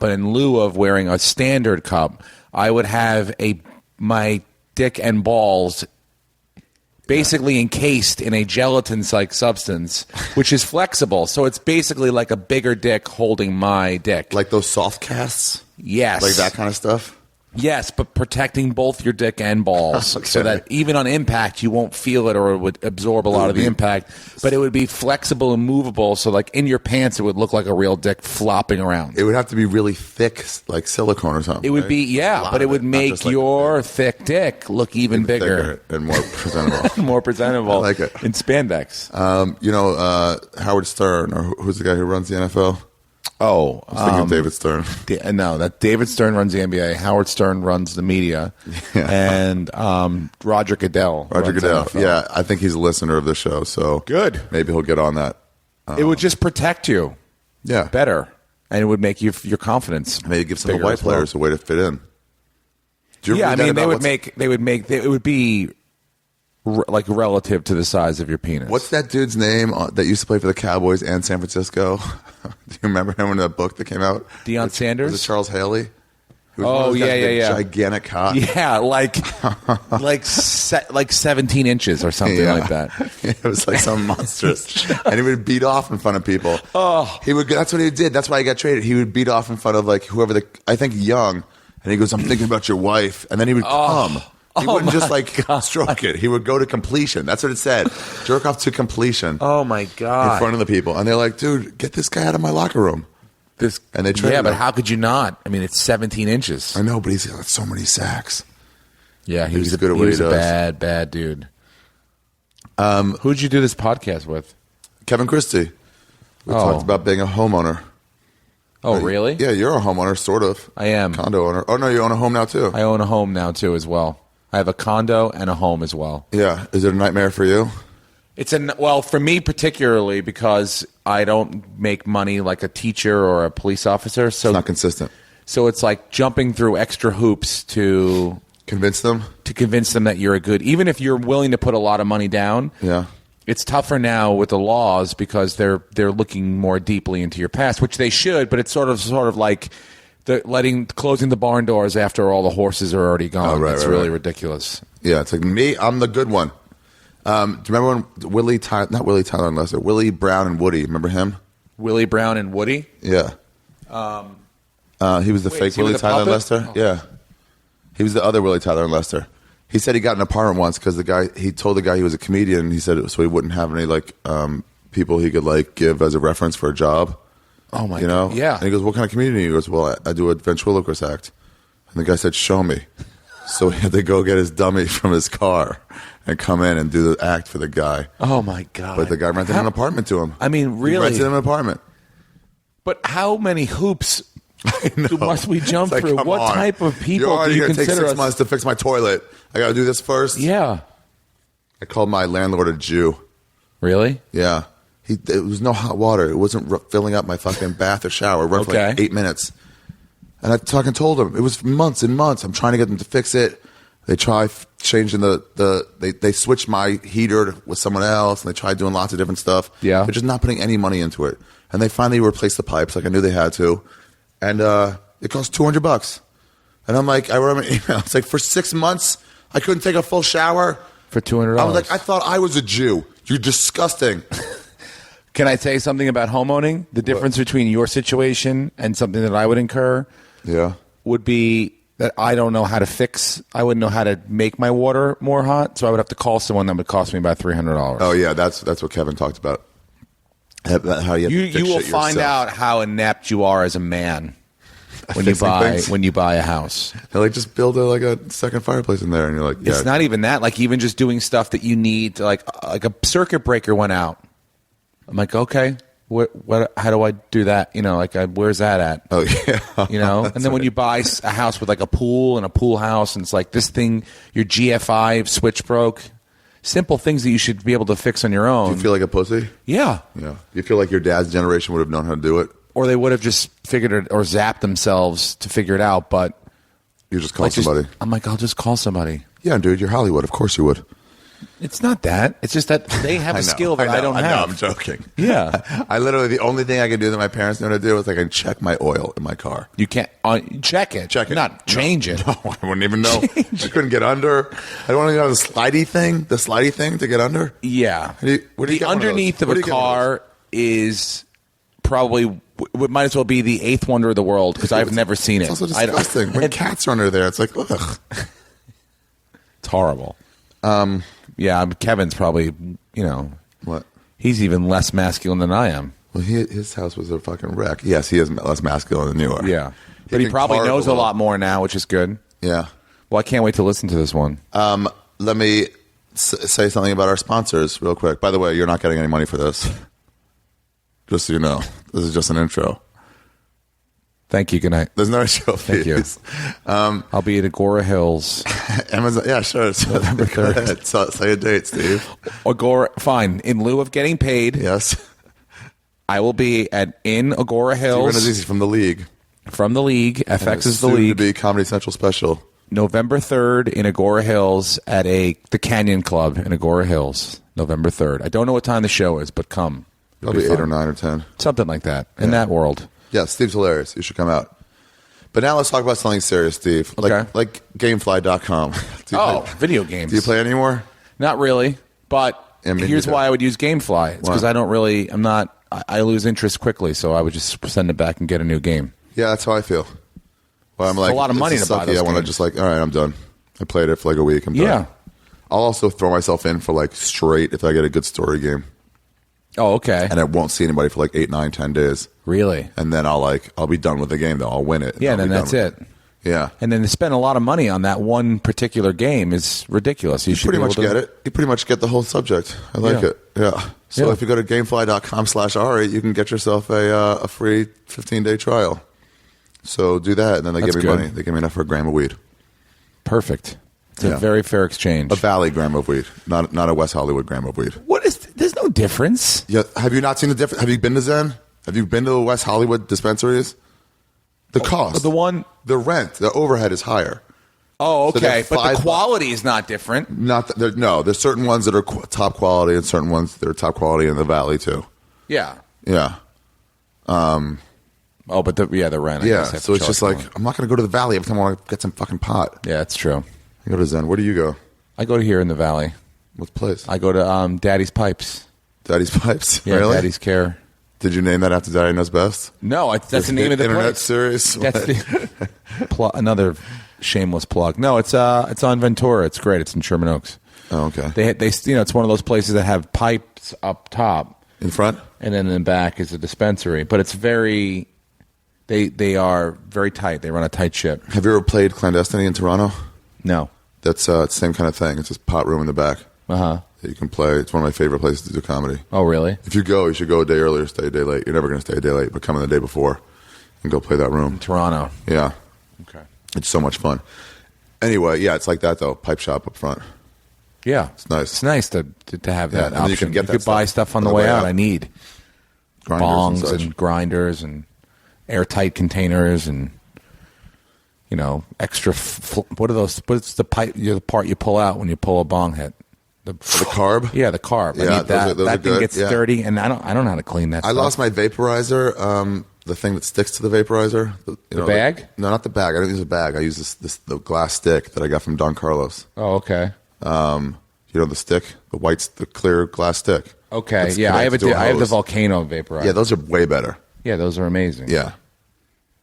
but in lieu of wearing a standard cup, I would have my dick and balls basically encased in a gelatin-like substance, which is flexible. So it's basically like a bigger dick holding my dick. Like those soft casts? Yes. Like that kind of stuff? Yes, but protecting both your dick and balls Okay. so that even on impact you won't feel it or it would absorb a lot of the impact, but it would be flexible and movable, so like in your pants it would look like a real dick flopping around. It would have to be really thick, like silicone or something. It would be, but it would make your thick dick look even bigger. And more presentable. More presentable. I like it. In spandex. Howard Stern, or who's the guy who runs the NFL? Oh, I was thinking of David Stern. No, that David Stern runs the NBA. Howard Stern runs the media, and Roger Goodell. Yeah, I think he's a listener of the show, so good. Maybe he'll get on that. It would just protect you, better, and it would make your confidence. Maybe give some of the white players a way to fit in. Yeah, I mean, they would be like relative to the size of your penis. What's that dude's name that used to play for the Cowboys and San Francisco? Do you remember him in that book that came out? Deion Sanders? Was it Charles Haley? Yeah. Gigantic cock. Yeah, like 17 inches or something like that. It was like some monstrous. And he would beat off in front of people. Oh. That's what he did. That's why he got traded. He would beat off in front of like whoever I think Young. And he goes, I'm thinking about your wife. And then he would come. He wouldn't just stroke it. He would go to completion. That's what it said. Jerk off to completion. Oh my God. In front of the people. And they're like, dude, get this guy out of my locker room. And they traded him. But how could you not? I mean, it's 17 inches. I know, but he's got so many sacks. Yeah, he's good at what he does. He was a bad dude. Who'd you do this podcast with? Kevin Christy. We talked about being a homeowner. Oh, really? Yeah, you're a homeowner, sort of. I am. Condo owner. Oh, no, you own a home now, too. I own a home now, too, as well. I have a condo and a home as well. Yeah. Is it a nightmare for you? Well, for me particularly, because I don't make money like a teacher or a police officer. So it's not consistent. So it's like jumping through extra hoops to convince them that you're a good, even if you're willing to put a lot of money down. Yeah. It's tougher now with the laws because they're looking more deeply into your past, which they should, but it's sort of like closing the barn doors after all the horses are already gone. Oh, right, it's really ridiculous. Yeah, it's like me, I'm the good one. Do you remember when Willie Brown and Woody, remember him? Willie Brown and Woody? Yeah. He was the fake Willie Tyler and Lester? Oh. Yeah. He was the other Willie Tyler and Lester. He said he got an apartment once because he told the guy he was a comedian. He said so he wouldn't have any people he could give as a reference for a job. Oh my God! Yeah. And he goes, "What kind of comedian?" He goes, "Well, I do a ventriloquist act." And the guy said, "Show me." So he had to go get his dummy from his car and come in and do the act for the guy. Oh my God! But the guy rented an apartment to him. I mean, really? He rented him an apartment. But how many hoops must we jump through? What type of people do you consider take 6 months to fix my toilet? I got to do this first? Yeah. I called my landlord a Jew. Really? Yeah. There was no hot water. It wasn't filling up my fucking bath or shower. It worked for like 8 minutes. And I fucking told him. It was months and months. I'm trying to get them to fix it. They try changing they switched my heater with someone else, and they tried doing lots of different stuff. Yeah. They're just not putting any money into it. And they finally replaced the pipes like I knew they had to. And it cost $200. And I'm like, I wrote an email. It's like, for 6 months, I couldn't take a full shower. For $200. I was like, I thought I was a Jew. You're disgusting. Can I say something about homeowning? The difference between your situation and something that I would incur would be that I don't know how to fix. I wouldn't know how to make my water more hot, so I would have to call someone that would cost me about $300. Oh, yeah, that's what Kevin talked about. How you will find out how inept you are as a man when you buy a house. They're like, just build a second fireplace in there, and you're like, yeah. It's not even that. Like, even just doing stuff that you need to, like a circuit breaker went out. I'm like, okay, what? How do I do that? Where's that at? Oh yeah, and then when you buy a house with like a pool and a pool house, and it's like this thing, your GFI switch broke. Simple things that you should be able to fix on your own. Do you feel like a pussy? Yeah. Yeah. You feel like your dad's generation would have known how to do it? Or they would have just figured it or zapped themselves to figure it out, but... You just call somebody. I'm like, I'll just call somebody. Yeah, dude, you're Hollywood. Of course you would. It's not that. It's just that they have a skill that I don't have. I know, I'm joking. Yeah. I literally, the only thing I can do that my parents know how to do is I can check my oil in my car. You can't check it. Check it. Not change it. No, I wouldn't even know. I couldn't get under. I don't want to know the slidey thing to get under. Yeah. The underneath of a car is probably might as well be the eighth wonder of the world because I've never seen it. It's also disgusting. When cats are under there, it's like, ugh. It's horrible. Yeah, Kevin's probably, what? He's even less masculine than I am. Well, his house was a fucking wreck. Yes, he is less masculine than you are. Yeah, but he probably knows a lot more now, which is good. Yeah. Well, I can't wait to listen to this one. Let me say something about our sponsors real quick. By the way, you're not getting any money for this. Just so you know, this is just an intro. Thank you. Good night. There's no show fees. Thank you. I'll be at Agora Hills. Amazon. Yeah, sure. November 3rd. Say a date, Steve. Agora. Fine. In lieu of getting paid, yes, I will be in Agora Hills. Rannazzisi from the league. From the league. FX is the league. To be Comedy Central special. November 3rd in Agora Hills at the Canyon Club in Agora Hills. November 3rd. I don't know what time the show is, but come. Probably 8 or 9 or 10. Something like that. In that world. Yeah, Steve's hilarious. You should come out. But now let's talk about something serious, Steve. Like Gamefly.com. Video games. Do you play anymore? Not really. But here's why I would use Gamefly. It's because I lose interest quickly, so I would just send it back and get a new game. Yeah, that's how I feel. Well, I'm like, a lot of money to buy those I want to games. just all right, I'm done. I played it for like a week. I'm done. Yeah. I'll also throw myself in for like straight if I get a good story game. Oh, okay. And I won't see anybody for like 8, 9, 10 days. Really? And then I'll be done with the game though. I'll win it. Yeah, then that's it. Yeah. And then to spend a lot of money on that one particular game is ridiculous. You should pretty much get it. You pretty much get the whole subject. I like it. Yeah. So if you go to gamefly.com/Ari, you can get yourself a free 15-day trial. So do that, and then they give me money. They give me enough for a gram of weed. Perfect. It's a very fair exchange. A Valley gram of weed, not a West Hollywood gram of weed. There's no difference. Yeah. Have you not seen the difference? Have you been to Zen? Have you been to the West Hollywood dispensaries? The cost. The rent. The overhead is higher. Oh, okay. So but the quality is not different. No, there's certain ones that are top quality and certain ones that are top quality in the Valley, too. Yeah. Yeah. But the rent. Yeah, so it's just like, I'm not going to go to the Valley every time I want to get some fucking pot. Yeah, that's true. I go to Zen. Where do you go? I go to here in the Valley. What place? I go to Daddy's Pipes. Daddy's Pipes? Yeah, really? Daddy's Care. Did you name that after Daddy Knows Best? No, that's the name of the internet place. series. That's another shameless plug. No, it's on Ventura. It's great. It's in Sherman Oaks. Oh, okay. They it's one of those places that have pipes up top in front, and then in the back is a dispensary. But it's very they are very tight. They run a tight ship. Have you ever played Clandestiny in Toronto? No. That's the same kind of thing. It's just pot room in the back. Uh-huh. That you can play. It's one of my favorite places to do comedy. Oh, really? If you go, you should go a day earlier, stay a day late. You're never going to stay a day late, but come in the day before and go play that room. In Toronto. Yeah. Okay. It's so much fun. Anyway, yeah, it's like that, though. Pipe shop up front. Yeah. It's nice. It's nice to have that option. You could buy stuff on the way out. I need grinders bongs and grinders and airtight containers and extra. What are those? What's the pipe? The part you pull out when you pull a bong hit. The carb. Yeah, the carb. Yeah, I need that. Those that thing gets dirty, and I don't know how to clean that. I lost my vaporizer. The thing that sticks to the vaporizer. The bag? No, not the bag. I don't use a bag. I use the glass stick that I got from Don Carlos. Oh, okay. The stick, the clear glass stick. Okay, yeah, I have the Volcano vaporizer. Yeah, those are way better. Yeah, those are amazing. Yeah.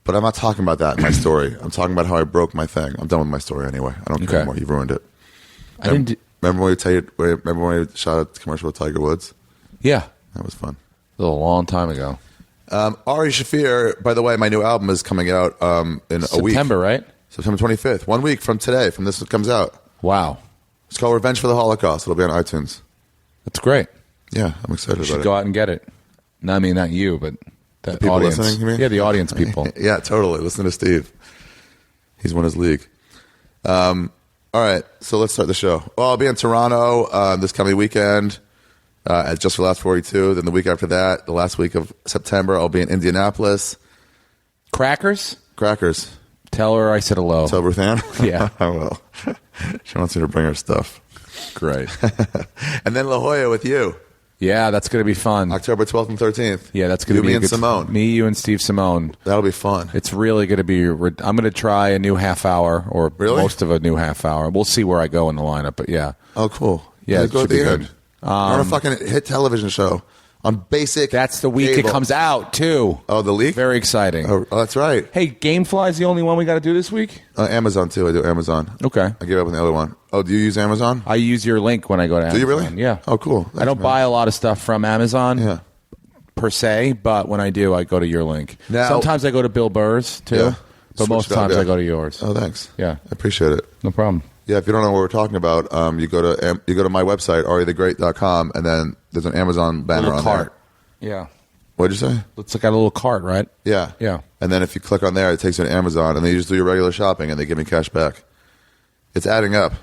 But I'm not talking about that in my story. I'm talking about how I broke my thing. I'm done with my story anyway. I don't care anymore. You've ruined it. Remember when we shot a commercial with Tiger Woods? Yeah. That was fun. A long time ago. Ari Shaffir, by the way, my new album is coming out in a week. September, right? September 25th. 1 week from today, from this comes out. Wow. It's called Revenge for the Holocaust. It'll be on iTunes. That's great. Yeah, I'm excited about it. You should go out and get it. No, I mean, not you, but the people audience. Listening to me? Yeah, the audience people. Yeah, totally. Listen to Steve. He's won his league. All right, so let's start the show. Well, I'll be in Toronto this coming weekend at Just for Last 42. Then the week after that, the last week of September, I'll be in Indianapolis. Crackers? Crackers. Tell her I said hello. Tell Ruth Ann? Yeah. I will. She wants me to bring her stuff. Great. And then La Jolla with you. Yeah, that's going to be fun. October 12th and 13th. Yeah, that's going to be me and Simone. Me, you, and Steve Simone. That'll be fun. It's really going to be. I'm going to try a new half hour, or most of a new half hour. We'll see where I go in the lineup, but yeah. Oh, cool. Yeah, it go should at be the good. end. You're on a fucking hit television show on basic. That's the week cable. it comes out too. Oh, the leak. Very exciting. Oh, that's right. Hey, Gamefly's the only one we got to do this week? Amazon too. I do Amazon. Okay. I gave up on the other one. Oh, do you use Amazon? I use your link when I go to Amazon. Do you really? Yeah. Oh, cool. Thanks, I don't buy a lot of stuff from Amazon per se, but when I do, I go to your link. Now, sometimes I go to Bill Burr's too, but most times I go to yours. Oh, thanks. Yeah. I appreciate it. No problem. Yeah, if you don't know what we're talking about, you go to my website, arithegreat.com, and then there's an Amazon banner on cart. there. Yeah. What'd you say? It's like a little cart, right? Yeah. Yeah. And then if you click on there, it takes you to Amazon, and then you just do your regular shopping, and they give me cash back. It's adding up.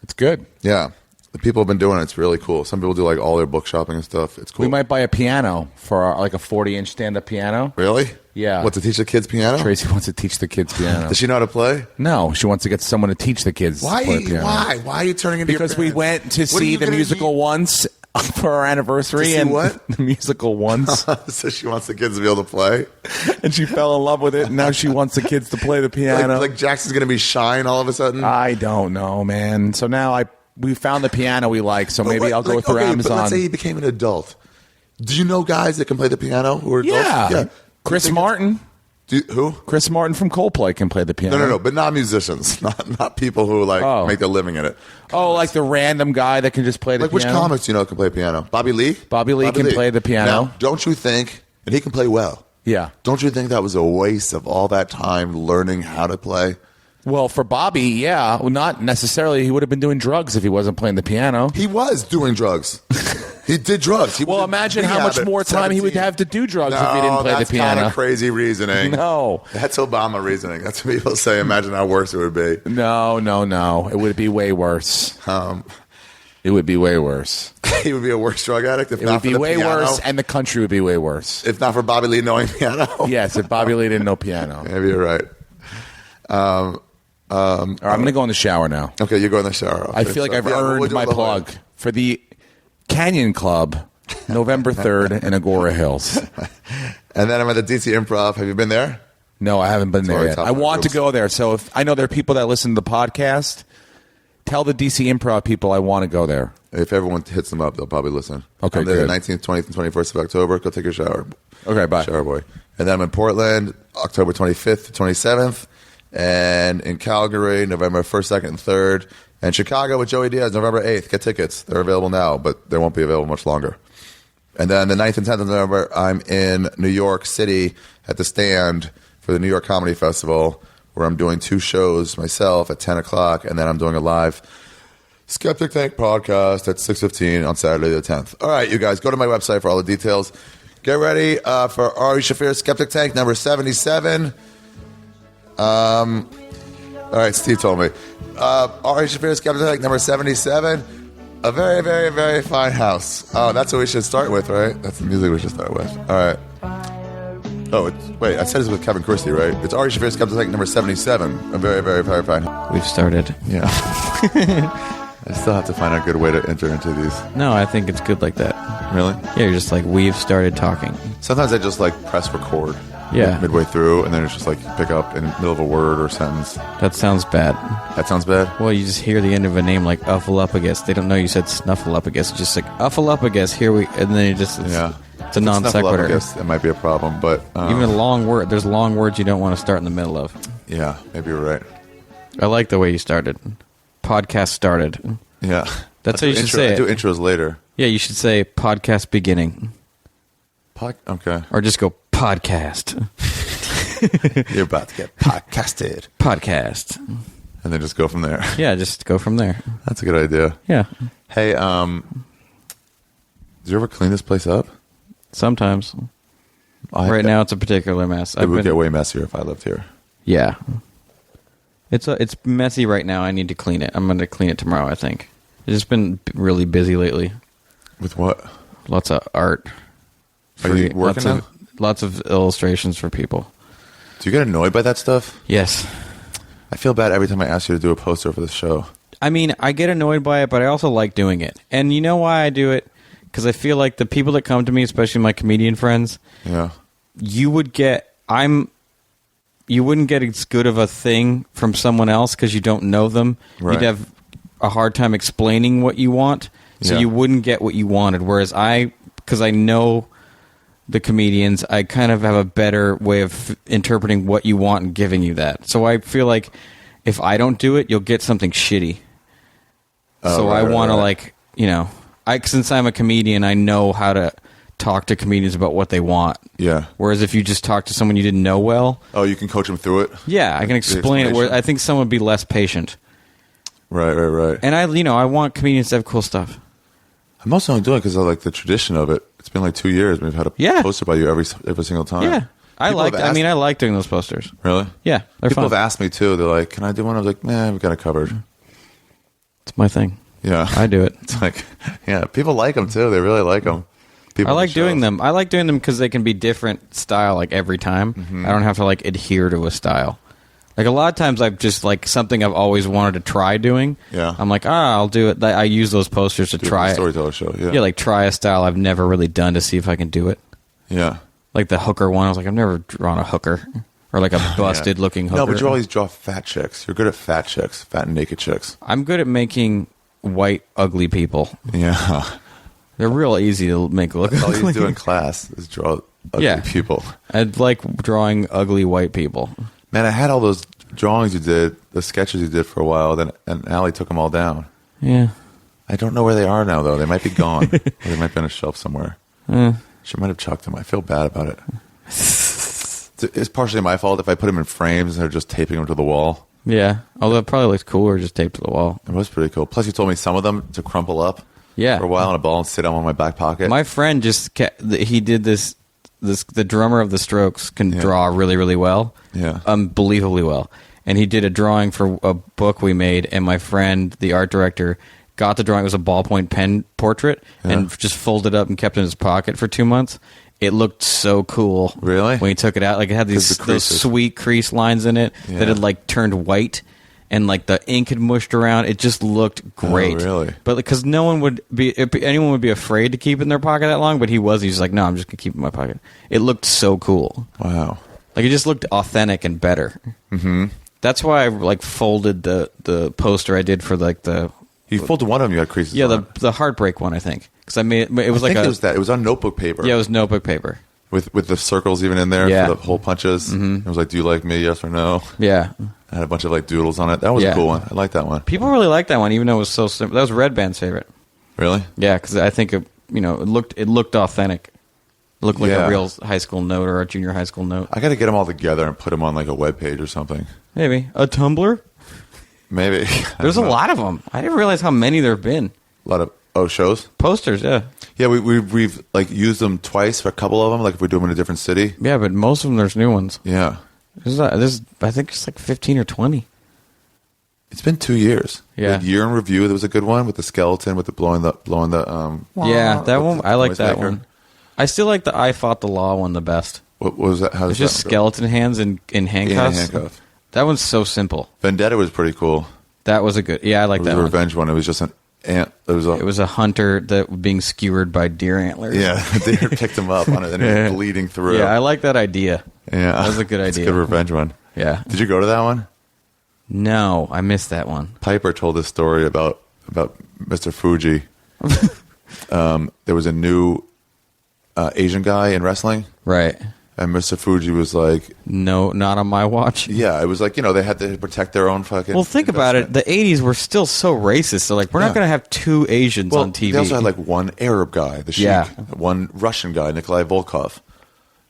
It's good. Yeah. The people have been doing it. It's really cool. Some people do like all their book shopping and stuff. It's cool. We might buy a piano for like a 40-inch stand-up piano. Really? Yeah. What, to teach the kids piano? Tracy wants to teach the kids piano. Does she know how to play? No, she wants to get someone to teach the kids to play piano. Why? Why are you turning into Because your we parents? went to What are see you the gonna musical once for our anniversary. To see and what? The musical once. So she wants the kids to be able to play? And she fell in love with it, and now she wants the kids to play the piano. Like Jackson's going to be Shine all of a sudden? I don't know, man. So now we found the piano we like, so maybe I'll go through Amazon. But let's say he became an adult. Do you know guys that can play the piano who are adults? Yeah. Chris Martin. Who? Chris Martin from Coldplay can play the piano. No, but not musicians, not people who make their living in it. Oh, like the random guy that can just play the piano. Which comics do you know can play piano? Bobby Lee. Bobby Lee can play the piano. Now, don't you think? And he can play well. Yeah. Don't you think that was a waste of all that time learning how to play? Well, for Bobby, yeah. Well, not necessarily. He would have been doing drugs if he wasn't playing the piano. He was doing drugs. He did drugs. Well, imagine how much more time he would have to do drugs if he didn't play the piano. That's kind of crazy reasoning. No. That's Obama reasoning. That's what people say. Imagine how worse it would be. No. It would be way worse. It would be way worse. He would be a worse drug addict if not for the piano. It would be way worse, and the country would be way worse. If not for Bobby Lee knowing piano. Yes, if Bobby Lee didn't know piano. Maybe you're right. All right, I'm going to go in the shower now. Okay, you go in the shower. I feel like I've earned my plug for the Canyon Club, November 3rd in Agora Hills. And then I'm at the DC Improv. Have you been there? No, I haven't been there yet. I want to go there. So if I know there are people that listen to the podcast, tell the DC Improv people I want to go there. If everyone hits them up, they'll probably listen. Okay, I'm there good. the 19th, 20th, and 21st of October. Go take your shower. Okay, bye. Shower boy. And then I'm in Portland, October 25th to 27th. And in Calgary, November 1st, 2nd, and 3rd. And Chicago with Joey Diaz, November 8th. Get tickets. They're available now, but they won't be available much longer. And then the 9th and 10th of November, I'm in New York City at the Stand for the New York Comedy Festival, where I'm doing 2 shows myself at 10 o'clock, and then I'm doing a live Skeptic Tank podcast at 6:15 on Saturday the 10th. All right, you guys, go to my website for all the details. Get ready for Ari Shaffir Skeptic Tank, number 77. All right, Steve told me. Ari Shaffir Skeptic Tank, number 77. A very, very, very fine house. Oh, that's what we should start with, right? That's the music we should start with. All right. Oh, wait, I said this with Kevin Christy, right? It's Ari Shaffir Skeptic Tank, number 77. A very, very, very fine house. We've started. Yeah. I still have to find a good way to enter into these. No, I think it's good like that. Really? Yeah, you're just like, we've started talking. Sometimes I just press record. Yeah. Midway through, and then it's just pick up in the middle of a word or sentence. That sounds bad. That sounds bad? Well, you just hear the end of a name like Uffaluppagus. They don't know you said Snuffleupagus. It's just like Uffaluppagus, here we... And then it's a non sequitur. It might be a problem, but... Even a long word. There's long words you don't want to start in the middle of. Yeah, maybe you're right. I like the way you started. Podcast started. Yeah. That's how you should say it. I do intros later. Yeah, you should say podcast beginning. Okay. Or just go podcast. You're about to get podcasted. Podcast. And then just go from there. Yeah, just go from there. That's a good idea. Yeah. Hey, did you ever clean this place up? Sometimes. Right now it's a particular mess. It would get way messier if I lived here. Yeah. It's messy right now. I need to clean it. I'm going to clean it tomorrow, I think. It's just been really busy lately. With what? Lots of art. Are you working now? Lots of illustrations for people. Do you get annoyed by that stuff? Yes. I feel bad every time I ask you to do a poster for the show. I mean, I get annoyed by it, but I also like doing it. And you know why I do it? Because I feel like the people that come to me, especially my comedian friends, you wouldn't get as good of a thing from someone else because you don't know them. Right. You'd have a hard time explaining what you want, so you wouldn't get what you wanted. Whereas because I know the comedians, I kind of have a better way of interpreting what you want and giving you that. So I feel like if I don't do it, you'll get something shitty. So I want to since I'm a comedian, I know how to talk to comedians about what they want. Yeah. Whereas if you just talk to someone you didn't know well, you can coach them through it. Yeah, I can explain it. Where I think someone would be less patient. Right. And I want comedians to have cool stuff. I'm also only doing it because I like the tradition of it. It's been like 2 years. We've had a poster by you every single time. Yeah, I like doing those posters. Really? Yeah, people have asked me too. They're like, "Can I do one?" I was like, "Man, we've got it covered." It's my thing. Yeah, I do it. It's like, people like them too. They really like them. I like doing them. I like doing them because they can be different style like every time. Mm-hmm. I don't have to like adhere to a style. Like a lot of times I've just like something I've always wanted to try doing. Yeah. I'm like, I'll do it. I use those posters to try it. Storyteller show. Yeah. Yeah, like try a style I've never really done to see if I can do it. Yeah. Like the hooker one. I was like, I've never drawn a hooker. Or like a busted looking hooker. No, but you always draw fat chicks. You're good at fat chicks. Fat and naked chicks. I'm good at making white, ugly people. Yeah. They're real easy to make look All ugly. you do in class is draw ugly people. I like drawing ugly white people. Man, I had all those drawings you did, the sketches you did for a while, and Allie took them all down. Yeah. I don't know where they are now, though. They might be gone. Or they might be on a shelf somewhere. She might have chucked them. I feel bad about it. It's partially my fault if I put them in frames and they're just taping them to the wall. Yeah. Although it probably looks cooler just taped to the wall. It was pretty cool. Plus, you told me some of them to crumple up for a while in a ball and sit on my back pocket. My friend he did this, the drummer of the Strokes can draw really, really well. Yeah. Unbelievably well. And he did a drawing for a book we made, and my friend, the art director, got the drawing. It was a ballpoint pen portrait, and just folded it up and kept it in his pocket for 2 months. It looked so cool. Really? When he took it out. Like, it had those sweet crease lines in it that had, like, turned white, and, like, the ink had mushed around. It just looked great. Oh, really? But, because anyone would be afraid to keep it in their pocket that long, but he was. He's just like, no, I'm just going to keep it in my pocket. It looked so cool. Wow. Like, it just looked authentic and better. Mm-hmm. That's why I, like, folded the poster I did for, like, the... You folded one of them, you had creases on. Yeah, the Heartbreak one, I think. Because I made it was it was that. It was on notebook paper. Yeah, it was notebook paper. With the circles even in there for the hole punches. Mm-hmm. It was like, do you like me, yes or no? Yeah. I had a bunch of, like, doodles on it. That was a cool one. I like that one. People really like that one, even though it was so simple. That was Red Band's favorite. Really? Yeah, because I think, it looked authentic. It looked like a real high school note or a junior high school note. I got to get them all together and put them on, like, a web page or something. Maybe. A Tumblr? Maybe. There's a lot of them. I didn't realize how many there have been. A lot of shows? Posters, yeah. Yeah, we've like used them twice for a couple of them, like if we do them in a different city. Yeah, but most of them, there's new ones. Yeah. There's I think it's like 15 or 20. It's been 2 years. Yeah. The Year in Review, there was a good one with the skeleton, with the blowing the yeah, that one, I like that one. I still like the I Fought the Law one the best. What was that? It's just skeleton hands in handcuffs. handcuff. That one's so simple. Vendetta was pretty cool. That was a good. Yeah, I like that one. It was one. a revenge one. It was just an ant. It was a hunter that being skewered by deer antlers. Yeah, the deer picked him up on it, and it was bleeding through. Yeah, I like that idea. Yeah, that was a good idea. It's a good revenge one. Yeah. Did you go to that one? No, I missed that one. Piper told this story about Mr. Fuji. There was a new Asian guy in wrestling, right? And Mr. Fuji was like, "No, not on my watch." Yeah, it was like, they had to protect their own fucking. Well, think about it. The '80s were still so racist. So, like, we're not going to have two Asians on TV. They also had like one Arab guy, the Sheik, one Russian guy, Nikolai Volkov.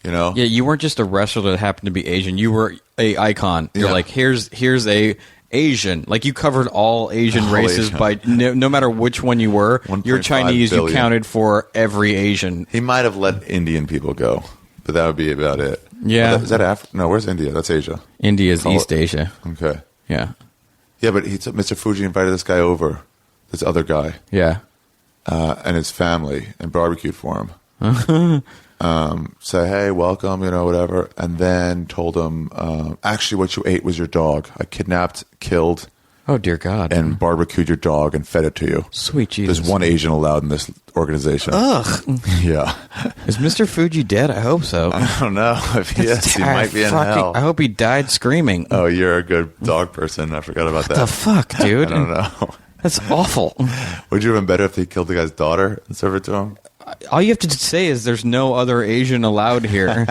Yeah, you weren't just a wrestler that happened to be Asian. You were a icon. You're like, here's a Asian. Like, you covered all Asian races by no matter which one you were. You're Chinese. Billion. You counted for every Asian. He might have let Indian people go. But that would be about it. Yeah. Is that Africa? No, where's India? That's Asia. India's East Asia. Okay. Yeah. Yeah, but Mr. Fuji invited this guy over, this other guy. Yeah. And his family, and barbecued for him. Say, hey, welcome, whatever. And then told him, actually, what you ate was your dog. I kidnapped, killed Oh, dear God. and barbecued your dog and fed it to you. Sweet Jesus. There's one Asian allowed in this organization. Ugh. Yeah. Is Mr. Fuji dead? I hope so. I don't know. If he is, he might be in hell. I hope he died screaming. Oh, you're a good dog person. I forgot about that. The fuck, dude? I don't know. That's awful. Would you have been better if he killed the guy's daughter and served it to him? All you have to say is there's no other Asian allowed here.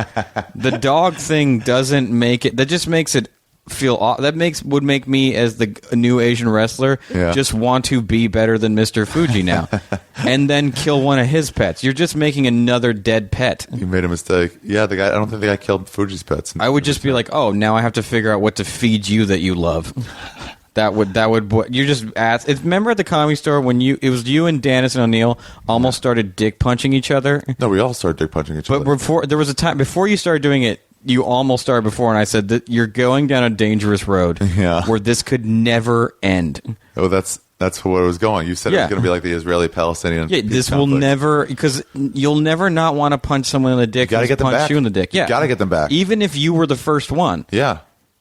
The dog thing doesn't make it. That just makes it feel. Would make me, as the new Asian wrestler, just want to be better than Mr. Fuji now, and then kill one of his pets. You're just making another dead pet. You made a mistake. Yeah, the guy. I don't think the guy killed Fuji's pets. I would just be like, oh, now I have to figure out what to feed you that you love. That would you just ask. Remember at the Comedy Store when it was you and Dennis and O'Neill almost started dick punching each other? No, we all started dick punching each other. But there was a time before you started doing it. You almost started before, and I said that you're going down a dangerous road where this could never end. Oh, that's where it was going. You said it was going to be like the Israeli-Palestinian. Yeah, this will never, because you'll never not want to punch someone in the dick. You got to get them back. You in the dick. Yeah, got to get them back. Even if you were the first one. Yeah.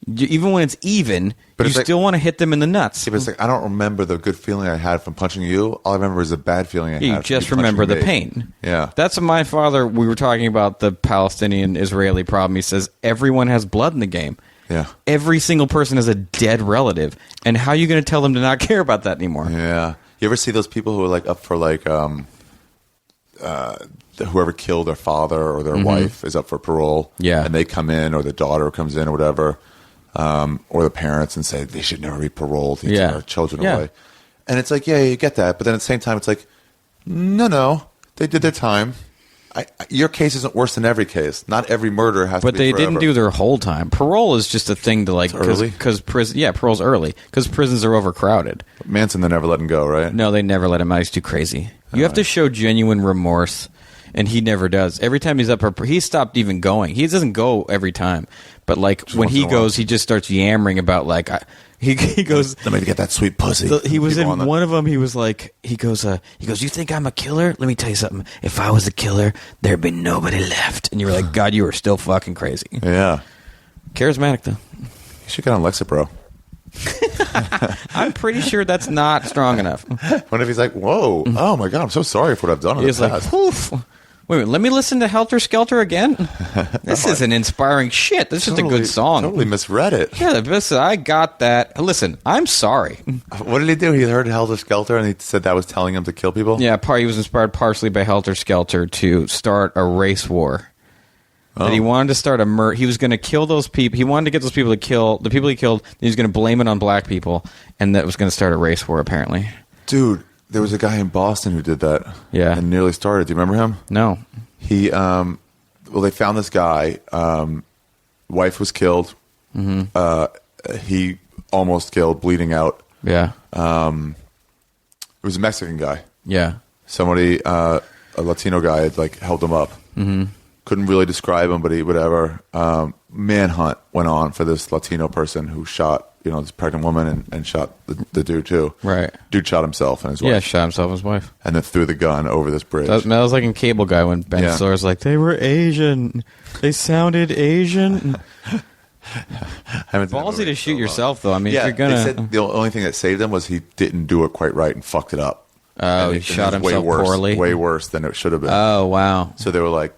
Even when it's even, but you still want to hit them in the nuts. Yeah, but it's like, I don't remember the good feeling I had from punching you. All I remember is the bad feeling I had. You just remember the pain. Yeah. That's what my father, we were talking about the Palestinian-Israeli problem. He says, everyone has blood in the game. Yeah. Every single person is a dead relative. And how are you going to tell them to not care about that anymore? Yeah. You ever see those people who are like up for like whoever killed their father or their wife is up for parole? Yeah. And they come in, or the daughter comes in or whatever. Or the parents, and say they should never be paroled. They take our children away. And it's like, yeah, you get that. But then at the same time, it's like, no, they did their time. Your case isn't worse than every case. Not every murder has to be But they didn't do their whole time. Parole is just a thing to like... Because prison... Yeah, parole's early. Because prisons are overcrowded. But Manson, they never let him go, right? No, they never let him out. He's too crazy. You have to show genuine remorse, and he never does. Every time he's up... He stopped even going. He doesn't go every time. But like when he goes, he just starts yammering about like... He goes, let me get that sweet pussy. He was in one of them. He was like, he goes, you think I'm a killer? Let me tell you something. If I was a killer, there'd be nobody left. And you were like, God, you are still fucking crazy. Yeah. Charismatic though. You should get on Lexapro. I'm pretty sure that's not strong enough. What if he's like, whoa, oh my God, I'm so sorry for what I've done. He's like, poof. Wait, let me listen to Helter Skelter again? This isn't inspiring shit. This is a good song. Totally misread it. Yeah, listen, I got that. Listen, I'm sorry. What did he do? He heard Helter Skelter and he said that was telling him to kill people? Yeah, he was inspired partially by Helter Skelter to start a race war. That he wanted to start he was going to kill those people. He wanted to get those people to kill the people he killed. He was going to blame it on black people, and that was going to start a race war, apparently. Dude, there was a guy in Boston who did that. Yeah. And nearly started. Do you remember him? No. He, they found this guy. Wife was killed. Mm-hmm. He almost killed, bleeding out. Yeah. It was a Mexican guy. Yeah. Somebody, a Latino guy had like held him up. Mm-hmm. Couldn't really describe him, but whatever. Manhunt went on for this Latino person who shot, this pregnant woman and shot the dude too. Right. Dude shot himself and his wife. Yeah, shot himself and his wife. And then threw the gun over this bridge. That was like in Cable Guy when Ben Stiller's like, they were Asian. They sounded Asian. Ballsy to shoot yourself, though. I mean, if you're going to... They said the only thing that saved him was he didn't do it quite right and fucked it up. Oh, he shot himself poorly? Way worse than it should have been. Oh, wow. So they were like,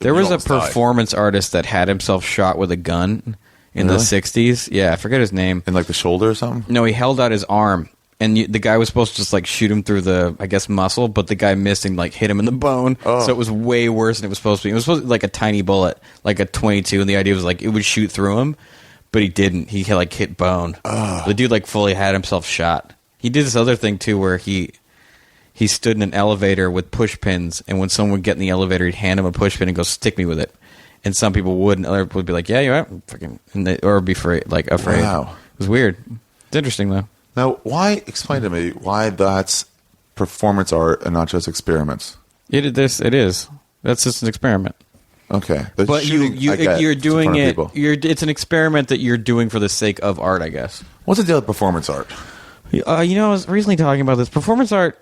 There was a performance artist that had himself shot with a gun in the 60s. Yeah, I forget his name. In like the shoulder or something? No, he held out his arm, and the guy was supposed to just like shoot him through the, I guess, muscle, but the guy missed and like hit him in the bone. Oh. So it was way worse than it was supposed to be. It was supposed to be like a tiny bullet, like a .22, and the idea was like it would shoot through him, but he didn't. He like hit bone. Oh. The dude like fully had himself shot. He did this other thing too where he stood in an elevator with push pins, and when someone would get in the elevator, he'd hand him a push pin and go, stick me with it. And some people would, and other people would be like, yeah, you're right. Fucking, or be afraid. Wow. It was weird. It's interesting, though. Now, explain to me why that's performance art and not just experiments? It is. That's just an experiment. Okay. But you're doing it. It's an experiment that you're doing for the sake of art, I guess. What's the deal with performance art? I was recently talking about this. Performance art,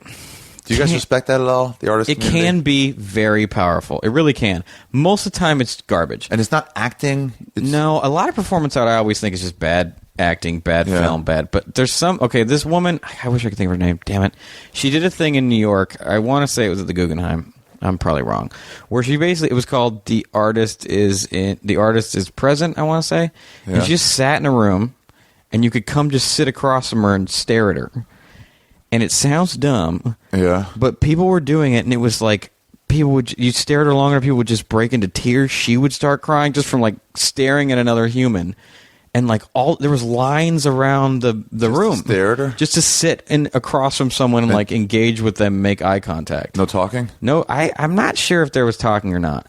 Do you guys respect that at all? The artist It community? can be very powerful. It really can. Most of the time, it's garbage. And it's not acting. No, a lot of performance art I always think is just bad acting, bad film, bad. But there's some. Okay, this woman. I wish I could think of her name. Damn it. She did a thing in New York. I want to say it was at the Guggenheim. I'm probably wrong. Where she basically, it was called The Artist is Present, I want to say. Yeah. And she just sat in a room, and you could come just sit across from her and stare at her. And it sounds dumb. Yeah. But people were doing it, and it was like, you stare at her long enough, people would just break into tears. She would start crying just from like staring at another human. And like there was lines around the room. To stare at her? Just to sit across from someone and like engage with them, make eye contact. No talking? No, I'm not sure if there was talking or not.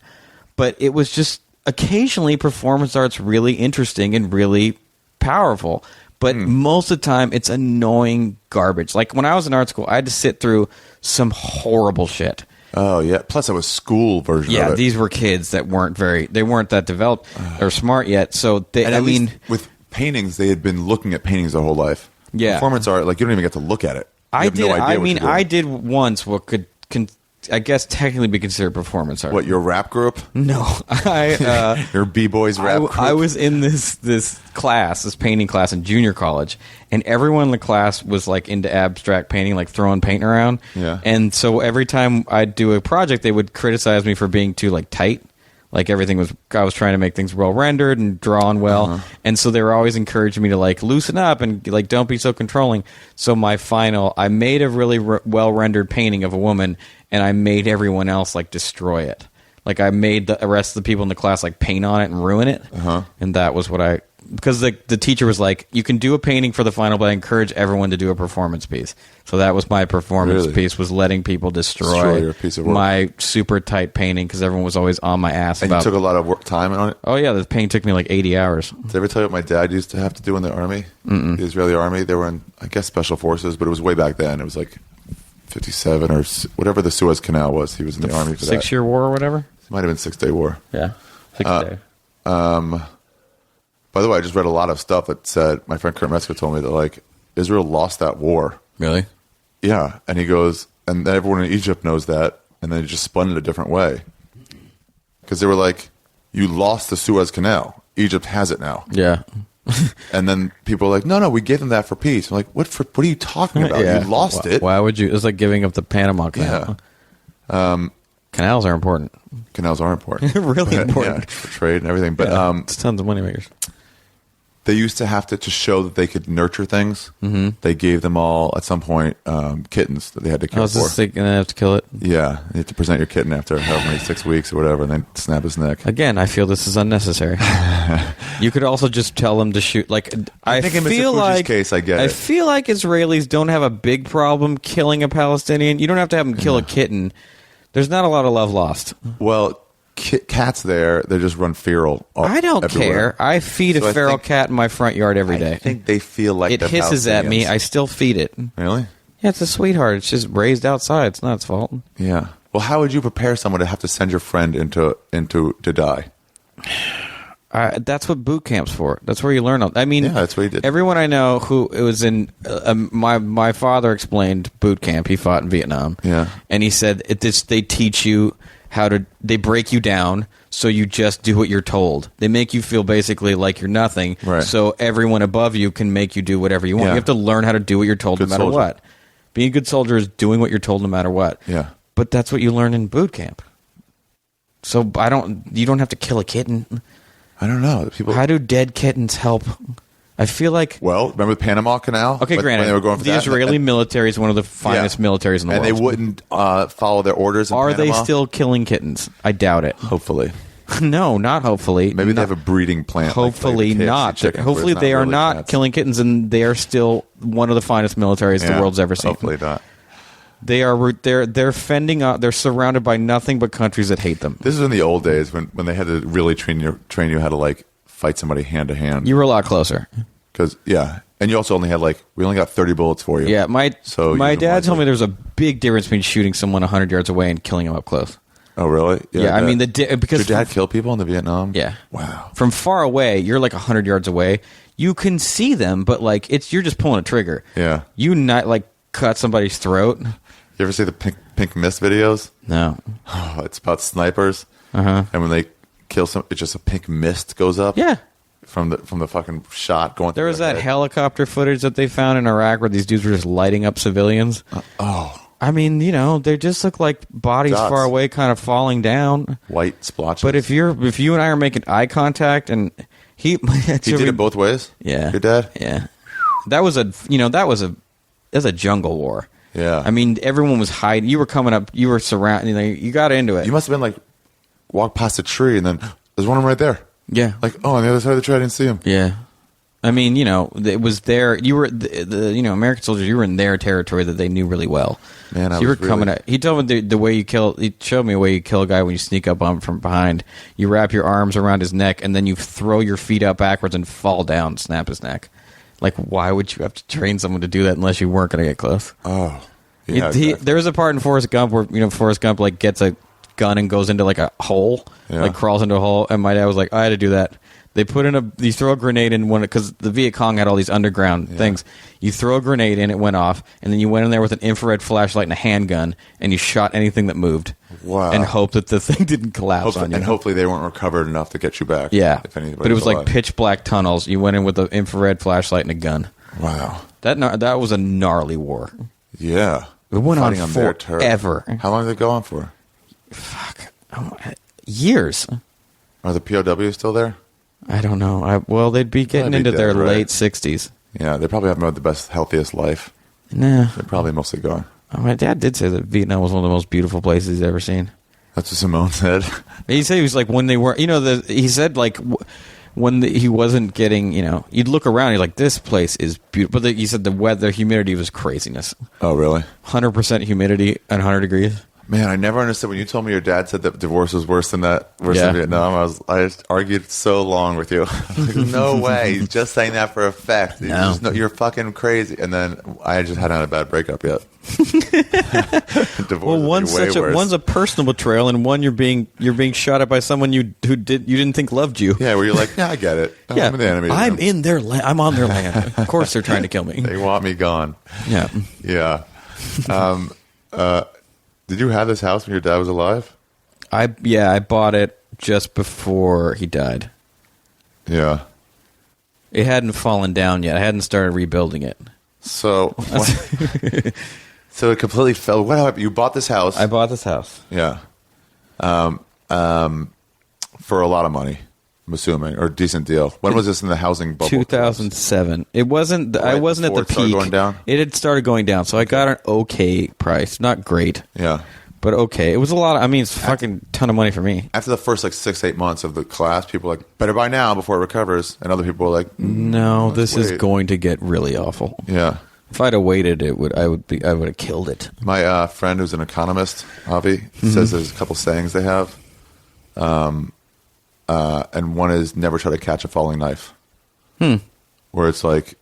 But it was just occasionally performance art's really interesting and really powerful. But most of the time it's annoying garbage. Like when I was in art school, I had to sit through some horrible shit. Oh yeah. Plus, it was school version. Yeah, of it. these were kids that weren't that developed or smart yet. So with paintings, they had been looking at paintings their whole life. Yeah, performance art, like you don't even get to look at it. I did. I did once what could I guess technically be considered performance art. What, your rap group? No, your B-boys rap group. I was in this painting class in junior college, and everyone in the class was like into abstract painting, like throwing paint around. Yeah. And so every time I'd do a project, they would criticize me for being too like tight. Like I was trying to make things well rendered and drawn well, and so they were always encouraging me to like loosen up and like don't be so controlling. So I made a really well rendered painting of a woman, and I made everyone else like destroy it. Like I made the rest of the people in the class like paint on it and ruin it, and that was what because the teacher was like, you can do a painting for the final, but I encourage everyone to do a performance piece. So that was my performance piece, was letting people destroy your piece of work. My super tight painting, because everyone was always on my ass and about. You took a lot of time on it? Oh yeah, the painting took me like 80 hours. Did I ever tell you what my dad used to have to do in the army? The Israeli army? They were in, I guess, special forces, but it was way back then. It was like 57 or whatever the Suez Canal was. He was in the army for that. 6-year war or whatever? It might have been 6 Day War. Yeah. 6 day. By the way, I just read a lot of stuff that said, my friend Kurt Metzger told me that like Israel lost that war. Really? Yeah. And he goes, and then everyone in Egypt knows that, and then it just spun it a different way. Because they were like, you lost the Suez Canal. Egypt has it now. Yeah. And then people were like, no, we gave them that for peace. I'm like, what are you talking about? Yeah. You lost it. Why would you? It's like giving up the Panama Canal. Yeah. Canals are important. Canals are important. Really important. Yeah, for trade and everything. But it's tons of money makers. They used to have to show that they could nurture things. Mm-hmm. They gave them all, at some point, kittens that they had to kill for. And then have to kill it? Yeah. You have to present your kitten after however many 6 weeks or whatever, and then snap his neck. Again, I feel this is unnecessary. You could also just tell them to shoot. Like, I think in Mr. feel Fuji's like case, I get I it. feel like Israelis don't have a big problem killing a Palestinian. You don't have to have them kill a kitten. There's not a lot of love lost. Well, cats there, they just run feral. I don't everywhere. care. I feed a feral cat in my front yard every day. I think they feel like it hisses at me. I still feed it. Really? Yeah, it's a sweetheart. It's just raised outside. It's not its fault. Yeah. Well, how would you prepare someone to have to send your friend into to die? That's what boot camp's for. That's where you learn. I mean, yeah, that's what he did. Everyone I know who it was in my father explained boot camp. He fought in Vietnam. Yeah, and he said they teach you they break you down so you just do what you're told. They make you feel basically like you're nothing. Right. So everyone above you can make you do whatever you want. Yeah. You have to learn how to do what you're told no matter what. Being a good soldier is doing what you're told no matter what. Yeah. But that's what you learn in boot camp. So you don't have to kill a kitten. I don't know. How do dead kittens help? I feel like... Well, remember the Panama Canal? Okay, granted. When they were going for the Israeli military is one of the finest militaries in the world. And they wouldn't follow their orders in Are Panama? they still killing kittens? I doubt it. Hopefully. No, not hopefully. Maybe they have a breeding plant. Hopefully not. Hopefully they are not killing kittens, and they are still one of the finest militaries the world's ever seen. Hopefully not. They're fending out. They're surrounded by nothing but countries that hate them. This is in the old days when they had to really train you how to like fight somebody hand to hand. You were a lot closer. Because and you also only had we only got 30 bullets for you. Yeah, my dad told me there's a big difference between shooting someone 100 yards away and killing them up close. Oh really? Yeah, I mean because your dad kill people in the Vietnam? Yeah. Wow. From far away, you're like 100 yards away. You can see them, but you're just pulling a trigger. Yeah. You not cut somebody's throat. You ever see the pink mist videos? No. Oh, it's about snipers. Uh-huh. And when they kill it's just a pink mist goes up. Yeah. From the fucking shot going. There was that helicopter footage that they found in Iraq where these dudes were just lighting up civilians. I mean, they just look like bodies Dots. far away, kind of falling down. White splotches. But if you and I are making eye contact, and he did it both ways. Yeah, your dad. Yeah, that was a jungle war. Yeah, I mean, everyone was hiding. You were coming up. You were surrounded. You got into it. You must have been like walk past a tree, and then there's one of them right there. Yeah, like on the other side of the tree, I didn't see him. Yeah. I mean, it was there. You were the American soldiers. You were in their territory that they knew really well. Man, so you were coming at. He told me the way you kill. He showed me a way you kill a guy when you sneak up on him from behind. You wrap your arms around his neck and then you throw your feet up backwards and fall down, and snap his neck. Like, why would you have to train someone to do that unless you weren't going to get close? Oh, yeah. There was a part in Forrest Gump where Forrest Gump like gets a gun and goes into like a hole, like crawls into a hole, and my dad was like, I had to do that. They put in you throw a grenade in one, because the Viet Cong had all these underground things. You throw a grenade in, it went off, and then you went in there with an infrared flashlight and a handgun, and you shot anything that moved. Wow. And hoped that the thing didn't collapse on you. And hopefully they weren't recovered enough to get you back. Yeah. If anybody but it was alive. like pitch black tunnels. You went in with an infrared flashlight and a gun. Wow. That was a gnarly war. Yeah. It went on forever. How long did it go on for? Fuck. Years. Are the POWs still there? I don't know. They'd be getting into their late 60s. Yeah, they probably haven't had the best, healthiest life. Nah. They're probably mostly gone. My dad did say that Vietnam was one of the most beautiful places he's ever seen. That's what Simone said. He said he was like, when they were, he said like when he wasn't getting, you'd look around, you're like, this place is beautiful. But he said the weather, humidity was craziness. Oh, really? 100% humidity at 100 degrees. Man, I never understood when you told me your dad said that divorce was worse than Vietnam. I just argued so long with you. Like, no way, he's just saying that for effect. No. You're fucking crazy. And then I just hadn't had a bad breakup yet. Divorce one's a personal betrayal, and one you're being shot at by someone you didn't think loved you. Yeah, where you're like, yeah, I get it. Yeah, I'm the enemy. I'm in their land. I'm on their land. Of course, they're trying to kill me. They want me gone. Yeah, yeah. Did you have this house when your dad was alive? I bought it just before he died. Yeah. It hadn't fallen down yet. I hadn't started rebuilding it. So it completely fell. What happened? You bought this house. I bought this house. Yeah. For a lot of money, I'm assuming, or a decent deal. When was this in the housing bubble? 2007. It wasn't. I wasn't at the peak. Going down? It had started going down, so I got an okay price. Not great. Yeah. But okay. It was a lot. It's fucking ton of money for me. After the first 6-8 months of the collapse, people were like, better buy now before it recovers. And other people were like, no, this is going to get really awful. Yeah. If I'd have waited, I would have killed it. My friend who's an economist, Avi, says there's a couple sayings they have. And one is never try to catch a falling knife. Where it's like,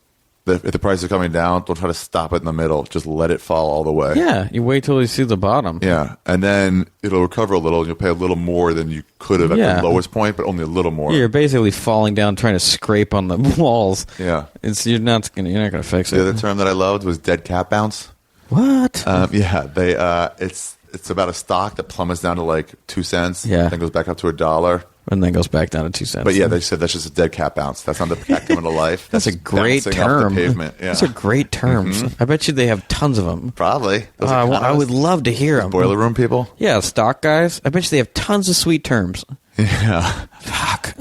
if the price is coming down, don't try to stop it in the middle. Just let it fall all the way. Yeah, you wait till you see the bottom. Yeah, and then it'll recover a little, and you'll pay a little more than you could have at the lowest point, but only a little more. You're basically falling down, trying to scrape on the walls. Yeah, you're not gonna fix it. The other term that I loved was dead cat bounce. What? Yeah, it's about a stock that plummets down to like 2 cents. Yeah, then goes back up to $1. And then goes back down to 2 cents. But yeah, they said that's just a dead cat bounce. That's not the cat coming to life. That's a great term. Off the pavement. Yeah. Those are great terms. I bet you they have tons of them. Probably. I would love to hear them. Boiler room people? Yeah, stock guys. I bet you they have tons of sweet terms. Yeah. Fuck.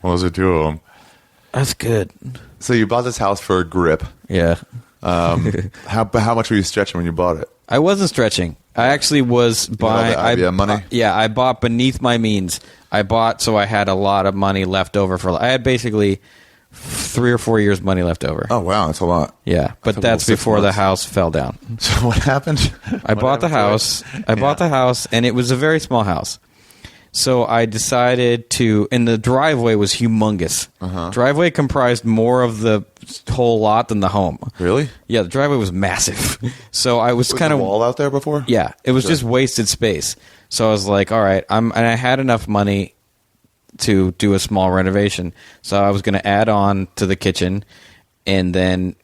Well, those are 2 of them. That's good. So you bought this house for a grip. Yeah. How much were you stretching when you bought it? I wasn't stretching. I actually was buying. IBM money? I bought beneath my means. I bought so I had a lot of money left over I had basically 3 or 4 years money left over. Oh wow, that's a lot. Yeah, but that's before the house fell down. So what happened? I bought the house. I bought the house, and it was a very small house. So I decided and the driveway was humongous. Driveway comprised more of the whole lot than the home. Really? Yeah, the driveway was massive. So I was kind of wall out there before. Yeah, it was just wasted space. So I was like, all right, and I had enough money to do a small renovation. So I was going to add on to the kitchen, and then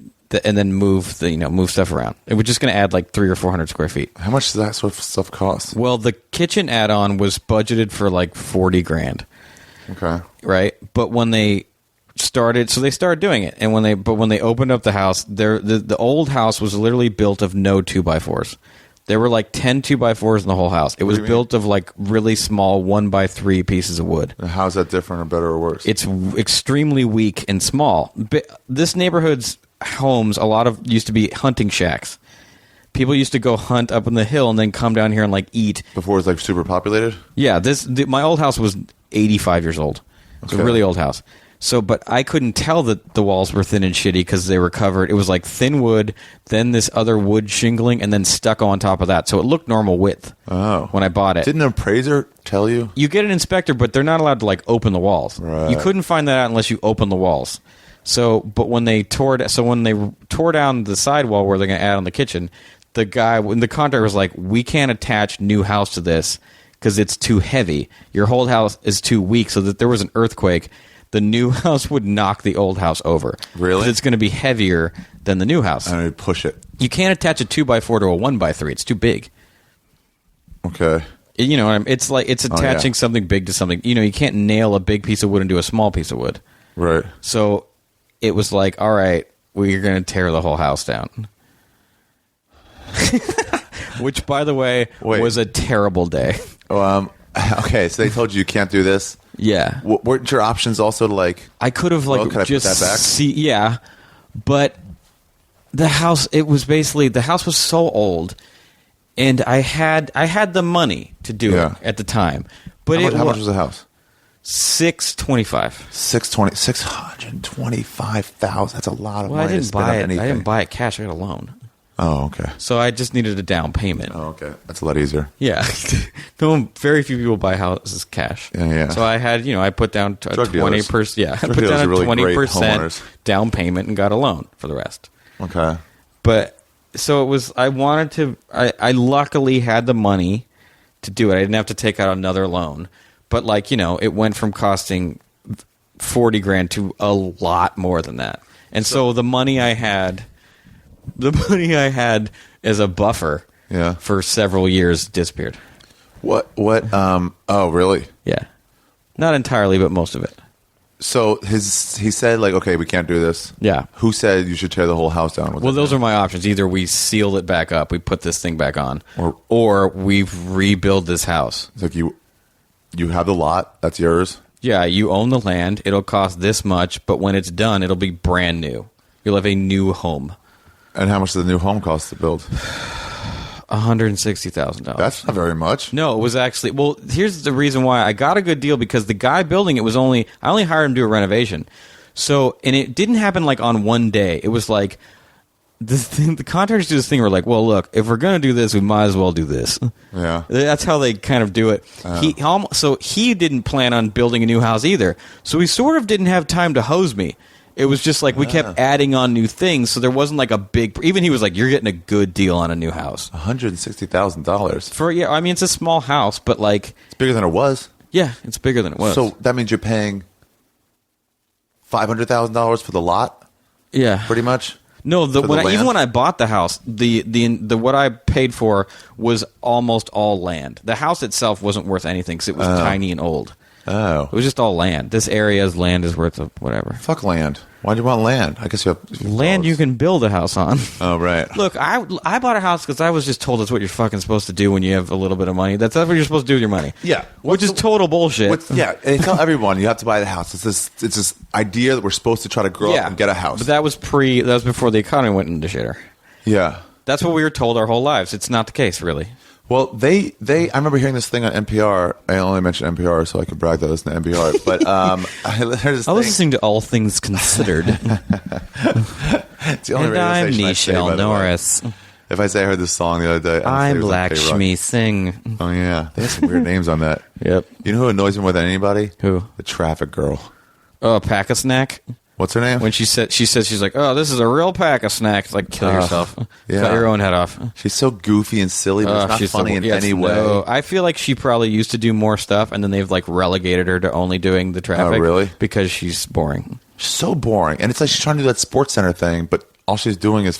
and then move stuff around. It was just going to add like 300 or 400 square feet. How much does that sort of stuff cost? Well, the kitchen add-on was budgeted for like $40,000. Okay. Right, but when they started doing it, and when they opened up the house, the old house was literally built of no 2x4s. There were like 10 2x4s in the whole house. It was built of like really small 1x3 pieces of wood. And how's that different or better or worse? It's extremely weak and small. This neighborhood's homes, a lot of used to be hunting shacks. People used to go hunt up on the hill and then come down here and like eat. Before it was like super populated? Yeah, my old house was 85 years old. It's a really old house. So, but I couldn't tell that the walls were thin and shitty because they were covered. It was like thin wood, then this other wood shingling, and then stucco on top of that. So it looked normal width when I bought it. Didn't an appraiser tell you? You get an inspector, but they're not allowed to like open the walls. Right. You couldn't find that out unless you open the walls. So, but when they tore down the sidewall where they're going to add on the kitchen, the contractor was like, "We can't attach new house to this because it's too heavy. Your whole house is too weak, so that there was an earthquake, the new house would knock the old house over. Really? 'Cause it's going to be heavier than the new house. And I'd push it. You can't attach a 2x4 to a 1x3. It's too big. Okay. You know, it's like it's attaching something big to something. You know, you can't nail a big piece of wood into a small piece of wood. Right. So it was like, all right, we're going to tear the whole house down. Which, by the way, was a terrible day. Okay, so they told you can't do this? Yeah. Weren't your options also to like... I could have like can I just put that back? yeah, but the house, it was basically, the house was so old, and I had the money to do it at the time. But how much was the house? $625. $625,000. That's a lot of money. I didn't to spend on anything. I didn't buy it cash. I got a loan. Oh, okay. So I just needed a down payment. Oh, okay. That's a lot easier. Yeah. Very few people buy houses cash. Yeah. So I had, I put down 20%. Yeah, I put down a really 20% down payment and got a loan for the rest. Okay. But so it was. I wanted to. I luckily had the money to do it. I didn't have to take out another loan. But it went from costing $40,000 to a lot more than that. And so the money I had as a buffer for several years disappeared. What oh really? Yeah. Not entirely, but most of it. So he said like, okay, we can't do this. Yeah. Who said you should tear the whole house down? Well, those are my options. Either we seal it back up, we put this thing back on, or we rebuild this house. It's like you have the lot, that's yours. Yeah, you own the land. It'll cost this much, but when it's done, it'll be brand new. You'll have a new home. And how much does the new home cost to build? $160,000. That's not very much. No, it was actually... Well, here's the reason why. I got a good deal because the guy building it was I only hired him to do a renovation. So, and it didn't happen like on one day. It was like... The contractors do this thing where like, well, look, if we're going to do this, we might as well do this. Yeah. That's how they kind of do it. He didn't plan on building a new house either. So he sort of didn't have time to hose me. It was just like we kept adding on new things, so there wasn't like a big... Even he was like, you're getting a good deal on a new house. $160,000. It's a small house, but like... It's bigger than it was. Yeah, it's bigger than it was. So that means you're paying $500,000 for the lot? Yeah. Pretty much? No, even when I bought the house, the what I paid for was almost all land. The house itself wasn't worth anything because it was tiny and old. Oh. It was just all land. This area's land is worth whatever. Fuck land. Why do you want land? I guess you have... Land you can build a house on. Oh, right. Look, I bought a house because I was just told that's what you're fucking supposed to do when you have a little bit of money. That's what you're supposed to do with your money. Yeah. Which is total bullshit. Yeah, and they tell everyone you have to buy the house. It's this idea that we're supposed to try to grow up and get a house. But that was before the economy went into shitter. Yeah. That's what we were told our whole lives. It's not the case, really. Well, I remember hearing this thing on NPR. I only mentioned NPR so I could brag that I listen to NPR. But I was listening to All Things Considered. It's the only and radio I'm station I say, Nichelle Norris. If I say I heard this song the other day, I'm Lakshmi Singh. Oh yeah, they have some weird names on that. Yep. You know who annoys me more than anybody? Who? The traffic girl. Oh, Pack-a-Snack? What's her name? When she says she's like, oh, this is a real Pack-a-Snack. It's like, kill yourself. Yeah. Cut your own head off. She's so goofy and silly, but it's not funny in any way. No, I feel like she probably used to do more stuff, and then they've like relegated her to only doing the traffic. Oh, really? Because she's boring. She's so boring. And it's like she's trying to do that Sports Center thing, but all she's doing is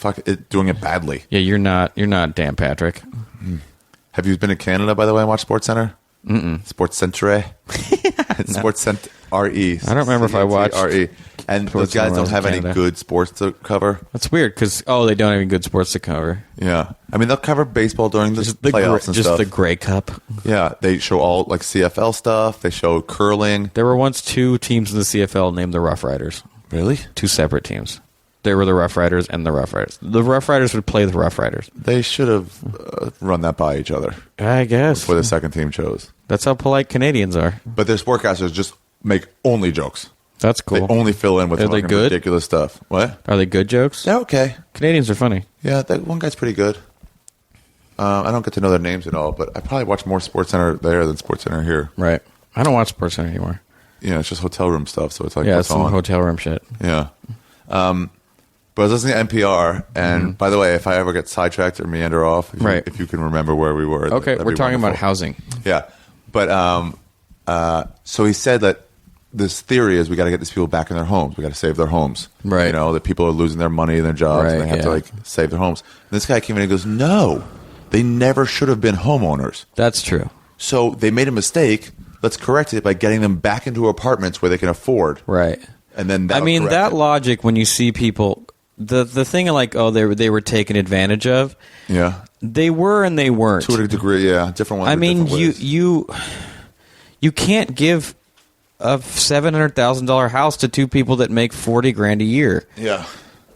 doing it badly. Yeah, you're not Dan Patrick. Have you been to Canada, by the way, and watched SportsCenter? Sports Centre. Sports Center. RE. I don't remember if I watched RE. And those guys don't have any good sports to cover. That's weird because they don't have any good sports to cover. Yeah, I mean they'll cover baseball during the playoffs and just stuff. the Grey Cup. Yeah, they show all like CFL stuff. They show curling. There were once 2 teams in the CFL named the Rough Riders. Really? 2 separate teams. They were the Rough Riders and the Rough Riders. The Rough Riders would play the Rough Riders. They should have run that by each other. I guess. Before the second team chose. That's how polite Canadians are. But their sportcasters just make only jokes. That's cool. They only fill in with fucking ridiculous stuff. What? Are they good jokes? They're okay. Canadians are funny. Yeah, that one guy's pretty good. I don't get to know their names at all, but I probably watch more SportsCenter there than SportsCenter here. Right. I don't watch SportsCenter anymore. Yeah, it's just hotel room stuff, so it's like it's some hotel room shit. Yeah. But I was listening to NPR, and by the way, if I ever get sidetracked or meander off, if you can remember where we were. Okay, we're talking about housing. Yeah. But so he said that this theory is we got to get these people back in their homes. We got to save their homes. Right. You know, that people are losing their money and their jobs, and they have to like save their homes. And this guy came in and goes, no, they never should have been homeowners. That's true. So they made a mistake. Let's correct it by getting them back into apartments where they can afford. Right. And then that logic, when you see people, the thing like, they were taken advantage of. Yeah. They were and they weren't. To a degree, yeah. Different ones. I mean, you can't give a $700,000 house to 2 people that make $40,000 a year. Yeah.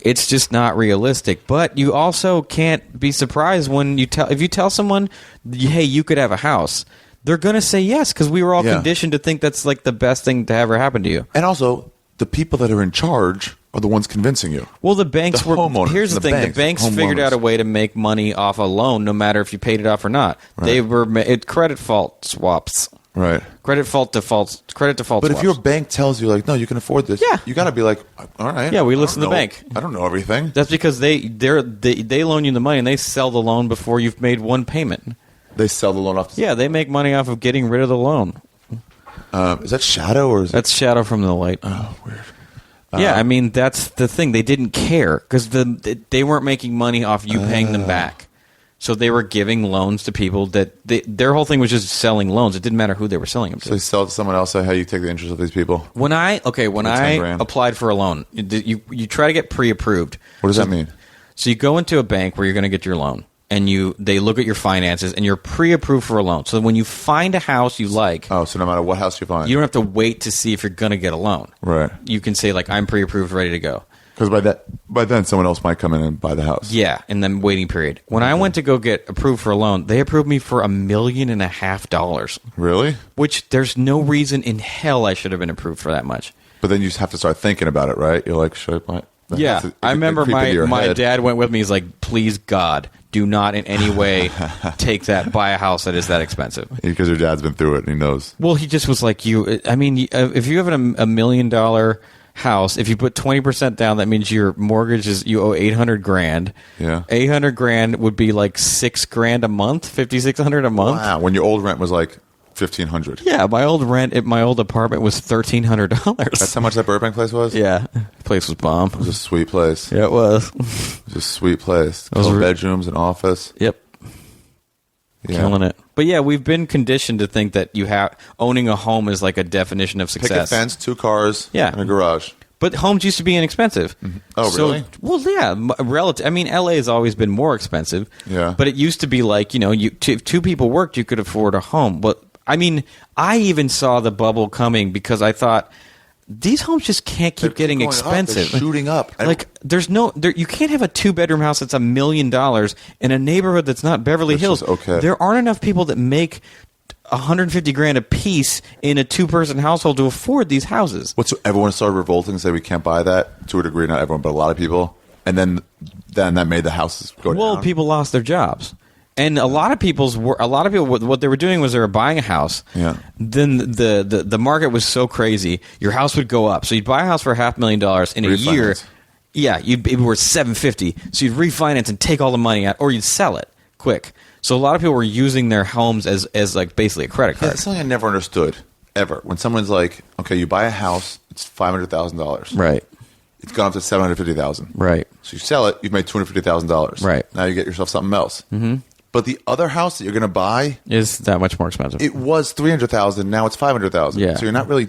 It's just not realistic. But you also can't be surprised when if you tell someone, hey, you could have a house, they're going to say yes because we were all conditioned to think that's like the best thing to ever happen to you. And also, the people that are in charge are the ones convincing you. Well, the banks were. Here's the thing: the banks figured out a way to make money off a loan, no matter if you paid it off or not. Right. They were credit fault swaps. Right. Credit default swaps. But if your bank tells you, like, no, you can afford this, you got to be like, all right. Yeah, we listen to the bank. I don't know everything. That's because they loan you the money and they sell the loan before you've made one payment. They sell the loan off. Yeah, they make money off of getting rid of the loan. Is that shadow or is that's shadow from the light? Oh, weird. Yeah, I mean that's the thing. They didn't care because they weren't making money off you paying them back. So they were giving loans to people that their whole thing was just selling loans. It didn't matter who they were selling them to. So you sell it to someone else. So how you take the interest of these people? When I applied for a loan, you try to get pre-approved. What does that mean? So you go into a bank where you're going to get your loan, and they look at your finances, and you're pre-approved for a loan. So when you find a house you like, so no matter what house you find, you don't have to wait to see if you're going to get a loan. Right. You can say like, I'm pre-approved, ready to go. Because by then someone else might come in and buy the house. Yeah, in the waiting period. When I went to go get approved for a loan, they approved me for $1.5 million. Really? Which there's no reason in hell I should have been approved for that much. But then you just have to start thinking about it, right? You're like, should I buy? Yeah, I remember my dad went with me. He's like, please God, do not in any way buy a house that is that expensive. Because your dad's been through it and he knows. Well, he just was like, if you have $1 million house, if you put 20% down, that means your mortgage you owe $800,000. Yeah, $800,000 would be like $6,000 a month, $5,600 a month. Wow, when your old rent was like $1,500. Yeah, my old rent at my old apartment was $1,300. That's how much that Burbank place was. Yeah, the place was bomb. It was a sweet place. Yeah, it was. It was a sweet place. Couple bedrooms, an office. Yep. Yeah. Killing it. But yeah, we've been conditioned to think that owning a home is like a definition of success. Picket fence, 2 cars, and a garage. But homes used to be inexpensive. Mm-hmm. Oh, really? Well, yeah. Relative. I mean, LA has always been more expensive. Yeah. But it used to be like, if 2 people worked, you could afford a home. But I mean, I even saw the bubble coming because I thought these homes just can't keep getting expensive. They're shooting up. Like you can't have a 2-bedroom house that's $1 million in a neighborhood that's not Beverly Hills. Okay. There aren't enough people that make $150,000 a piece in a 2-person household to afford these houses. Everyone started revolting and said we can't buy that, to a degree, not everyone, but a lot of people. And then that made the houses go down. Well, people lost their jobs. And a lot of people, what they were doing was they were buying a house. Yeah. Then the market was so crazy, your house would go up. So you'd buy a house for $500,000 in a year. Yeah, it'd be worth $750,000. So you'd refinance and take all the money out, or you'd sell it quick. So a lot of people were using their homes as like basically a credit card. That's something I never understood ever. When someone's like, okay, you buy a house, it's $500,000. Right. it's gone up to $750,000. Right. So you sell it, you've made $250,000. Right. Now you get yourself something else. Mm-hmm. But the other house that you're going to buy is that much more expensive. It was $300,000. Now it's $500,000. Yeah. So you're not really.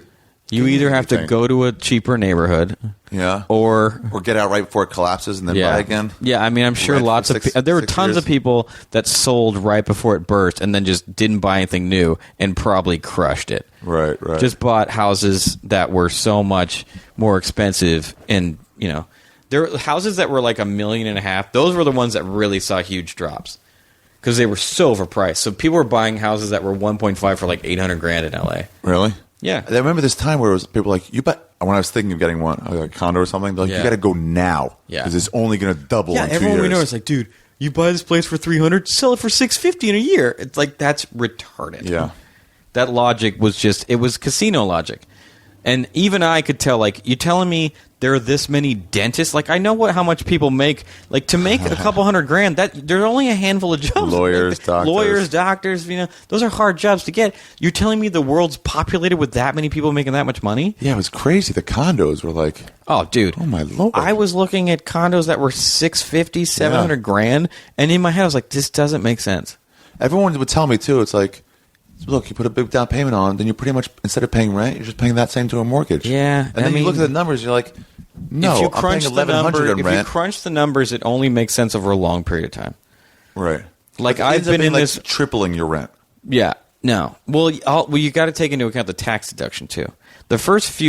You either have to go to a cheaper neighborhood, or get out right before it collapses and then buy again. Yeah, I mean, I'm sure lots of there were tons of people that sold right before it burst and then just didn't buy anything new and probably crushed it. Right. Just bought houses that were so much more expensive, and there were houses that were like $1.5 million. Those were the ones that really saw huge drops because they were so overpriced. So people were buying houses that were 1.5 for like $800,000 in LA. Really? Yeah. I remember this time where it was people like, you bet, when I was thinking of getting one, like a condo or something, they're like, you got to go now. Yeah. Because it's only going to double in 2 years. Everyone we know is like, dude, you buy this place for $300, sell it for $650 in a year. It's like, that's retarded. Yeah. That logic was it was casino logic. And even I could tell, like, you're telling me there are this many dentists? Like, I know how much people make. Like, to make a couple $100,000, there's only a handful of jobs. Lawyers, doctors, those are hard jobs to get. You're telling me the world's populated with that many people making that much money? Yeah, it was crazy. The condos were like, oh, dude. Oh, my Lord. I was looking at condos that were $650,000, $700,000, and in my head I was like, this doesn't make sense. Everyone would tell me, too, it's like, look, you put a big down payment on, then you're pretty much, instead of paying rent, you're just paying that same to a mortgage. Yeah. And then you look at the numbers, you're like, no, if you I'm crunch paying the $1,100 in if rent. you crunch the numbers, it only makes sense over a long period of time. Right. Like, But it I've ends up been being in like this... tripling your rent. Yeah. No. Well, you got to take into account the tax deduction, too. The first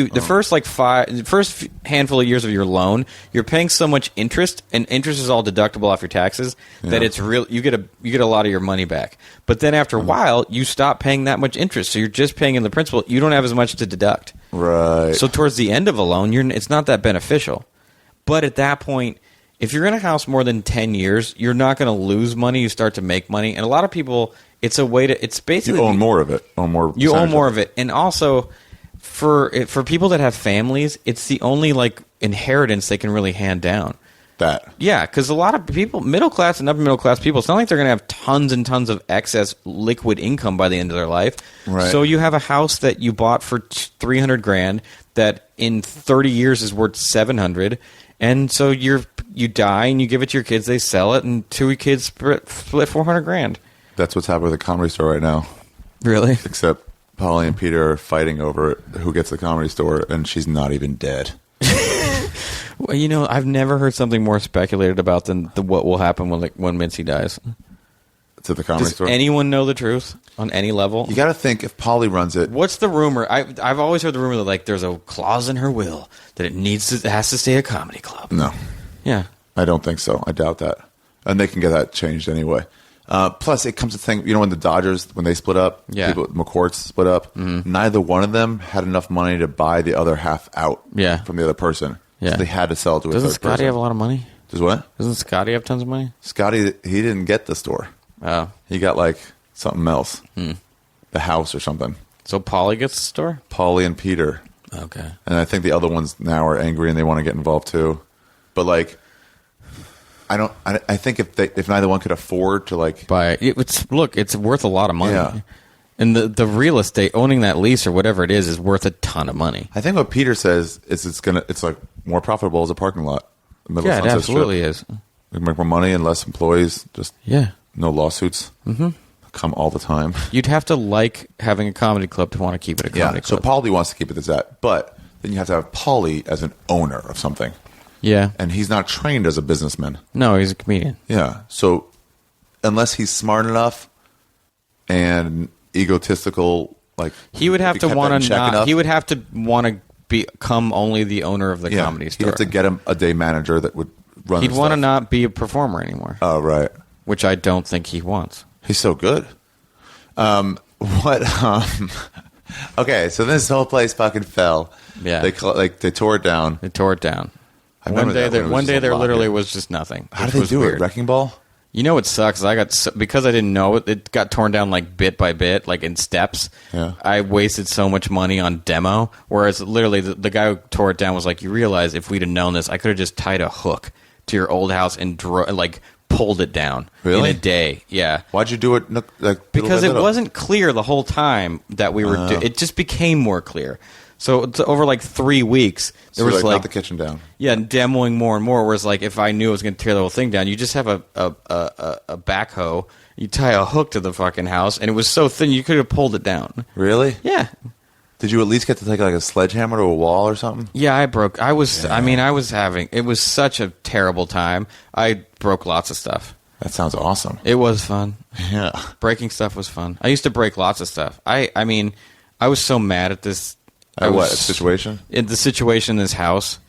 handful of years of your loan, you're paying so much interest, and interest is all deductible off your taxes that it's real. You get a lot of your money back. But then after a while, you stop paying that much interest, so you're just paying in the principal. You don't have as much to deduct. Right. So towards the end of a loan, it's not that beneficial. But at that point, if you're in a house more than 10 years, you're not going to lose money. You start to make money, and a lot of people, it's a way to. It's basically you own more of it. You own more of it, and also. For people that have families, it's the only inheritance they can really hand down. Yeah, because a lot of people, middle class and upper middle class people, it's not like they're going to have tons and tons of excess liquid income by the end of their life. Right. So you have a house that you bought for $300,000 that in 30 years is worth $700,000, and so you die and you give it to your kids, they sell it, and two kids split $400,000. That's what's happening with the Comedy Store right now. Really? Except Polly and Peter are fighting over who gets the Comedy Store, and she's not even dead. Well, I've never heard something more speculated about than what will happen when Mincy dies. To the Comedy Store? Does anyone know the truth on any level? You got to think if Polly runs it. What's the rumor? I've always heard the rumor that there's a clause in her will that it has to stay a comedy club. No. Yeah. I don't think so. I doubt that. And they can get that changed anyway. Plus, it comes to think, when the Dodgers, when they split up, McCourts split up, neither one of them had enough money to buy the other half out from the other person. Yeah. So they had to sell it to a third person. Doesn't Scotty have a lot of money? Does what? Doesn't Scotty have tons of money? Scotty, he didn't get the store. Oh. He got something else. The house or something. So Paulie gets the store? Paulie and Peter. Okay. And I think the other ones now are angry and they want to get involved too. But I think if neither one could afford to buy it, it's worth a lot of money. Yeah. And the real estate, owning that lease or whatever it is worth a ton of money. I think what Peter says is it's more profitable as a parking lot. It absolutely is. We make more money and less employees. Just no lawsuits. Mm-hmm. Come all the time. You'd have to like having a comedy club to want to keep it a comedy club. So Paulie wants to keep it as that, but then you have to have Paulie as an owner of something. Yeah. And he's not trained as a businessman. No, he's a comedian. Yeah. So unless he's smart enough and egotistical, he would have to want to he would have to want to become only the owner of the comedy store. He'd have to get him a day manager that would run. He'd want to not be a performer anymore. Oh, right. Which I don't think he wants. He's so good. Okay, so this whole place fucking fell. Yeah. They tore it down. They tore it down. One day there literally was just nothing. How did they do it? Wrecking ball? You know what sucks? Because I didn't know it. It got torn down bit by bit, in steps. Yeah. I wasted so much money on demo. Whereas literally the guy who tore it down was like, "You realize if we'd have known this, I could have just tied a hook to your old house and pulled it down in a day." Yeah. Why'd you do it? Because it wasn't clear the whole time that we were. It just became more clear. So it's over like 3 weeks, there was knock the kitchen down. Yeah, and demoing more and more. Whereas like if I knew I was going to tear the whole thing down, you just have a backhoe. You tie a hook to the fucking house, and it was so thin you could have pulled it down. Really? Yeah. Did you at least get to take like a sledgehammer to a wall or something? Yeah, it was such a terrible time. I broke lots of stuff. That sounds awesome. It was fun. Yeah. Breaking stuff was fun. I used to break lots of stuff. I was so mad at this. Situation? In the situation in this house.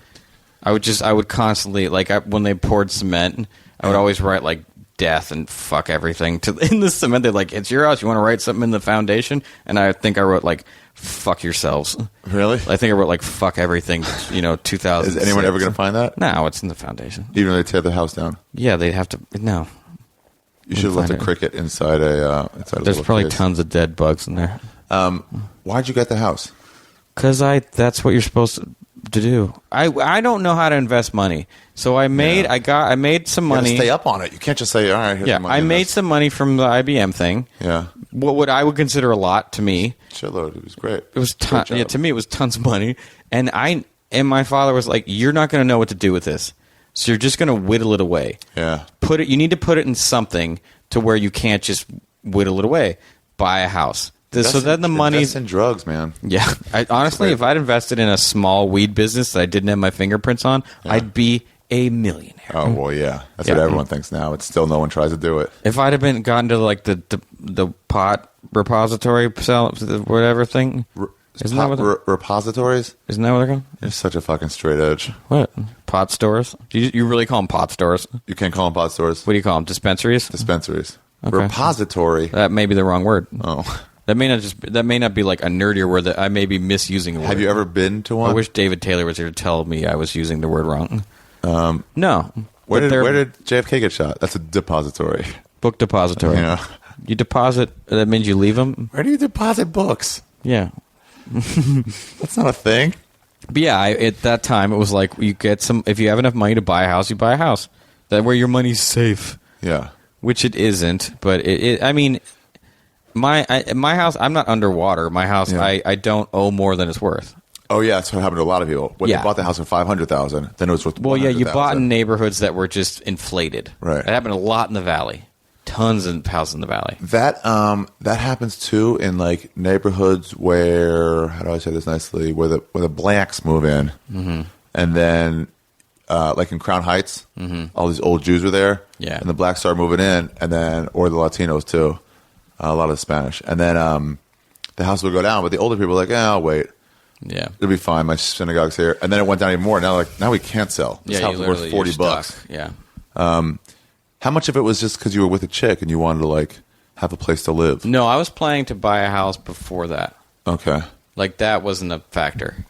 I would constantly, like, when they poured cement, I would always write, like, death and fuck everything in the cement. They're like, it's your house. You want to write something in the foundation? And I think I wrote, like, fuck yourselves. Really? I think I wrote, like, fuck everything, 2000. Is anyone ever going to find that? No, it's in the foundation. Even though they tear the house down? Yeah, they'd have to. No. You should have left a cricket inside a There's probably tons of dead bugs in there. Why'd you get the house? Because that's what you're supposed to do. I don't know how to invest money. So I made some money. You gotta stay up on it. You can't just say, all right, here's the money. I made some money from the IBM thing. Yeah. What I would consider a lot to me. Shitload. It was great. It was to me it was tons of money. And my father was like, you're not going to know what to do with this. So you're just going to whittle it away. Yeah. You need to put it in something to where you can't just whittle it away. Buy a house. So then the money. Invest in drugs, man. Yeah. Honestly, if I'd invested in a small weed business that I didn't have my fingerprints on, I'd be a millionaire. Oh, well, yeah. That's what everyone thinks now. It's still no one tries to do it. If I'd have gotten to like the pot repository whatever thing. Isn't that what repositories? Isn't that what they're called? You're such a fucking straight edge. What? Pot stores? You really call them pot stores? You can't call them pot stores. What do you call them? Dispensaries? Dispensaries. Okay. Repository. That may be the wrong word. Oh. That may not be like a nerdier word that I may be misusing. Have you ever been to one? I wish David Taylor was here to tell me I was using the word wrong. No. Where did JFK get shot? That's a depository. Book depository. Yeah. You deposit. That means you leave them. Where do you deposit books? Yeah. That's not a thing. But yeah, at that time it was like you get some. If you have enough money to buy a house, you buy a house. That way your money's safe. Yeah. Which it isn't, but I mean. My house, I'm not underwater. My house, I don't owe more than it's worth. Oh yeah, that's what happened to a lot of people. When they bought the house for $500,000, then it was worth. Well, yeah, you bought in neighborhoods that were just inflated. Right. That happened a lot in the valley. Tons of houses in the valley. That happens too in like neighborhoods where, how do I say this nicely, where the blacks move in, and then like in Crown Heights, all these old Jews were there, and the blacks started moving in, and then or the Latinos too. A lot of Spanish. And then the house would go down, but the older people were like, I'll wait. Yeah. It'll be fine. My synagogue's here. And then it went down even more. Now we can't sell. This house is worth $40. Yeah. How much of it was just because you were with a chick and you wanted to like have a place to live? No, I was planning to buy a house before that. Okay. Like that wasn't a factor.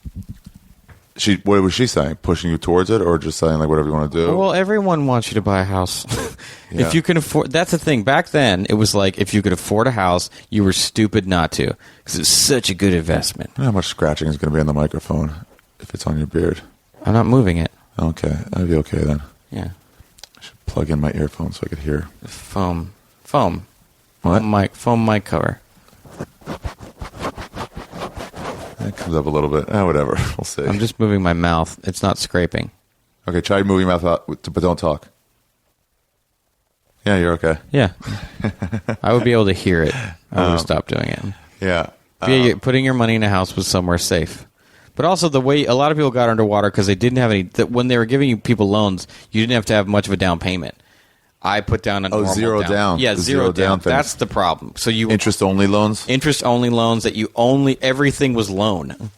What was she saying? Pushing you towards it, or just saying like whatever you want to do? Well, everyone wants you to buy a house. If you can afford, that's the thing. Back then, it was like if you could afford a house, you were stupid not to, because it's such a good investment. How much scratching is going to be on the microphone if it's on your beard? I'm not moving it. Okay, that'd be okay then. Yeah. I should plug in my earphones so I could hear. Foam. What? Foam mic cover. It comes up a little bit. Whatever. We'll see. I'm just moving my mouth. It's not scraping. Okay, try moving your mouth out, but don't talk. Yeah, you're okay. Yeah. I would be able to hear it. I would stop doing it. Yeah. Putting your money in a house was somewhere safe. But also the way a lot of people got underwater because they didn't have any. When they were giving you people loans, you didn't have to have much of a down payment. I put down a normal zero down. Yeah, zero down. Thing. That's the problem. So you interest only loans. Interest only loans that everything was loan.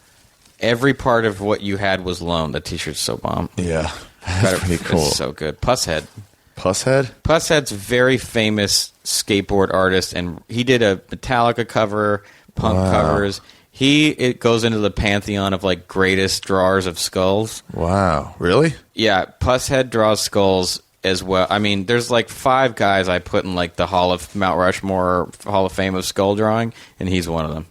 Every part of what you had was loan. That T-shirt's so bomb. Yeah, that's pretty cool. It's so good. Pusshead. Pusshead's a very famous skateboard artist, and he did a Metallica cover, punk covers. It goes into the pantheon of like greatest drawers of skulls. Wow, really? Yeah, Pusshead draws skulls as well. I mean, there's like 5 guys I put in like the Hall of Mount Rushmore Hall of Fame of skull drawing, and he's one of them.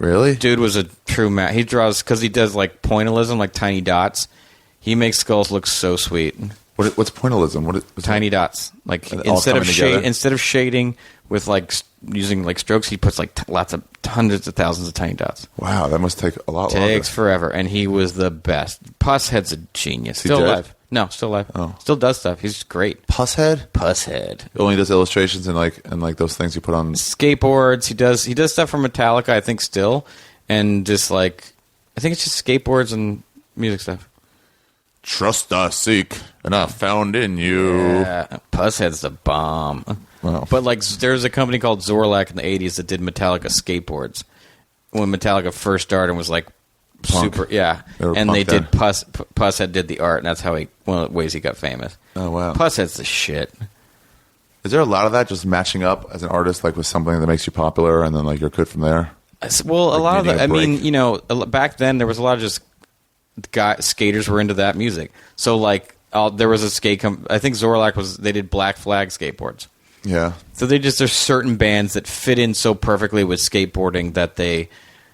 Really? Dude was a true man. He draws because he does like pointillism, like tiny dots. He makes skulls look so sweet. What's pointillism? What's tiny dots? Like all instead coming of shading with like using like strokes, he puts like hundreds of thousands of tiny dots. Wow, that must take a lot longer. Takes forever, and he was the best. Pusshead's a genius. Still alive. No, still alive. Oh. Still does stuff. He's great. Pusshead only does illustrations and like those things you put on skateboards. He does stuff for Metallica, I think, still, and just like I think it's just skateboards and music stuff. Trust I seek, and I found in you. Yeah, Pusshead's the bomb. Wow. But like, there's a company called Zorlak in the '80s that did Metallica skateboards when Metallica first started and was like punk. super, yeah. And they did Pusshead did the art, and that's how one of the ways he got famous. Oh wow, Pusshead's the shit. Is there a lot of that just matching up as an artist, like with something that makes you popular, and then like you're good from there? Well, a lot of I mean, you know, back then there was a lot of just skaters were into that music. So like, there was a I think Zorlak they did Black Flag skateboards. Yeah. So there's certain bands that fit in so perfectly with skateboarding that they,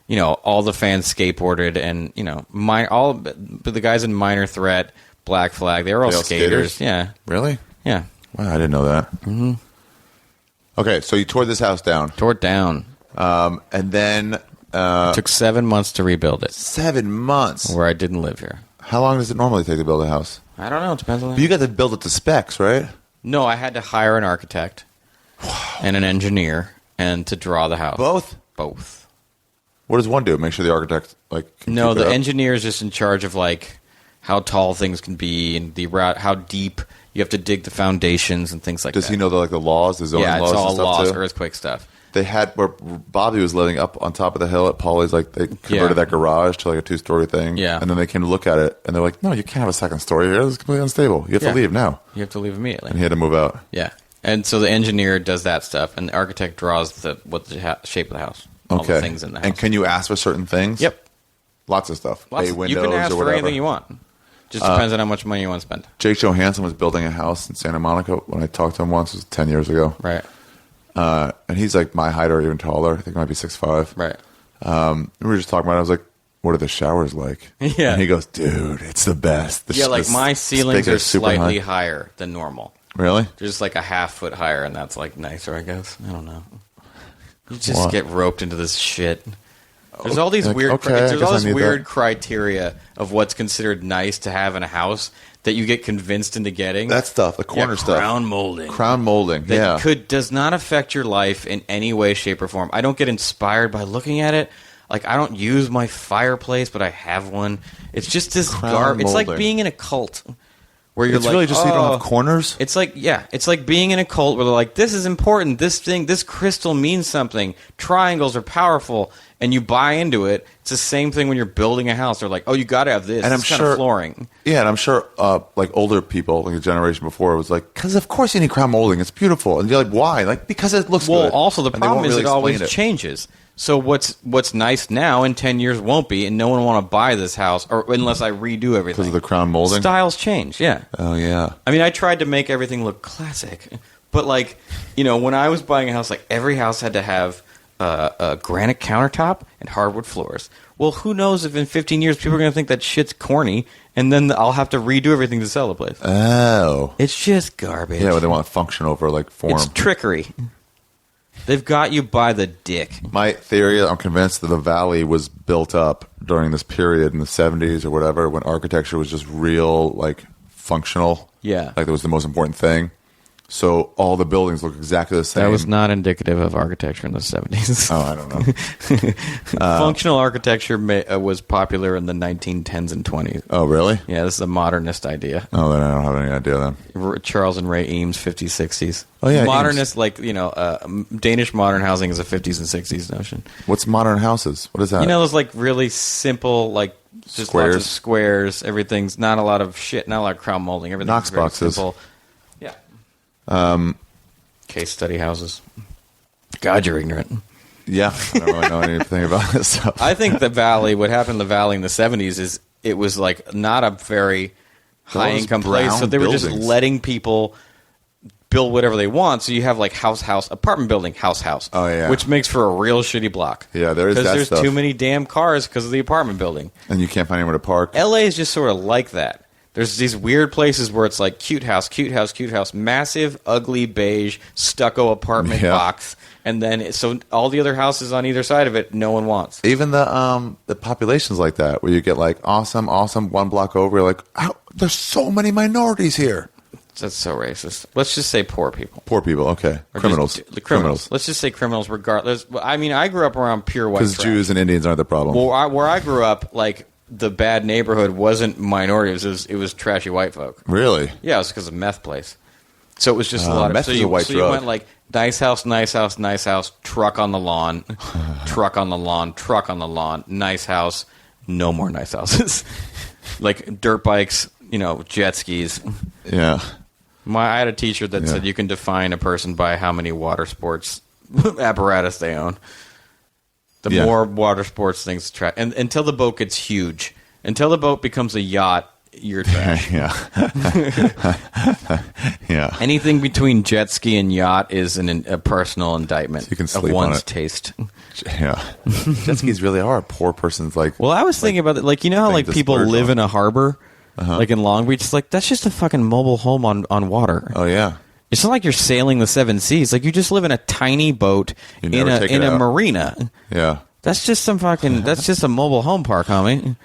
you know, all the fans skateboarded, and you know, the guys in Minor Threat, Black Flag, they were all skaters. Yeah. Really? Yeah. Wow, I didn't know that. Mm-hmm. Okay, so you tore this house down. Tore it down. And then it took 7 months to rebuild it. 7 months? Where I didn't live here. How long does it normally take to build a house? I don't know. It depends on But you got to build it to specs, right? No, I had to hire an architect and an engineer and to draw the house. Both? Both. What does one do? Make sure the architect can No, keep it the up? engineer is just in charge of like how tall things can be and the route, how deep you have to dig the foundations and things like that. Does he know the laws, the zoning laws? Yeah, it's all and stuff laws, too? earthquake stuff. They had where Bobby was living up on top of the hill at Paulie's. Like they converted that garage to like a 2-story thing. Yeah, and then they came to look at it, and they're like, "No, you can't have a second story here. This is completely unstable. You have to leave now. You have to leave immediately." And he had to move out. Yeah, and so the engineer does that stuff, and the architect draws the shape of the house, all the things in the house. And can you ask for certain things? Yep, lots of stuff. Bay windows you can ask or for whatever. anything you want. Just depends on how much money you want to spend. Jake Johansson was building a house in Santa Monica when I talked to him once. It was 10 years ago. Right. And he's like my height or even taller. I think he might be 6'5". Right. We were just talking about it. I was like, what are the showers like? Yeah. And he goes, dude, it's the best. My ceilings are slightly high. higher than normal. Really? They're just like a half foot higher, and that's like nicer, I guess. I don't know. You just get roped into this shit. There's all these weird criteria of what's considered nice to have in a house that you get convinced into getting. That stuff, the corner stuff. Crown molding. Crown molding, that does not affect your life in any way, shape, or form. I don't get inspired by looking at it. Like, I don't use my fireplace, but I have one. It's just this garbage. It's like being in a cult. Where you're really just so you don't have corners? It's like being in a cult where they're like, this is important, this crystal means something, triangles are powerful, and you buy into it. It's the same thing when you're building a house. They're like, oh, you got to have this. And it's kind of flooring. Yeah, and I'm sure like older people, like a generation before, was like, because of course you need crown molding. It's beautiful. And you're like, why? Like, because it looks good. Well, also the problem is it always changes. So what's nice now in 10 years won't be, and no one will want to buy this house or unless I redo everything. Because of the crown molding? Styles change, yeah. Oh, yeah. I mean, I tried to make everything look classic. But, like, you know, when I was buying a house, like, every house had to have a granite countertop and hardwood floors. Well, who knows if in 15 years people are going to think that shit's corny, and then I'll have to redo everything to sell the place. Oh. It's just garbage. Yeah, but they want function over, like, form. It's trickery. They've got you by the dick. My theory, I'm convinced that the Valley was built up during this period in the 70s or whatever when architecture was just real, like, functional. Yeah. Like, that was the most important thing. So all the buildings look exactly the same. That was not indicative of architecture in the 70s. Oh, I don't know. Functional architecture was popular in the 1910s and 20s. Oh, really? Yeah, this is a modernist idea. Oh, then I don't have any idea then. Charles and Ray Eames, 50s, 60s. Oh, yeah. Modernist, Eames. Like, you know, Danish modern housing is a 50s and 60s notion. What's modern houses? What is that? You know, those, like, really simple, like, just squares. Lots of squares. Everything's not a lot of shit, not a lot of crown molding. Everything's Knox very boxes. Simple. Yeah. Case study houses. God, you're ignorant. Yeah, I don't really know anything about this stuff. I think the Valley, what happened in the Valley in the 70s is it was like not a very high-income place, so they were just letting people build whatever they want. So you have like house, apartment building, house. Oh, yeah. Which makes for a real shitty block. Yeah, there is that stuff. Because there's too many damn cars because of the apartment building. And you can't find anywhere to park. LA is just sort of like that. There's these weird places where it's like cute house, cute house, cute house, massive, ugly, beige, stucco apartment box, and then so all the other houses on either side of it, no one wants. Even the populations like that, where you get like awesome, 1 block over, you're like, there's so many minorities here. That's so racist. Let's just say poor people. Poor people, okay. Criminals. The criminals. Let's just say criminals regardless. I mean, I grew up around pure white trash. Because Jews and Indians aren't the problem. Well, where I grew up, like, the bad neighborhood wasn't minorities. It was trashy white folk. Really? Yeah, it was because of meth place. So it was just a lot of... Meth is a white drug. You went like, nice house, nice house, nice house, truck on the lawn, truck on the lawn, truck on the lawn, nice house, no more nice houses. Like dirt bikes, jet skis. Yeah. I had a teacher that said you can define a person by how many water sports apparatus they own. The more water sports things trash, and until the boat gets huge, until the boat becomes a yacht, you're trash. Yeah. Yeah. Anything between jet ski and yacht is a personal indictment you can of sleep one's on it. taste. Yeah. Jet skis really are a poor person's like. Well, I was thinking about it. Like, how like people live in a harbor, like in Long Beach. It's like that's just a fucking mobile home on water. Oh yeah. It's not like you're sailing the seven seas. Like you just live in a tiny boat in a marina. Yeah. That's just that's just a mobile home park, homie.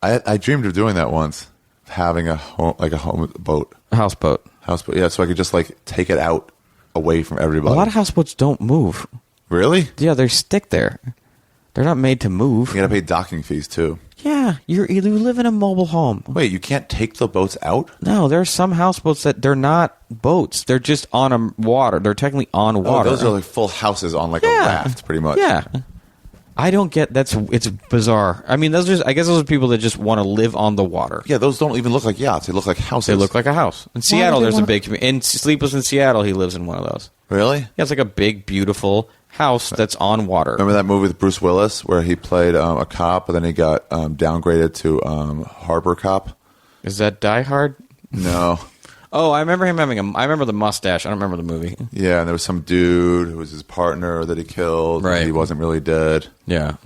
I dreamed of doing that once, having a houseboat. Houseboat. Yeah, so I could just like take it out away from everybody. A lot of houseboats don't move. Really? Yeah, they stick there. They're not made to move. You got to pay docking fees too. Yeah, you live in a mobile home. Wait, you can't take the boats out? No, there are some houseboats that they're not boats. They're just on water. They're technically on water. Oh, those are like full houses on like a raft, pretty much. Yeah. I don't get it's bizarre. I mean, I guess those are people that just want to live on the water. Yeah, those don't even look like yachts. They look like houses. They look like a house. In Seattle, there's a big... In Sleepless in Seattle, he lives in one of those. Really? Yeah, it's like a big, beautiful house that's on water. Remember that movie with Bruce Willis where he played a cop, but then he got downgraded to harbor cop? Is that Die Hard? No. Oh, I remember him having I remember the mustache. I don't remember the movie. Yeah, and there was some dude who was his partner that he killed. Right. He wasn't really dead. Yeah.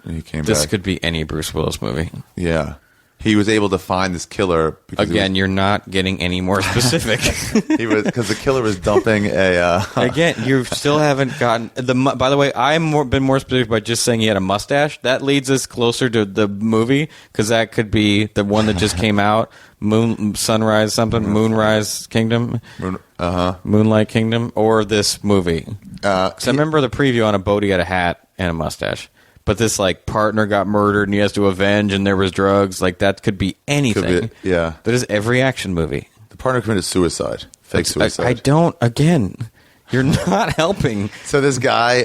And he came back. This could be any Bruce Willis movie. Yeah. He was able to find this killer. Again, you're not getting any more specific. Because the killer was dumping a... Again, you still haven't gotten... By the way, I've been more specific by just saying he had a mustache. That leads us closer to the movie, because that could be the one that just came out, Moonrise Kingdom? Moonlight Kingdom, or this movie. Because I remember the preview on a boat, he had a hat and a mustache. But this like partner got murdered and he has to avenge, and there was drugs. Like that could be anything. Could be, yeah, that is every action movie. The partner committed suicide, fake suicide. I don't. Again, you're not helping. So this guy,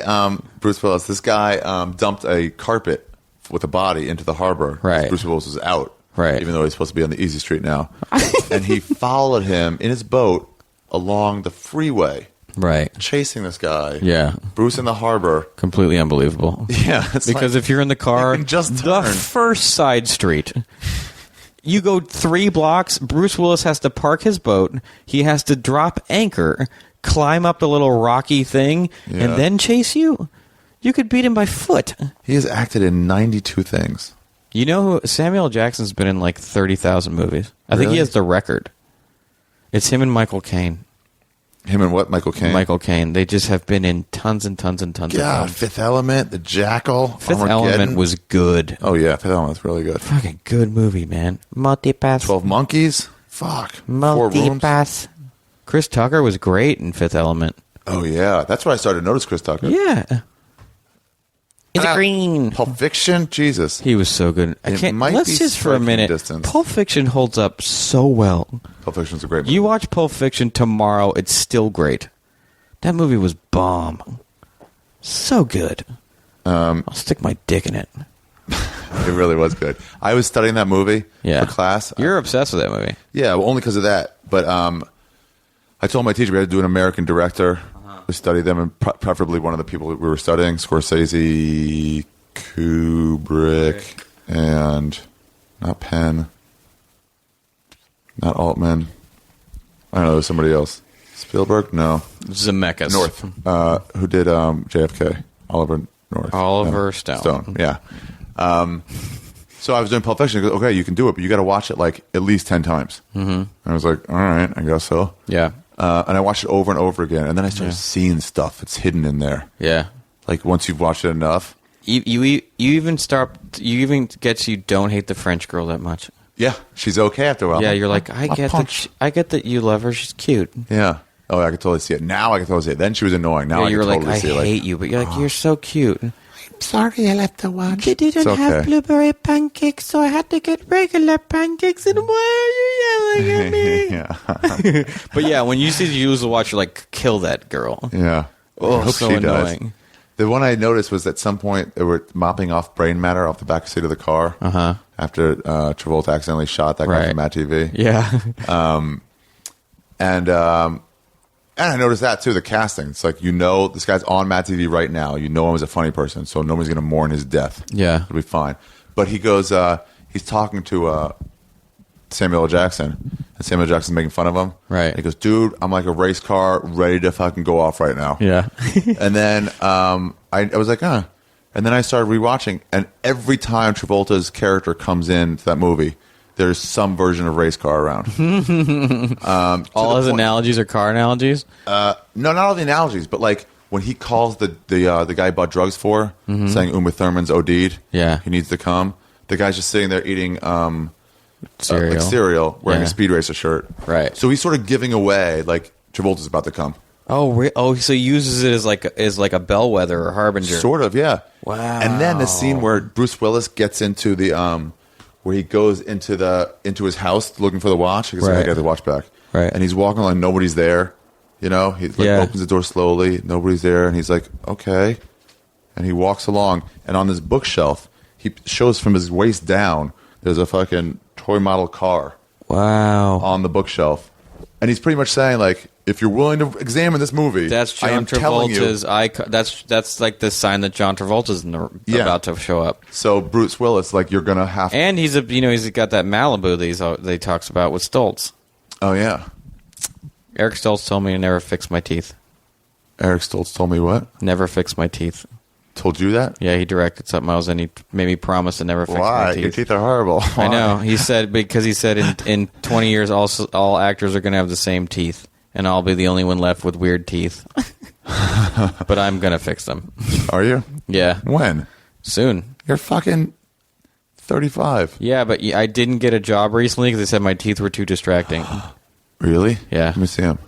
Bruce Willis, dumped a carpet with a body into the harbor. Right. Bruce Willis was out. Right. Even though he's supposed to be on the easy street now, and he followed him in his boat along the freeway. Right. Chasing this guy. Yeah. Bruce in the harbor. Completely unbelievable. Yeah. Because if you're in the car, just the first side street, you go 3 blocks, Bruce Willis has to park his boat, he has to drop anchor, climb up the little rocky thing, and then chase you. You could beat him by foot. He has acted in 92 things. You know who? Samuel Jackson's been in like 30,000 movies. I think he has the record. It's him and Michael Caine. Him and what? Michael Caine? Michael Caine. They just have been in tons and tons and tons of films. Fifth Element, The Jackal, Fifth Element was good. Oh, yeah. Fifth Element's really good. Fucking good movie, man. Multipass. 12 Monkeys? Fuck. 4 Rooms? Multipass. Chris Tucker was great in Fifth Element. Oh, yeah. That's where I started to notice Chris Tucker. Yeah. It's green. Pulp Fiction? Jesus. He was so good. Let's just for a minute. Distance. Pulp Fiction holds up so well. Pulp Fiction's a great movie. You watch Pulp Fiction tomorrow, it's still great. That movie was bomb. So good. I'll stick my dick in it. It really was good. I was studying that movie for class. You're obsessed with that movie. Yeah, well, only because of that. But I told my teacher we had to do an American director. We studied them, and preferably one of the people that we were studying, Scorsese, Kubrick, and not Penn, not Altman. I don't know, there's somebody else. Spielberg? No. Zemeckis. North. Who did JFK? Oliver North. Oliver Stone. Yeah. So I was doing Pulp Fiction. He goes, okay, you can do it, but you got to watch it like at least 10 times. Mm-hmm. And I was like, all right, I guess so. Yeah. And I watched it over and over again, and then I started seeing stuff that's hidden in there. Yeah. Like once you've watched it enough, you even get to you don't hate the French girl that much. yeah, she's okay after a while. Yeah, you're like, I get that you love her. She's cute. Yeah. Oh, I could totally see it. Now I can totally see it. Then she was annoying. Now you I were can like, totally see it. I hate you, but you're like, you're so cute. I'm sorry, I left the watch. They didn't It's have okay. blueberry pancakes, so I had to get regular pancakes. And why are you yelling at me? Yeah. But yeah, when you see you lose the watch, you're like, kill that girl. Yeah. Oh, I hope so she annoying. does. The one I noticed was at some point they were mopping off brain matter off the back seat of the car after Travolta accidentally shot that guy from Matt TV. Yeah. And I noticed that too, the casting. It's like, this guy's on Matt TV right now. You know him as a funny person, so nobody's going to mourn his death. Yeah. It'll be fine. But he goes, he's talking to Samuel L. Jackson, and Samuel L. Jackson's making fun of him. Right. And he goes, dude, I'm like a race car ready to fucking go off right now. Yeah. And then I was like, huh. And then I started rewatching, and every time Travolta's character comes into that movie, there's some version of race car around. All his analogies are car analogies? No, not all the analogies, but like when he calls the guy he bought drugs for, saying Uma Thurman's OD'd, he needs to come. The guy's just sitting there eating cereal, wearing a Speed Racer shirt. Right. So he's sort of giving away like Travolta's about to come. Oh, so he uses it as like a bellwether or harbinger. Sort of, yeah. Wow. And then the scene where Bruce Willis gets into the where he goes into his house looking for the watch. He's like, I got the watch back. Right. And he's walking along, nobody's there. He opens the door slowly, nobody's there, and he's like, okay. And he walks along, and on this bookshelf, he shows from his waist down, there's a fucking toy model car. Wow. On the bookshelf. And he's pretty much saying, like, if you're willing to examine this movie, that's John Travolta's icon. That's like the sign that John Travolta's about to show up. So Bruce Willis, like, you're gonna have to. And he's got that Malibu that he talks about with Stoltz. Oh yeah. Eric Stoltz told me to never fix my teeth. Eric Stoltz told me what? Never fix my teeth. Told you that? Yeah, he directed something I was in. He made me promise to never fix my teeth. Your teeth are horrible. Why? I know. He said in 20 years, all actors are going to have the same teeth, and I'll be the only one left with weird teeth. But I'm going to fix them. Are you? Yeah. When? Soon. You're fucking 35. Yeah, but I didn't get a job recently because they said my teeth were too distracting. Really? Yeah. Let me see them.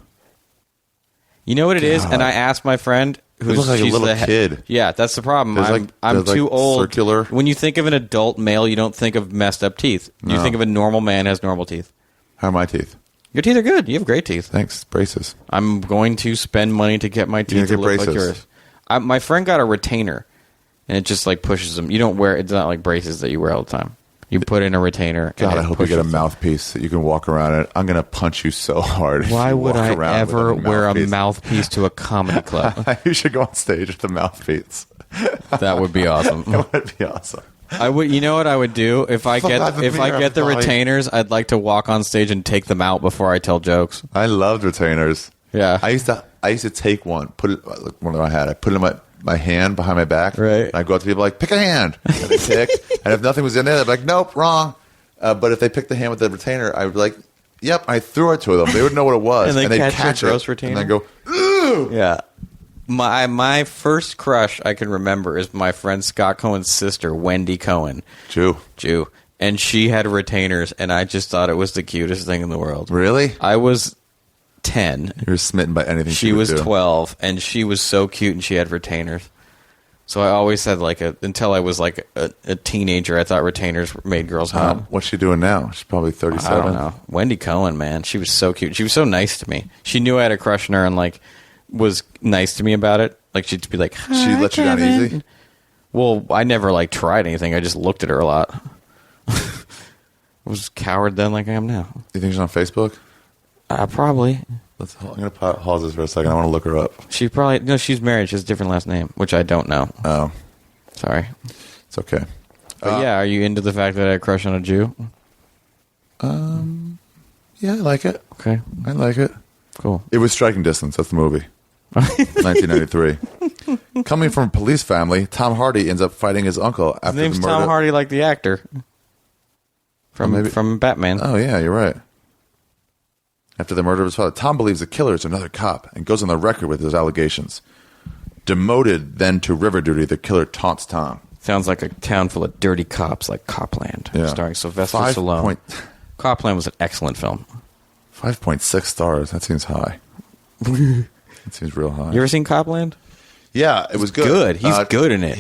You know what it is? And I asked my friend, who's looks like a little kid. Yeah, that's the problem. There's I'm too old. Circular. When you think of an adult male, you don't think of messed up teeth. You think of a normal man has normal teeth. How are my teeth? Your teeth are good. You have great teeth. Thanks. Braces. I'm going to spend money to get my teeth to look like yours. My friend got a retainer, and it just like pushes them. You don't wear it's not like braces that you wear all the time. You put in a retainer. God, I hope you get a mouthpiece that you can walk around in. I'm going to punch you so hard. Why would I ever wear a mouthpiece to a comedy club? You should go on stage with the mouthpiece. That would be awesome. That would be awesome. I would. You know what I would do if I get the retainers? I'd like to walk on stage and take them out before I tell jokes. I loved retainers. Yeah, I used to take one, put it one that I had. I put it in my hand behind my back. Right. And I go up to people like, pick a hand. And they pick. And if nothing was in there, they'd be like, nope, wrong. But if they picked the hand with the retainer, I would be like, yep. I threw it to them. They would know what it was, and they'd catch your it, gross retainer. and then go, ooh. Yeah. My first crush I can remember is my friend Scott Cohen's sister, Wendy Cohen. Jew. And she had retainers, and I just thought it was the cutest thing in the world. Really? I was 10. You were smitten by anything she was 12, and she was so cute, and she had retainers. So I always had until I was like a teenager, I thought retainers made girls hot. What's she doing now? She's probably 37. I don't know. Wendy Cohen, man. She was so cute. She was so nice to me. She knew I had a crush on her and was nice to me about it. Like she'd be like, hi, she let you down easy? Well, I never tried anything. I just looked at her a lot. I was a coward then like I am now. You think she's on Facebook? Probably. I'm going to pause this for a second. I want to look her up. She probably... No, she's married. She has a different last name, which I don't know. Oh. Sorry. It's okay. But yeah, are you into the fact that I had a crush on a Jew? Yeah, I like it. Okay. I like it. Cool. It was Striking Distance. That's the movie. 1993. Coming from a police family, Tom Hardy ends up fighting his uncle after His name's the murder. Tom Hardy like the actor. from Batman. Oh, yeah, you're right. After the murder of his father, Tom believes the killer is another cop and goes on the record with his allegations. Demoted then to river duty, the killer taunts Tom. Sounds like a town full of dirty cops like Copland, starring Sylvester Stallone. Copland was an excellent film. 5.6 stars. That seems high. That seems real high. You ever seen Copland? Yeah, it was good. Good. He's good in it.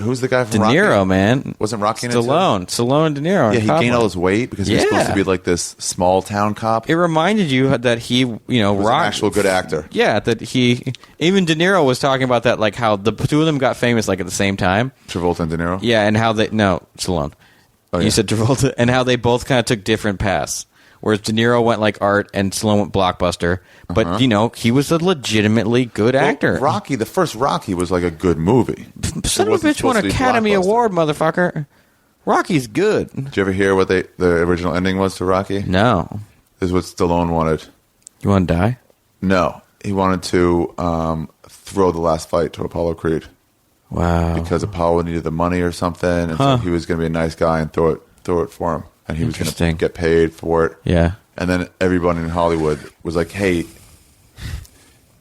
Who's the guy from De Niro, Rocky? man. Wasn't Rocky in it too? Stallone and De Niro. Yeah, he gained all his weight because he was supposed to be like this small town cop. It reminded you that he, was an actual good actor. Yeah, that even De Niro was talking about that, like how the two of them got famous like at the same time. Travolta and De Niro? Yeah, and how Stallone. Oh, You said Travolta, and how they both kind of took different paths. Whereas De Niro went like art and Stallone went blockbuster. But, he was a legitimately good actor. Rocky, the first Rocky was like a good movie. Son of a bitch won an Academy Award, motherfucker. Rocky's good. Did you ever hear what the original ending was to Rocky? No. This is what Stallone wanted. You want to die? No. He wanted to throw the last fight to Apollo Creed. Wow. Because Apollo needed the money or something, and so he was going to be a nice guy and throw it for him. And he was going to get paid for it. Yeah. And then everyone in Hollywood was like, hey,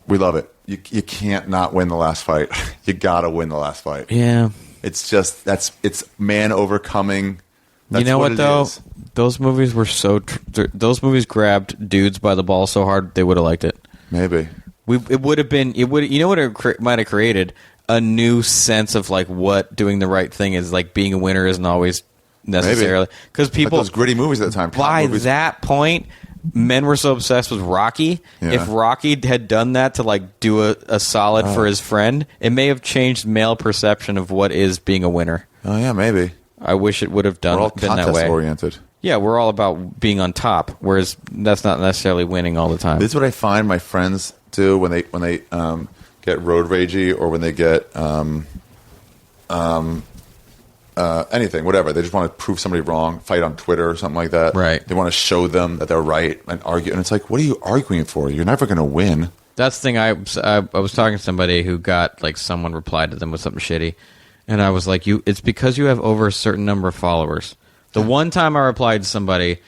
we love it. You can't not win the last fight. You got to win the last fight. Yeah. It's just, it's man overcoming. That's you know what though? is. Those movies were those movies grabbed dudes by the ball so hard they would have liked it. Maybe. It would have been, you know what it might have created? A new sense of like what doing the right thing is, like being a winner isn't always necessarily, because people, like those gritty movies at the time. By that point, men were so obsessed with Rocky. Yeah. If Rocky had done that to like do a solid for his friend, it may have changed male perception of what is being a winner. Oh yeah, maybe. I wish it would have been that way. Contest oriented. Yeah, we're all about being on top, whereas that's not necessarily winning all the time. This is what I find my friends do when they get road ragey, or when they get anything, whatever. They just want to prove somebody wrong, fight on Twitter or something like that. Right. They want to show them that they're right and argue. And it's like, what are you arguing for? You're never going to win. That's the thing. I was talking to somebody who got, like, someone replied to them with something shitty. And I was like, it's because you have over a certain number of followers. The one time I replied to somebody,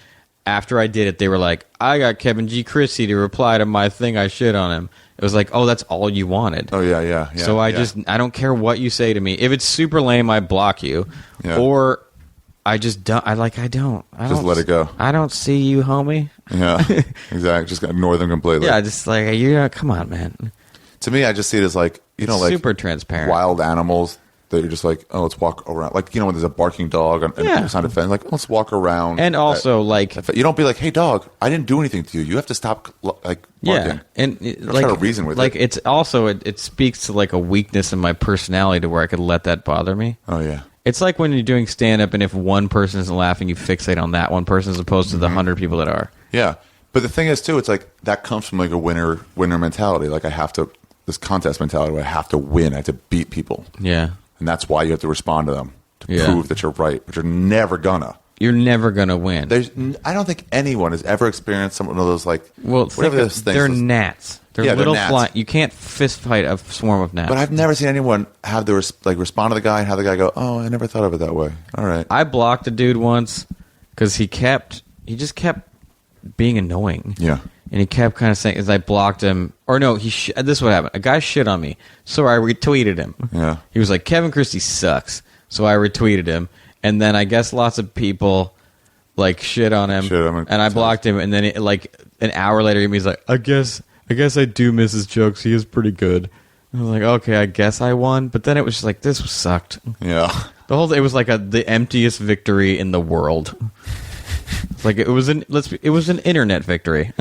after I did it, they were like, I got Kevin G. Christy to reply to my thing. I shit on him. It was like, oh, that's all you wanted. Oh, yeah. So I don't care what you say to me. If it's super lame, I block you. Yeah. Or I just don't. I don't. Just let it go. I don't see you, homie. Yeah, exactly. Just ignore them completely. Yeah, just like, come on, man. To me, I just see it as like, like super transparent. Wild animals that you're just like, oh, let's walk around. Like, when there's a barking dog and it's not a fence, like, let's walk around. And also, like, you don't be like, hey, dog, I didn't do anything to you. You have to stop, like, barking. Yeah, and like, try to reason with like, it. It's also, it speaks to, like, a weakness in my personality to where I could let that bother me. Oh, yeah. It's like when you're doing stand-up, and if one person isn't laughing, you fixate on that one person as opposed to the 100 people that are. Yeah. But the thing is, too, it's like, that comes from, like, a winner mentality. Like, this contest mentality where I have to win. I have to beat people. Yeah. And that's why you have to respond to them to prove that you're right, but you're never gonna. You're never gonna win. I don't think anyone has ever experienced one of those, like, whatever those things. They're gnats. They're little fly. You can't fist fight a swarm of gnats. But I've never seen anyone have respond to the guy and have the guy go, "Oh, I never thought of it that way." All right. I blocked a dude once because he just kept being annoying. Yeah. And he kept kind of saying, as I blocked him, or no, this is what happened. A guy shit on me, so I retweeted him. Yeah. He was like, Kevin Christy sucks, so I retweeted him. And then I guess lots of people, like, shit on him, and I blocked him. And then, like, an hour later, he's like, I guess I do miss his jokes. He is pretty good. And I was like, okay, I guess I won. But then it was just like, this sucked. Yeah. It was like the emptiest victory in the world. Like it was an internet victory.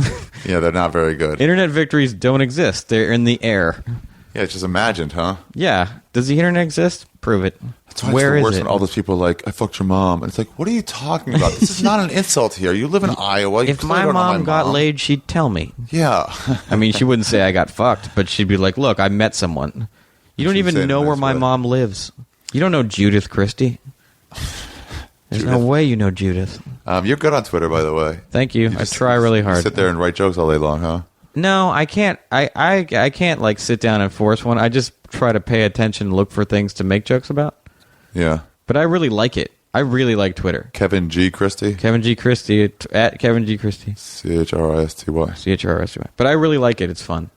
Yeah, they're not very good. Internet victories don't exist. They're in the air. Yeah, it's just imagined, huh? Yeah. Does the internet exist? Prove it. That's why Where it's the is worst it? when all those people are like, I fucked your mom. And it's like, what are you talking about? This is not an insult here. You live in Iowa. You if my mom got laid, she'd tell me. Yeah. I mean, she wouldn't say I got fucked, but she'd be like, look, I met someone. You don't even know where my mom lives. You don't know Judith Christy. There's no way you know Judith. You're good on Twitter, by the way. Thank you. I try really hard. Sit there and write jokes all day long, huh? No, I can't. I can't like sit down and force one. I just try to pay attention and look for things to make jokes about. Yeah. But I really like it. I really like Twitter. Kevin G. Christy. Kevin G. Christy at Kevin G. Christy. CHRISTY. CHRISTY. But I really like it. It's fun.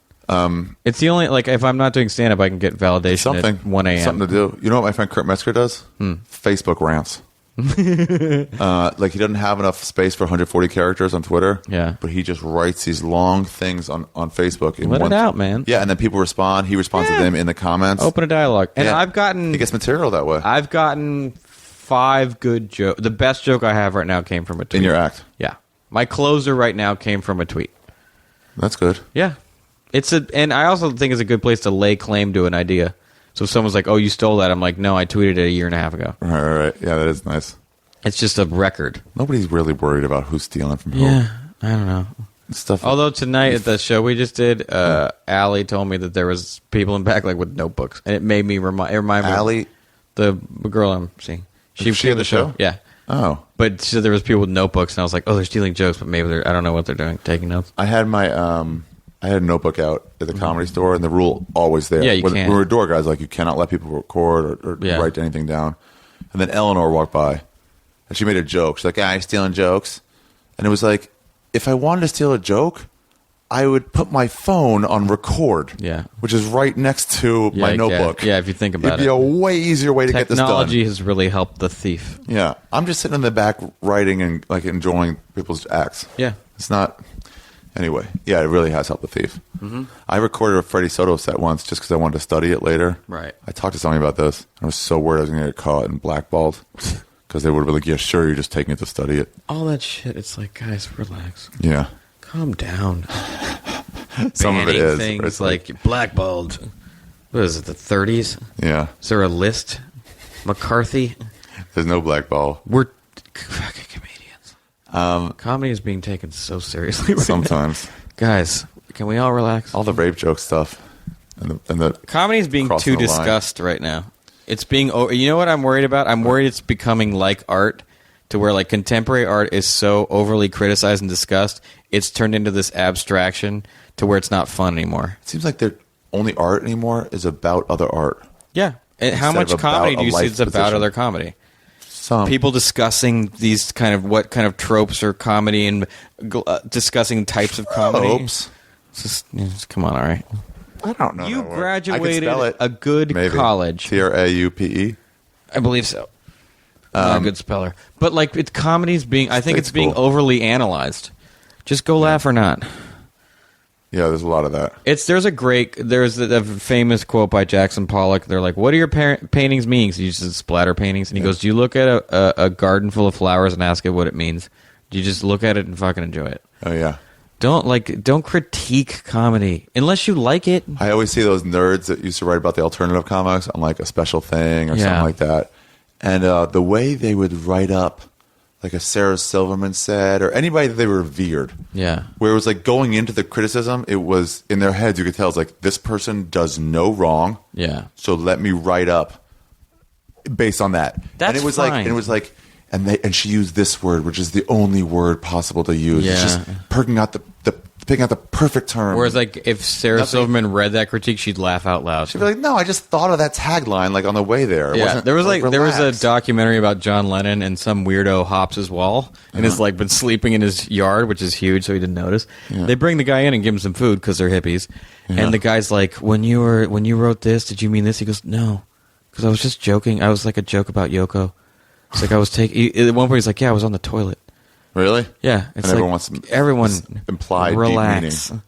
It's the only, like, if I'm not doing stand-up, I can get validation at 1 a.m. Something to do. You know what my friend Kurt Metzger does? Facebook rants. Like, he doesn't have enough space for 140 characters on Twitter. Yeah. But he just writes these long things on Facebook. Let it out, man. Yeah, and then people respond. He responds to them in the comments. Open a dialogue. And yeah. He gets material that way. I've gotten 5 good jokes. The best joke I have right now came from a tweet. In your act? Yeah. My closer right now came from a tweet. That's good. Yeah. And I also think it's a good place to lay claim to an idea. So if someone's like, "Oh, you stole that," I'm like, "No, I tweeted it a year and a half ago." Right. Yeah, that is nice. It's just a record. Nobody's really worried about who's stealing from who. Yeah, I don't know. Stuff. Although tonight at the show we just did, Allie told me that there was people in back like with notebooks, and it made me remind me. Allie, the girl I'm seeing. She at the show? Yeah. Oh. But she said there was people with notebooks, and I was like, "Oh, they're stealing jokes," but maybe I don't know what they're doing, taking notes. I had my I had a notebook out at the Comedy Store, and the rule always there. Yeah, you can't. We were door guys, like, you cannot let people record or write anything down. And then Eleanor walked by, and she made a joke. She's like, "I'm stealing jokes," and it was like, if I wanted to steal a joke, I would put my phone on record. Yeah, which is right next to my notebook. Yeah, if you think about it'd be a way easier way to get this done. Technology has really helped the thief. Yeah, I'm just sitting in the back writing and like enjoying people's acts. Yeah, it's not. Anyway, yeah, it really has helped the thief. Mm-hmm. I recorded a Freddie Soto set once just because I wanted to study it later. Right. I talked to somebody about this. I was so worried I was going to get caught and blackballed because they would have been like, "Yeah, sure, you're just taking it to study it." All that shit. It's like, guys, relax. Yeah. Calm down. Some of it is. Things like blackballed. What is it, the 30s? Yeah. Is there a list? McCarthy? There's no blackball. We're fucking comedians. Comedy is being taken so seriously right sometimes. now. Guys, can we all relax? All the rape joke stuff. And the comedy is being too discussed right now. It's being, you know what I'm worried about? I'm worried it's becoming like art, to where like contemporary art is so overly criticized and discussed, it's turned into this abstraction to where it's not fun anymore. It seems like the only art anymore is about other art. Yeah. And how much comedy do you see that's about other comedy? Some people discussing these what kind of tropes are comedy and discussing types of comedy. Tropes? Just come on, all right. I don't know. You graduated a good college. TRAUPE? I believe so. Not a good speller. But like it's comedy's being, I think it's being overly analyzed. Just go laugh or not. Yeah, there's a lot of that. There's a famous quote by Jackson Pollock. They're like, "What do your paintings mean?" He uses splatter paintings, and he goes, "Do you look at a garden full of flowers and ask it what it means? Do you just look at it and fucking enjoy it?" Oh yeah. Don't critique comedy unless you like it. I always see those nerds that used to write about the alternative comics on like A Special Thing or something like that, and the way they would write up. Like a Sarah Silverman said, or anybody that they revered. Yeah. Where it was like going into the criticism, it was in their heads, you could tell it's like, this person does no wrong. Yeah. So let me write up based on that. That's and it was fine. like, and it was like, and she used this word, which is the only word possible to use. Yeah. It's just picking out the perfect term. Whereas, like, if Sarah Silverman read that critique, she'd laugh out loud. She'd be like, "No, I just thought of that tagline like on the way there." Yeah, there was a documentary about John Lennon and some weirdo hops his wall and has like been sleeping in his yard, which is huge, so he didn't notice. Yeah. They bring the guy in and give him some food because they're hippies, and the guy's like, "When you wrote this, did you mean this?" He goes, "No, because I was just joking. I was like a joke about Yoko." It's like I was taking. At one point, he's like, "Yeah, I was on the toilet." Really? Yeah. It's and like everyone implied relax. Deep meaning.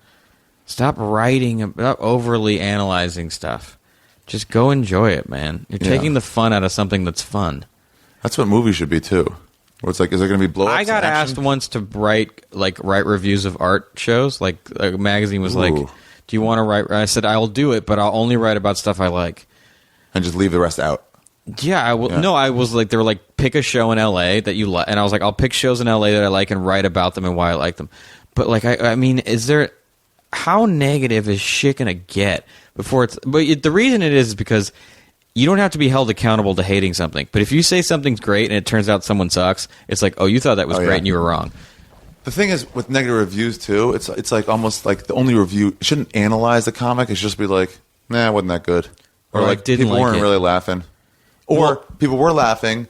Stop writing, stop overly analyzing stuff. Just go enjoy it, man. You're taking the fun out of something that's fun. That's what movies should be too. Where it's like, is there going to be blow-ups? I got asked once to write reviews of art shows. Like a magazine was like, "Do you want to write?" I said, "I'll do it, but I'll only write about stuff I like." And just leave the rest out. Yeah, I will. Yeah. No, I was like, they were like, pick a show in LA that you like, and I was like, I'll pick shows in LA that I like and write about them and why I like them. But like, I mean, how negative is shit gonna get before it's? But the reason it is because you don't have to be held accountable to hating something. But if you say something's great and it turns out someone sucks, it's like, oh, you thought that was great and you were wrong. The thing is, with negative reviews too, it's like almost like the only review it shouldn't analyze the comic. It should just be like, nah, it wasn't that good, or like people weren't really laughing. Or people were laughing,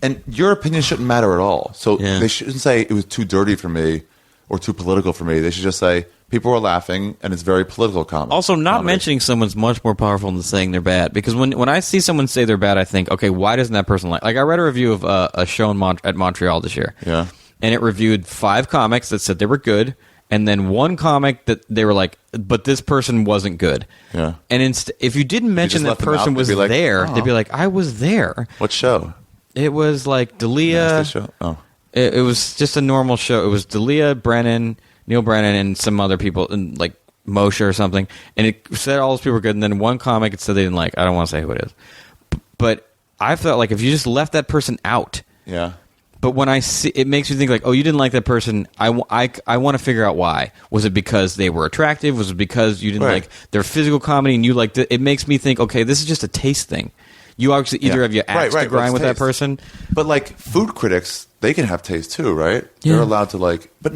And your opinion shouldn't matter at all. So they shouldn't say it was too dirty for me or too political for me. They should just say people were laughing and it's very political comedy. Also, not mentioning someone's much more powerful than saying they're bad. Because when I see someone say they're bad, I think, okay, why doesn't that person like... Like, I read a review of a show at Montreal this year. Yeah. And it reviewed 5 comics that said they were good, and then 1 comic that they were like, but this person wasn't good. Yeah. And if you didn't mention that person was like, there, they'd be like, I was there. What show? It was like D'Elia. Show? Oh. It was just a normal show. It was D'Elia, Neil Brennan, and some other people, and like Moshe or something. And it said all those people were good, and then 1 comic it said they didn't like. I don't want to say who it is. But I felt like if you just left that person out. Yeah. But when I see, it makes me think like, oh, you didn't like that person. I want to figure out why. Was it because they were attractive? Was it because you didn't like their physical comedy and you liked it? It makes me think, okay, this is just a taste thing. You obviously either have your axe to grind with that person. But like food critics, they can have taste too, right? Yeah. They're allowed to like, but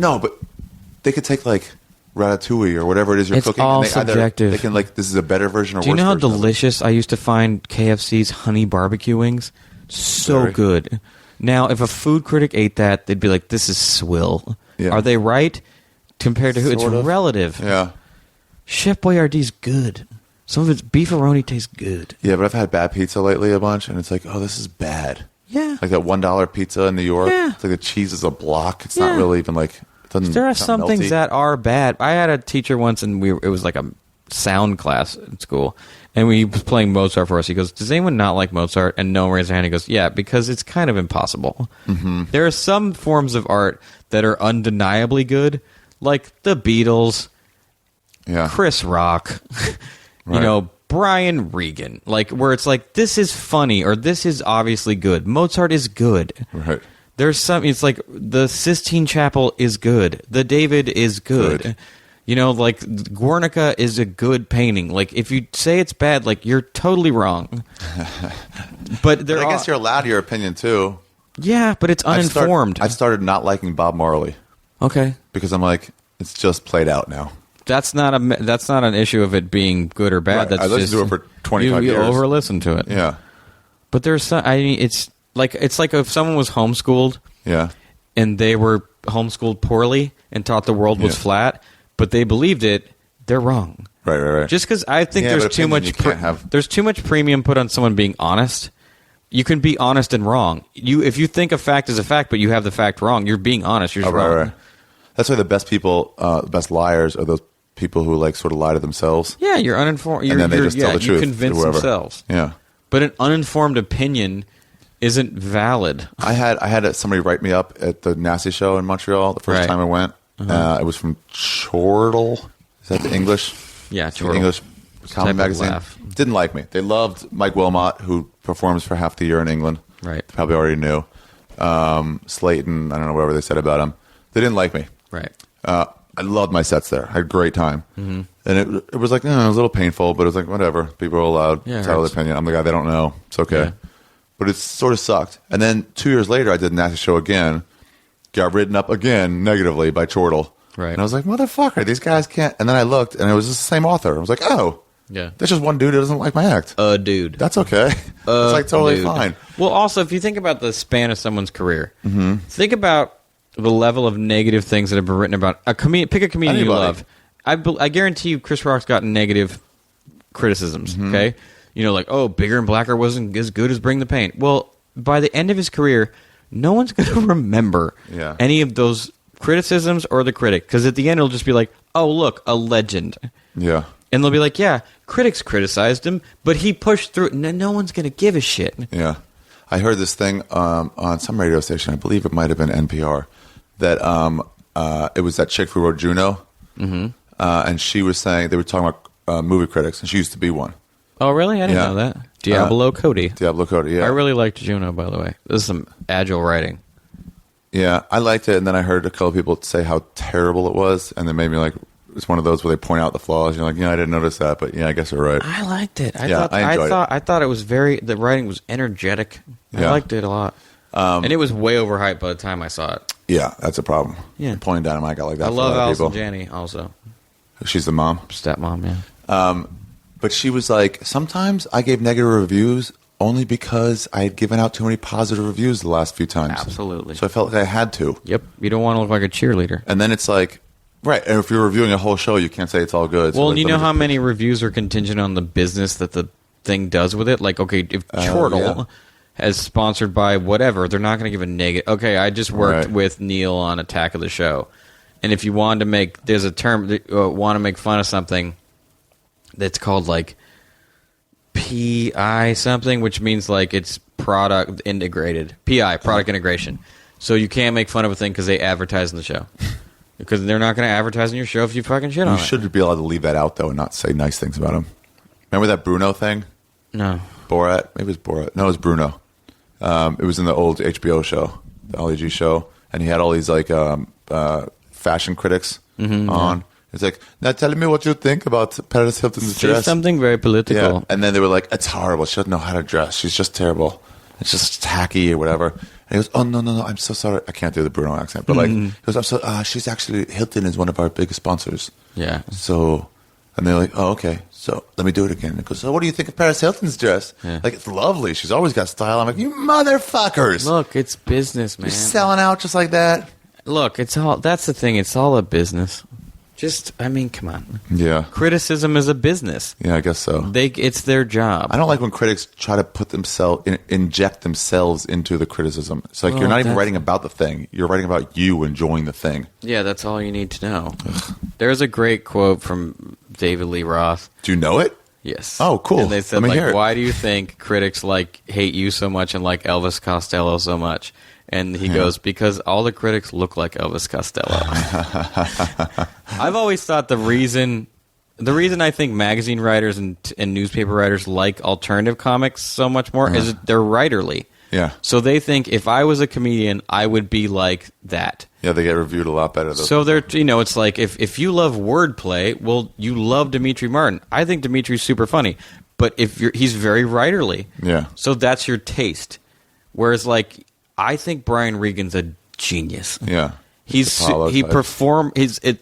they could take like ratatouille or whatever it is you're cooking. All and subjective. They can like, this is a better version or worse version. Do you know how version delicious I used to find KFC's honey barbecue wings? So good. Now, if a food critic ate that, they'd be like, this is swill. Yeah. Are they right? Compared to who? It's relative. Yeah. Chef Boyardee's good. Some of its beefaroni tastes good. Yeah, but I've had bad pizza lately a bunch, and it's like, oh, this is bad. Yeah. Like that $1 pizza in New York. Yeah. It's like the cheese is a block. It's not really even like... There are some things that are bad. I had a teacher once, and it was like a sound class in school, and we was playing Mozart for us. He goes, does anyone not like Mozart? And no one raised their hand. He goes, yeah, because it's kind of impossible. Mm-hmm. There are some forms of art that are undeniably good, like the Beatles, Chris Rock, Brian Regan, like where it's like, this is funny or this is obviously good. Mozart is good. Right. There's some, it's like the Sistine Chapel is good. The David is good. Like Guernica is a good painting. Like if you say it's bad, like you're totally wrong. But I guess you're allowed your opinion too. Yeah, but it's uninformed. I've started not liking Bob Marley. Okay. Because I'm like, it's just played out now. That's not an issue of it being good or bad. Right. That's I listened to it for 25 years. You over-listen to it. Yeah. But there's some, it's like if someone was homeschooled. Yeah. And they were homeschooled poorly and taught the world was flat, but they believed it, they're wrong. Right. Just because I think there's too much there's too much premium put on someone being honest. You can be honest and wrong. If you think a fact is a fact, but you have the fact wrong, you're being honest. You're just wrong. Right. That's why the best people, the best liars are those people who like sort of lie to themselves. Yeah, you're uninformed. And then they just tell the truth. You convince themselves. Yeah. But an uninformed opinion isn't valid. I had somebody write me up at the Nasty show in Montreal the first time I went. It was from Chortle. Is that the English? Yeah, Chortle. English comedy magazine. Didn't like me. They loved Mike Wilmot, who performs for half the year in England. Right. They probably already knew. Slayton, I don't know, whatever they said about him. They didn't like me. Right. I loved my sets there. I had a great time. Mm-hmm. And it was like, it was a little painful, but it was like, whatever. People are allowed to tell their opinion. I'm the guy they don't know. It's okay. Yeah. But it sort of sucked. And then 2 years later, I did a Nasty show again. Got written up again negatively by Chortle. Right. And I was like, motherfucker, these guys can't. And then I looked, and it was the same author. I was like, oh. Yeah. That's just one dude who doesn't like my act. A dude. That's okay. It's like totally fine. Well, also, if you think about the span of someone's career, think about the level of negative things that have been written about a comedian. Pick a comedian you love. I guarantee you Chris Rock's gotten negative criticisms, okay? Like, oh, Bigger and Blacker wasn't as good as Bring the Pain. Well, by the end of his career, no one's going to remember any of those criticisms or the critic. Because at the end, it'll just be like, oh, look, a legend. Yeah. And they'll be like, yeah, critics criticized him, but he pushed through it. No one's going to give a shit. Yeah. I heard this thing on some radio station, I believe it might have been NPR, that it was that chick who wrote Juno. And she was saying, they were talking about movie critics, and she used to be one. Oh, really? I didn't know that. Diablo Cody. Diablo Cody, yeah. I really liked Juno, by the way. This is some agile writing. Yeah, I liked it, and then I heard a couple of people say how terrible it was, and then made me like, it's one of those where they point out the flaws. You're like, I didn't notice that, but I guess you're right. I liked it. I thought it was the writing was energetic. I liked it a lot. And it was way overhyped by the time I saw it. Yeah, that's a problem. Yeah. Pulling Dynamite got like that. I love Allison Janney also. She's the mom? Stepmom, yeah. But she was like, sometimes I gave negative reviews only because I had given out too many positive reviews the last few times. Absolutely. So I felt like I had to. Yep. You don't want to look like a cheerleader. And then it's like, right, and if you're reviewing a whole show, you can't say it's all good. Well, so you know how many reviews are contingent on the business that the thing does with it? Like, okay, if Chortle has sponsored by whatever, they're not going to give a negative. Okay, I just worked with Neil on Attack of the Show. And if you wanted to make, there's a term, want to make fun of something that's called like PI something, which means like it's product integrated. PI, product integration. So you can't make fun of a thing because they advertise in the show. Because they're not going to advertise in your show if you fucking shit on it. You should be allowed to leave that out, though, and not say nice things about him. Remember that Bruno thing? No. Borat? Maybe it was Borat. No, it was Bruno. It was in the old HBO show, the Ali G show, and he had all these like fashion critics on. Yeah. It's like, now tell me what you think about Paris Hilton's dress. Say something very political. Yeah. And then they were like, it's horrible. She doesn't know how to dress. She's just terrible. It's just tacky or whatever. And he goes, oh, no, I'm so sorry. I can't do the Bruno accent. But he goes, I'm so, she's actually, Hilton is one of our biggest sponsors. Yeah. So, and they're like, oh, okay. So let me do it again. It goes, so what do you think of Paris Hilton's dress? Yeah. Like, it's lovely. She's always got style. I'm like, you motherfuckers. Look, it's business, man. You're selling out just like that. Look, that's the thing. It's all a business. Just, I mean, come on. Yeah. Criticism is a business. Yeah, I guess so. It's their job. I don't like when critics try to put inject themselves into the criticism. It's like you're not even writing about the thing. You're writing about you enjoying the thing. Yeah, that's all you need to know. There's a great quote from David Lee Roth. Do you know it? Yes. Oh, cool. And they said, like, why do you think critics hate you so much and like Elvis Costello so much? And he goes, because all the critics look like Elvis Costello. I've always thought the reason I think magazine writers and newspaper writers like alternative comics so much more is they're writerly. Yeah. So they think if I was a comedian, I would be like that. Yeah, they get reviewed a lot better. So they're, it's like if you love wordplay, well, you love Dimitri Martin. I think Dimitri's super funny, but he's very writerly. Yeah. So that's your taste. Whereas like I think Brian Regan's a genius. Yeah. It's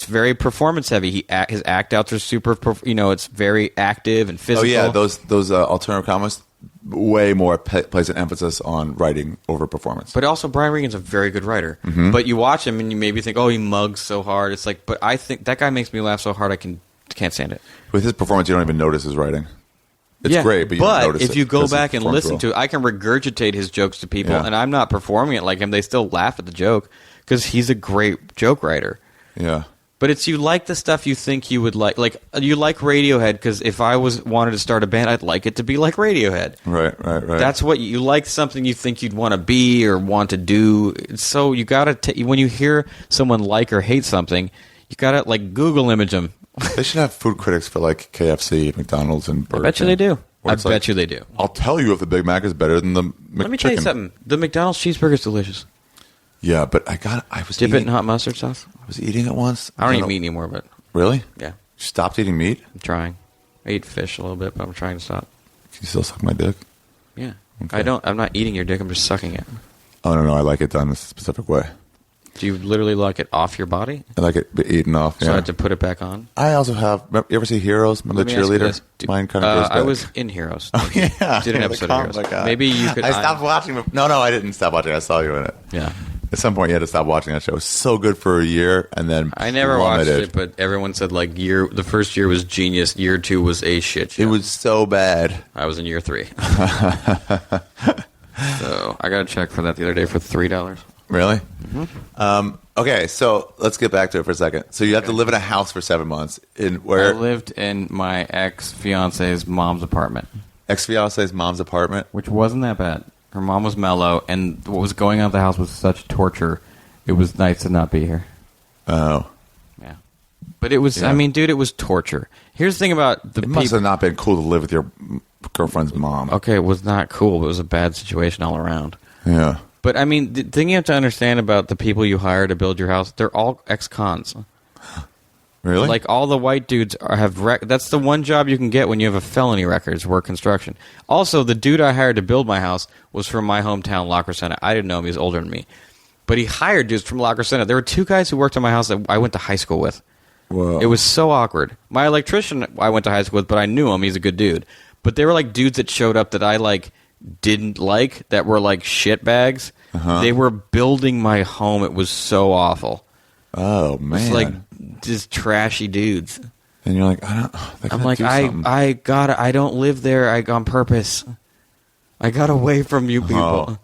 very performance heavy. His act outs are super, it's very active and physical. Oh yeah, those alternative comics way more plays an emphasis on writing over performance. But also Brian Regan's a very good writer. Mm-hmm. But you watch him and you maybe think, oh, he mugs so hard. It's like, but I think that guy makes me laugh so hard I can't stand it. With his performance, you don't even notice his writing. It's great, but you don't notice it. If you go back and listen to it, I can regurgitate his jokes to people, and I'm not performing it like him. They still laugh at the joke because he's a great joke writer. Yeah. But it's you like the stuff you think you would like. Like, you like Radiohead because if I wanted to start a band, I'd like it to be like Radiohead. Right. That's what you like, something you think you'd want to be or want to do. So you got to, when you hear someone like or hate something, you got to, like, Google image them. They should have food critics for like KFC, McDonald's, and Burger King. I bet you they do. I bet you they do. I'll tell you if the Big Mac is better than the McChicken. Let me tell you something. The McDonald's cheeseburger is delicious. Yeah, but I was dip it in hot mustard sauce. I was eating it once. I don't eat meat anymore, but really, yeah, you stopped eating meat. I'm trying. I eat fish a little bit, but I'm trying to stop. Can you still suck my dick? Yeah, okay. I'm not eating your dick. I'm just sucking it. Oh no, I like it done a specific way. Do you literally like it off your body? I like it eaten off. So I have to put it back on? I also have. You ever see Heroes? Remember the cheerleader? Mine kind of goes back. I was in Heroes. Oh, yeah. Did an episode of Heroes. Maybe you could. I stopped watching. No, I didn't stop watching. I saw you in it. Yeah. At some point, you had to stop watching that show. It was so good for a year, and then I never watched it, but everyone said like the first year was genius. Year 2 was a shit show. It was so bad. I was in year 3. So I got a check for that the other day for $3. Really? Mm-hmm. Okay, so let's get back to it for a second. So you have to live in a house for 7 months. I lived in my ex-fiance's mom's apartment. Ex-fiance's mom's apartment? Which wasn't that bad. Her mom was mellow, and what was going on at the house was such torture. It was nice to not be here. Oh. Yeah. But it was, I mean, dude, it was torture. Here's the thing about the people. It must have not been cool to live with your girlfriend's mom. Okay, it was not cool, but it was a bad situation all around. Yeah. But, I mean, the thing you have to understand about the people you hire to build your house, they're all ex-cons. Really? Like, all the white dudes that's the one job you can get when you have a felony record is work construction. Also, the dude I hired to build my house was from my hometown, La Crescenta. I didn't know him. He was older than me. But he hired dudes from La Crescenta. There were 2 guys who worked on my house that I went to high school with. Whoa. It was so awkward. My electrician I went to high school with, but I knew him. He's a good dude. But they were like dudes that showed up that I like didn't like that were like shitbags. They were building my home. It was so awful. Oh man, it's like just trashy dudes. And you're like, I'm like, I don't live there. On purpose. I got away from you people.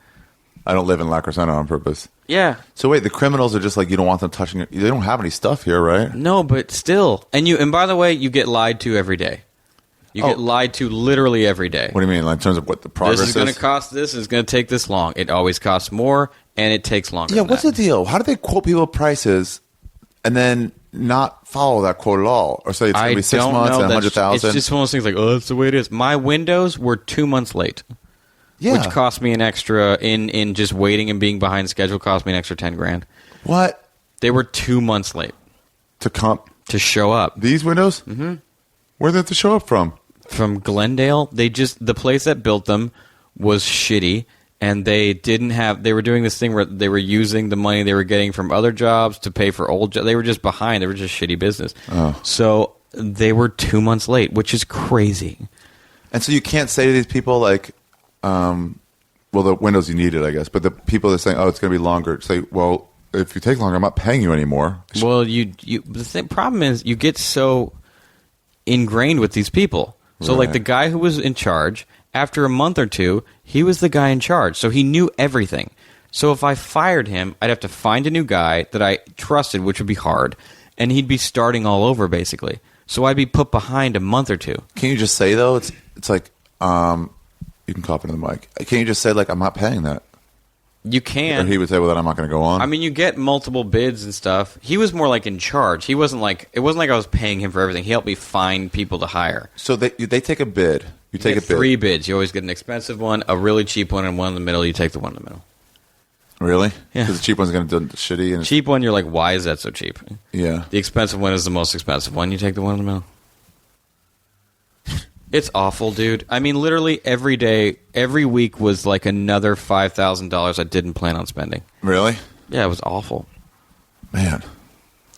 I don't live in La Crescenta on purpose. Yeah. So wait, the criminals are just like, you don't want them touching it. They don't have any stuff here, right? No, but still. And by the way, you get lied to every day. You get lied to literally every day. What do you mean? Like in terms of what the progress is? This is going to cost this. It's going to take this long. It always costs more, and it takes longer. Yeah, what's the deal? How do they quote people prices and then not follow that quote at all? Or say it's going to be 6 months and 100,000? It's just one of those things like, that's the way it is. My windows were 2 months late. Yeah. Which cost me an extra, in just waiting and being behind schedule, cost me an extra $10,000. What? They were 2 months late. To show up. These windows? Mm-hmm. Where did they have to show up from? From Glendale. The place that built them was shitty, and they were doing this thing where they were using the money they were getting from other jobs to pay for old jobs. They were just behind. They were just shitty business. Oh. So they were 2 months late, which is crazy. And so you can't say to these people like, well, the windows you needed, I guess, but the people that are saying, it's going to be longer, say, well, if you take longer, I'm not paying you anymore. Well, the problem is you get so ingrained with these people. So, like, the guy who was in charge, after a month or two, he was the guy in charge. So he knew everything. So if I fired him, I'd have to find a new guy that I trusted, which would be hard, and he'd be starting all over, basically. So I'd be put behind a month or two. Can you just say, though, it's like, you can cough into the mic. Can't you just say, like, I'm not paying that? You can. Or he would say, well, then I'm not going to go on. I mean, you get multiple bids and stuff. He was more like in charge. It wasn't like I was paying him for everything. He helped me find people to hire. So they take a bid. You take a bid. 3 bids. You always get an expensive one, a really cheap one, and one in the middle. You take the one in the middle. Really? Yeah. Because the cheap one's going to do shitty. And cheap one, you're like, why is that so cheap? Yeah. The expensive one is the most expensive one. You take the one in the middle. It's awful, dude. I mean, literally every day, every week was like another $5,000 I didn't plan on spending. Really? Yeah, it was awful. Man.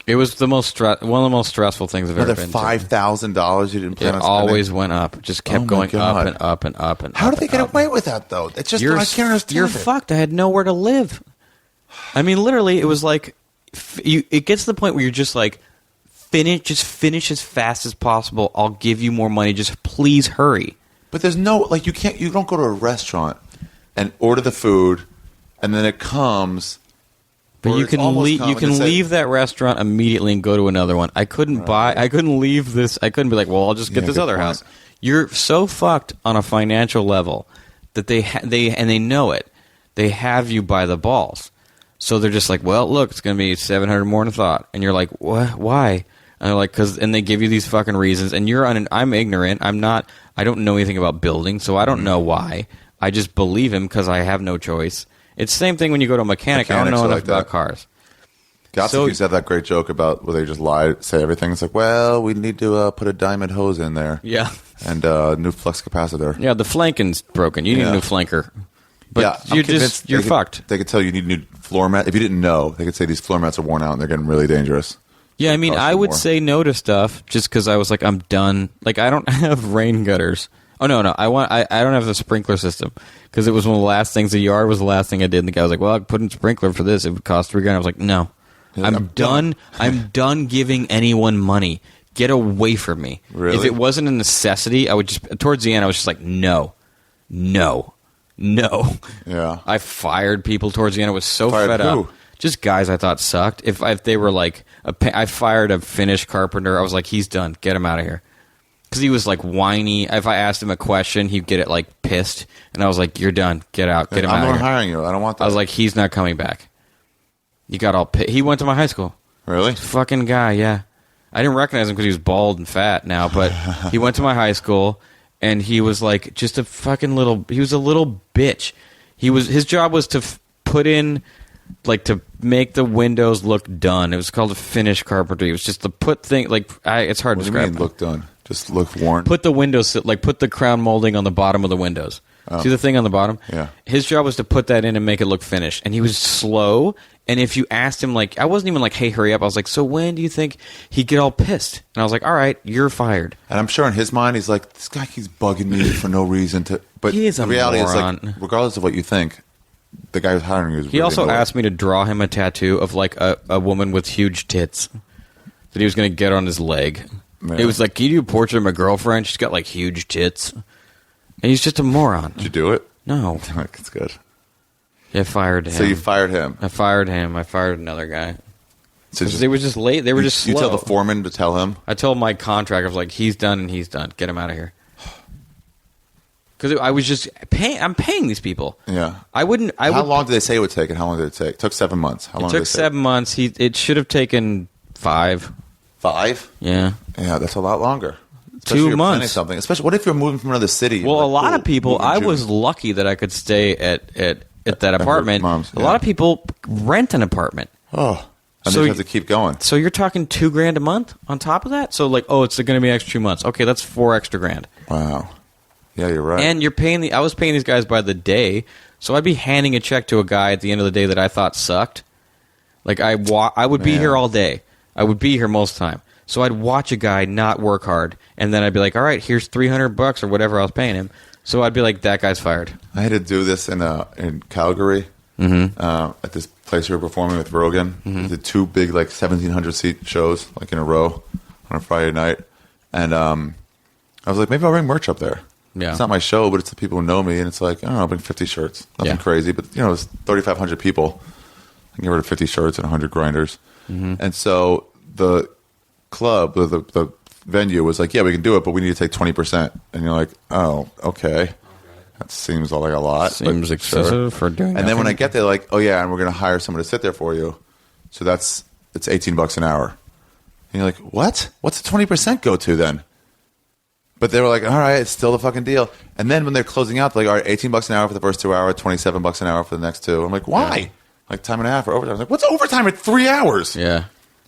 It was one of the most stressful things I've ever been to. Another $5,000 you didn't plan on spending? It always went up. It just kept going up and up and up and How up. How do they get away with that, though? It's just, I can't understand You're fucked. I had nowhere to live. I mean, literally, it was like, it gets to the point where you're just like, finish as fast as possible. I'll give you more money. Just please hurry. But there's no, like, you don't go to a restaurant and order the food and then it comes. But you can leave that restaurant immediately and go to another one. I couldn't leave this. I couldn't be like, well, I'll just get this other house. You're so fucked on a financial level that they know it. They have you by the balls. So they're just like, well, look, it's going to be $700 more than I thought. And you're like, what? Why? And they're like, and they give you these fucking reasons, and I'm ignorant. I don't know anything about building, so I don't know why. I just believe him because I have no choice. It's the same thing when you go to a mechanic. I don't know enough about cars. Gossip used to have that great joke about where they just lie, say everything. It's like, well, we need to put a diamond hose in there. Yeah. And new flux capacitor. Yeah, the flanking's broken. You need a new flanker. But you're fucked. They could tell you need new floor mat. If you didn't know, they could say these floor mats are worn out and they're getting really dangerous. Yeah, I mean, I would say no to stuff just because I was like, I'm done. Like, I don't have rain gutters. Oh, no. I don't have the sprinkler system because it was one of the last things. The yard was the last thing I did. And the guy was like, well, I put in sprinkler for this. It would cost $3,000. I was like, no. I'm done. I'm done giving anyone money. Get away from me. Really? If it wasn't a necessity, I would just, towards the end, I was just like, no. Yeah. I fired people towards the end. I was so fed up. Just guys I thought sucked. If they were like, I fired a Finnish carpenter. I was like, he's done. Get him out of here. Because he was like whiny. If I asked him a question, he'd get it like pissed. And I was like, you're done. Get out. Get him out of here. I'm not hiring you. I don't want that. I was like, he's not coming back. You got all pissed. He went to my high school. Really? Fucking guy, yeah. I didn't recognize him because he was bald and fat now, but he went to my high school. And he was like just a fucking he was a little bitch. His job was to put in, like, to make the windows look done. It was called a Finnish carpentry. It was just to put thing, like, it's hard to describe. What do you mean look done? Just look worn? Put the windows, like, put the crown molding on the bottom of the windows. Oh. See the thing on the bottom? Yeah. His job was to put that in and make it look finished. And he was slow. And if you asked him, like, I wasn't even like, hey, hurry up. I was like, so when do you think he'd get all pissed? And I was like, all right, you're fired. And I'm sure in his mind, he's like, this guy keeps bugging me for no reason to. But he is the a reality moron. is, like, regardless of what you think, the guy who's hiring you is He really also annoyed. asked me to draw him a tattoo of like a woman with huge tits that he was going to get on his leg. Yeah. It was like, can you do a portrait of my girlfriend? She's got like huge tits. And he's just a moron. Did you do it? No. It's good. I fired him. So you fired him. I fired him. I fired another guy. So They were just late. They were just slow. You tell the foreman to tell him? I told my contractor, I was like, he's done and he's done. Get him out of here. Because I was just paying. I'm paying these people. Yeah. How long did they say it would take, and how long did it take? It took 7 months. How long It did took 7 months. It should have taken 5. 5? Yeah. Yeah, that's a lot longer. Especially 2 if you're planning months. something. Especially, what if you're moving from another city? Well, Like, a lot cool, of people. move in I June. was lucky that I could stay at that apartment. mom's, A yeah. lot of people rent an apartment. Oh. And So then you have to keep going. So you're talking $2,000 a month on top of that. So like, oh, it's going to be extra 2 months. Okay, that's $4 extra grand. Wow. Yeah, you're right. And you're paying I was paying these guys by the day, so I'd be handing a check to a guy at the end of the day that I thought sucked. Like I would be Man. here all day. I would be here most of the time. So I'd watch a guy not work hard, and then I'd be like, all right, here's $300 or whatever I was paying him. So I'd be like, that guy's fired. I had to do this in Calgary at this place we were performing with Rogan. We did 2 big, like, 1,700-seat shows, like, in a row on a Friday night. And I was like, maybe I'll bring merch up there. Yeah. It's not my show, but it's the people who know me, and it's like, I don't know, I'll bring 50 shirts. Nothing Yeah. crazy, but, you know, it's 3,500 people. I can get rid of 50 shirts and 100 grinders. And so the club, the venue was like, yeah, we can do it, but we need to take 20%. And you're like, oh, okay. That seems like a lot. Seems but excessive for doing And then when I nothing. get there, like, oh, yeah, and we're going to hire someone to sit there for you. So it's $18 an hour. And you're like, what? What's the 20% go to then? But they were like, all right, it's still the fucking deal. And then when they're closing out, they're like, all right, $18 an hour for the first 2 hours, $27 an hour for the next 2. I'm like, why? Yeah. Like time and a half for overtime. I was like, what's overtime at 3 hours? Yeah.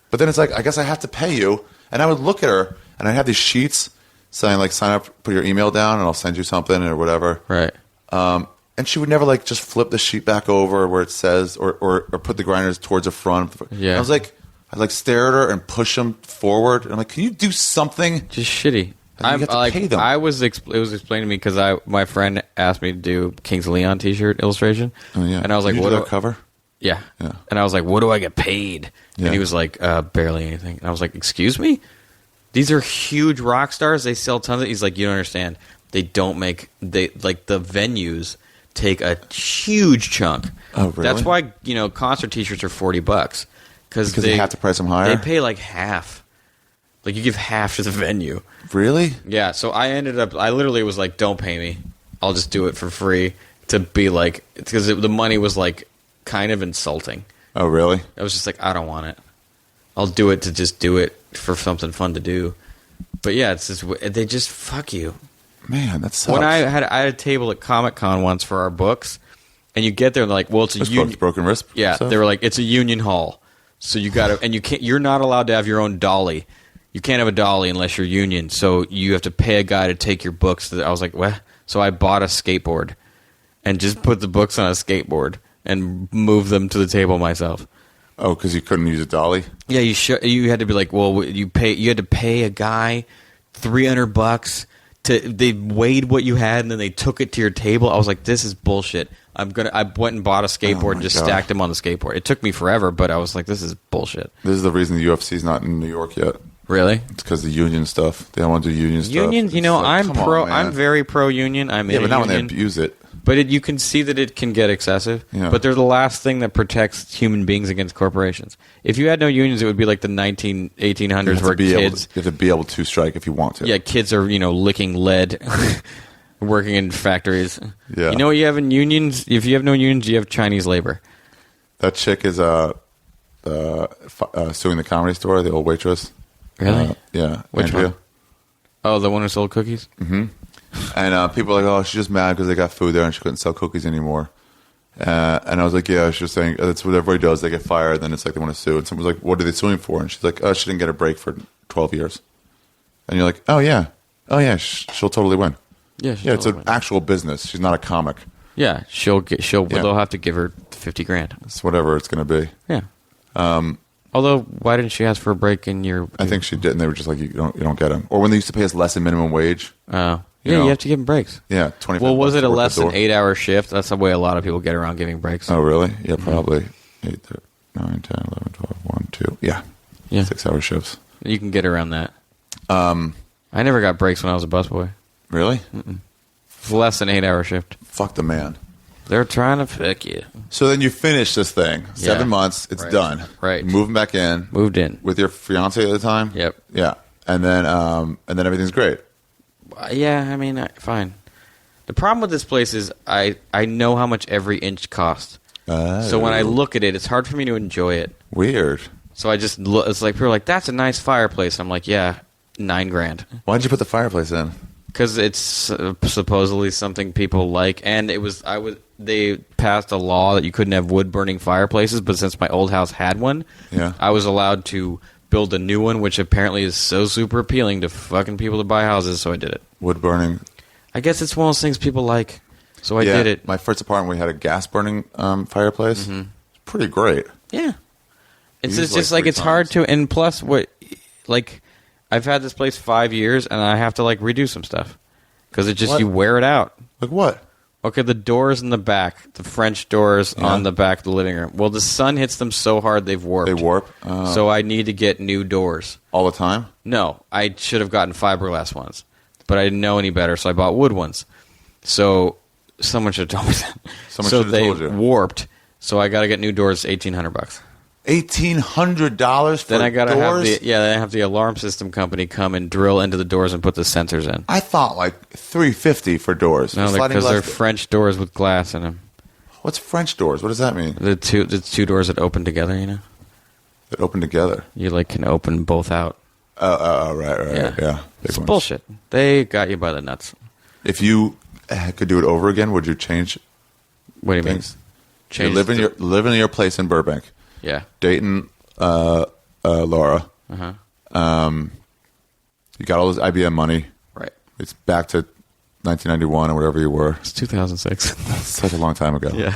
But then it's like, I guess I have to pay you. And I would look at her, and I'd have these sheets saying, like, sign up, put your email down, and I'll send you something or whatever. Right. And she would never, like, just flip the sheet back over where it says, or put the grinders towards the front. Yeah. And I was like, I'd, like, stare at her and push them forward. And I'm like, can you do something? Just shitty. And you have to pay them. it was explained to me because my friend asked me to do Kings of Leon T-shirt illustration. Oh, yeah. And I was like, Did you what do do that cover? Yeah. Yeah. And I was like, what do I get paid? Yeah. And he was like, barely anything. And I was like, excuse me? These are huge rock stars. They sell tons of. He's like, you don't understand. They don't make the venues take a huge chunk. Oh, really? That's why concert T-shirts are $40 Because they have to price them higher? They pay like half. Like you give half to the venue. Really? Yeah. So I literally was like, don't pay me. I'll just do it for free to be like, because the money was like kind of insulting. Oh, really? I was just like, I don't want it. I'll do it to just do it for something fun to do. But yeah, it's just they just fuck you. Man, that sucks. When I had a table at Comic-Con once for our books, and you get there and they're like, well, it's a union. Broken wrist? Yeah, stuff? they were like, it's a union hall, so you got to, and you're not allowed to have your own dolly. You can't have a dolly unless you're union. So you have to pay a guy to take your books. I was like, what? So I bought a skateboard and just put the books on a skateboard and moved them to the table myself. Oh, because you couldn't use a dolly? Yeah, you had to be like, well, you had to pay a guy $300 they weighed what you had and then they took it to your table. I was like, this is bullshit. I went and bought a skateboard and just stacked them on the skateboard. It took me forever, but I was like, this is bullshit. This is the reason the UFC is not in New York yet. Really? It's because the union stuff. They don't want to do union stuff. Unions, It's like, I'm come pro. on, man. I'm very pro union. I'm in Yeah, but a not when they union. abuse it. But you can see that it can get excessive. Yeah. But they're the last thing that protects human beings against corporations. If you had no unions, it would be like the 1800s where you kids. have to be able to strike if you want to. Yeah, kids are licking lead, working in factories. Yeah. You know what you have in unions? If you have no unions, you have Chinese labor. That chick is suing the Comedy Store, the old waitress. Really? Yeah. Which Andrea. one? Oh, the one who sold cookies? Mm-hmm. And people are like, oh, she's just mad because they got food there and she couldn't sell cookies anymore. And I was like, yeah, she's saying that's what everybody does. They get fired, then it's like they want to sue. And someone was like, what are they suing for? And she's like, oh, she didn't get a break for 12 years. And you're like, oh, yeah. She'll totally win. Yeah, it's an actual business. She's not a comic. Yeah, they'll have to give her $50,000. It's whatever it's going to be. Yeah. Although, why didn't she ask for a break in your? I think she did, and they were just like, you don't get them. Or when they used to pay us less than minimum wage. Oh. You have to give them breaks. Yeah, 25. Well, was it a less than door. 8-hour shift? That's the way a lot of people get around giving breaks. Oh, really? Yeah, probably 8, 9, 10, 11, 12, 1, 2. Yeah. 6-hour shifts. You can get around that. I never got breaks when I was a busboy. Really? It's less than 8-hour shift. Fuck the man. They're trying to fuck you. So then you finish this thing. 7 months. It's done. Right. You're moving back in. Moved in. With your fiance at the time? Yep. Yeah. And then everything's great. Yeah, I mean, fine. The problem with this place is I know how much every inch costs. So when I look at it, it's hard for me to enjoy it. Weird. So I just look. It's like people are like, "That's a nice fireplace." I'm like, "Yeah, $9,000." Why'd you put the fireplace in? Because it's supposedly something people like, and they passed a law that you couldn't have wood burning fireplaces, but since my old house had one, I was allowed to build a new one, which apparently is so super appealing to fucking people to buy houses, so I did it. Wood burning. I guess it's one of those things people like, so I did it. My first apartment, we had a gas burning fireplace. It's pretty great. Yeah. It's just like it's hard to, and plus I've had this place 5 years, and I have to redo some stuff because it just you wear it out. Like what? Okay, the doors in the back, the French doors on the back of the living room. Well, the sun hits them so hard they've warped. They warp? So I need to get new doors. All the time? No, I should have gotten fiberglass ones, but I didn't know any better, so I bought wood ones. So someone should have told me that. Someone should have told you. So they warped, so I got to get new doors, $1,800. $1,800 for then I gotta doors? then I have the alarm system company come and drill into the doors and put the sensors in. I thought $350 for doors. No, because they're French doors with glass in them. What's French doors? What does that mean? The two doors that open together, That open together. You can open both out. Oh, right. Yeah. It's bullshit. They got you by the nuts. If you could do it over again, would you change? What do you things? mean? Change You're living in your place in Burbank. Yeah. Dating Laura. Uh-huh. You got all this IBM money. Right. It's back to 1991 or whatever you were. It's 2006. That's such a long time ago. Yeah.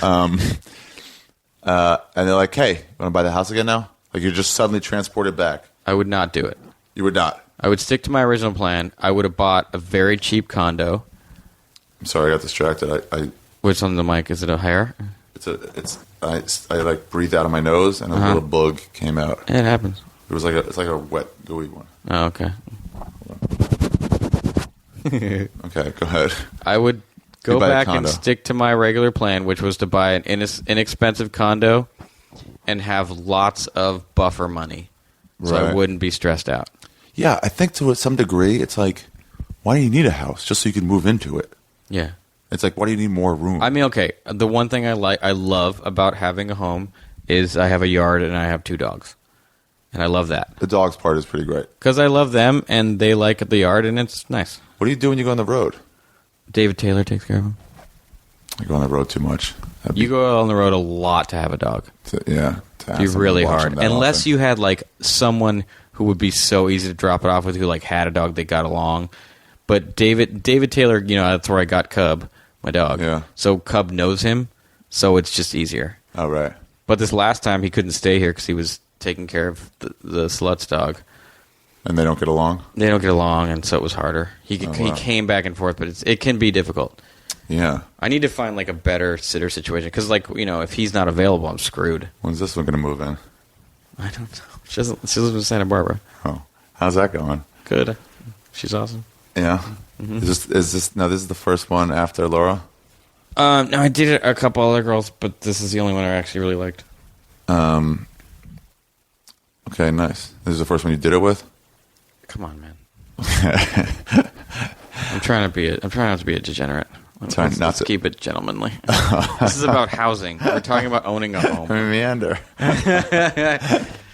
And they're like, hey, you want to buy the house again now? You're just suddenly transported back. I would not do it. You would not? I would stick to my original plan. I would have bought a very cheap condo. I'm sorry, I got distracted. What's on the mic? Is it a hair? I breathed out of my nose and a little bug came out. It happens. It's like a wet, gooey one. Oh, okay. Okay, go ahead. I would go back and stick to my regular plan, which was to buy an inexpensive condo and have lots of buffer money, so I wouldn't be stressed out. Yeah, I think to some degree, it's like, why do you need a house? Just so you can move into it. Yeah. It's like, why do you need more room? I mean, okay, the one thing I love about having a home is I have a yard and I have 2 dogs. And I love that. The dogs part is pretty great. Because I love them and they like the yard and it's nice. What do you do when you go on the road? David Taylor takes care of them. I go on the road too much. You go on the road a lot to have a dog. It'd be really hard. Unless you had someone who would be so easy to drop it off with, who had a dog they got along. But David Taylor, that's where I got Cub, my dog. Yeah. So Cub knows him, so it's just easier. Oh, right. But this last time he couldn't stay here because he was taking care of the Slut's dog. And they don't get along? They don't get along, and so it was harder. He came back and forth, but it can be difficult. Yeah. I need to find a better sitter situation because, if he's not available, I'm screwed. When's this one going to move in? I don't know. She lives in Santa Barbara. Oh, how's that going? Good. She's awesome. Yeah. Mm-hmm. Is this the first one after Laura? No, I did a couple other girls, but this is the only one I actually really liked. Okay, nice. This is the first one you did it with? Come on, man. I'm trying not to be a degenerate. Let's keep it gentlemanly. This is about housing. We're talking about owning a home. Meander.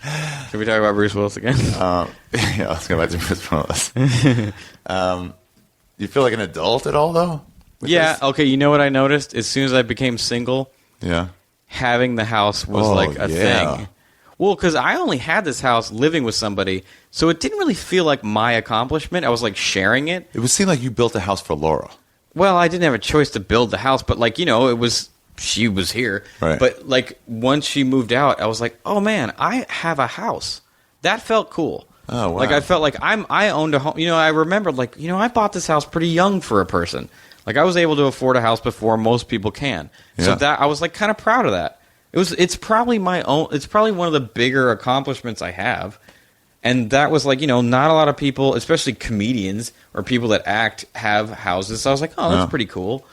Can we talk about Bruce Willis again? Yeah, let's go back to Bruce Willis. You feel like an adult at all, though? Yeah, okay, you know what I noticed? As soon as I became single, having the house was a thing. Well, because I only had this house living with somebody, so it didn't really feel like my accomplishment. I was sharing it. It would seem like you built a house for Laura. Well, I didn't have a choice to build the house, but she was here. Right. But once she moved out, I was like, oh man, I have a house. That felt cool. Oh, wow. Like I felt like I owned a home. I remembered like I bought this house pretty young for a person. Like I was able to afford a house before most people can. So that I was like kind of proud of that. It's probably my own. It's probably one of the bigger accomplishments I have. And that was like, not a lot of people, especially comedians or people that act, have houses. So I was like, oh, that's pretty cool.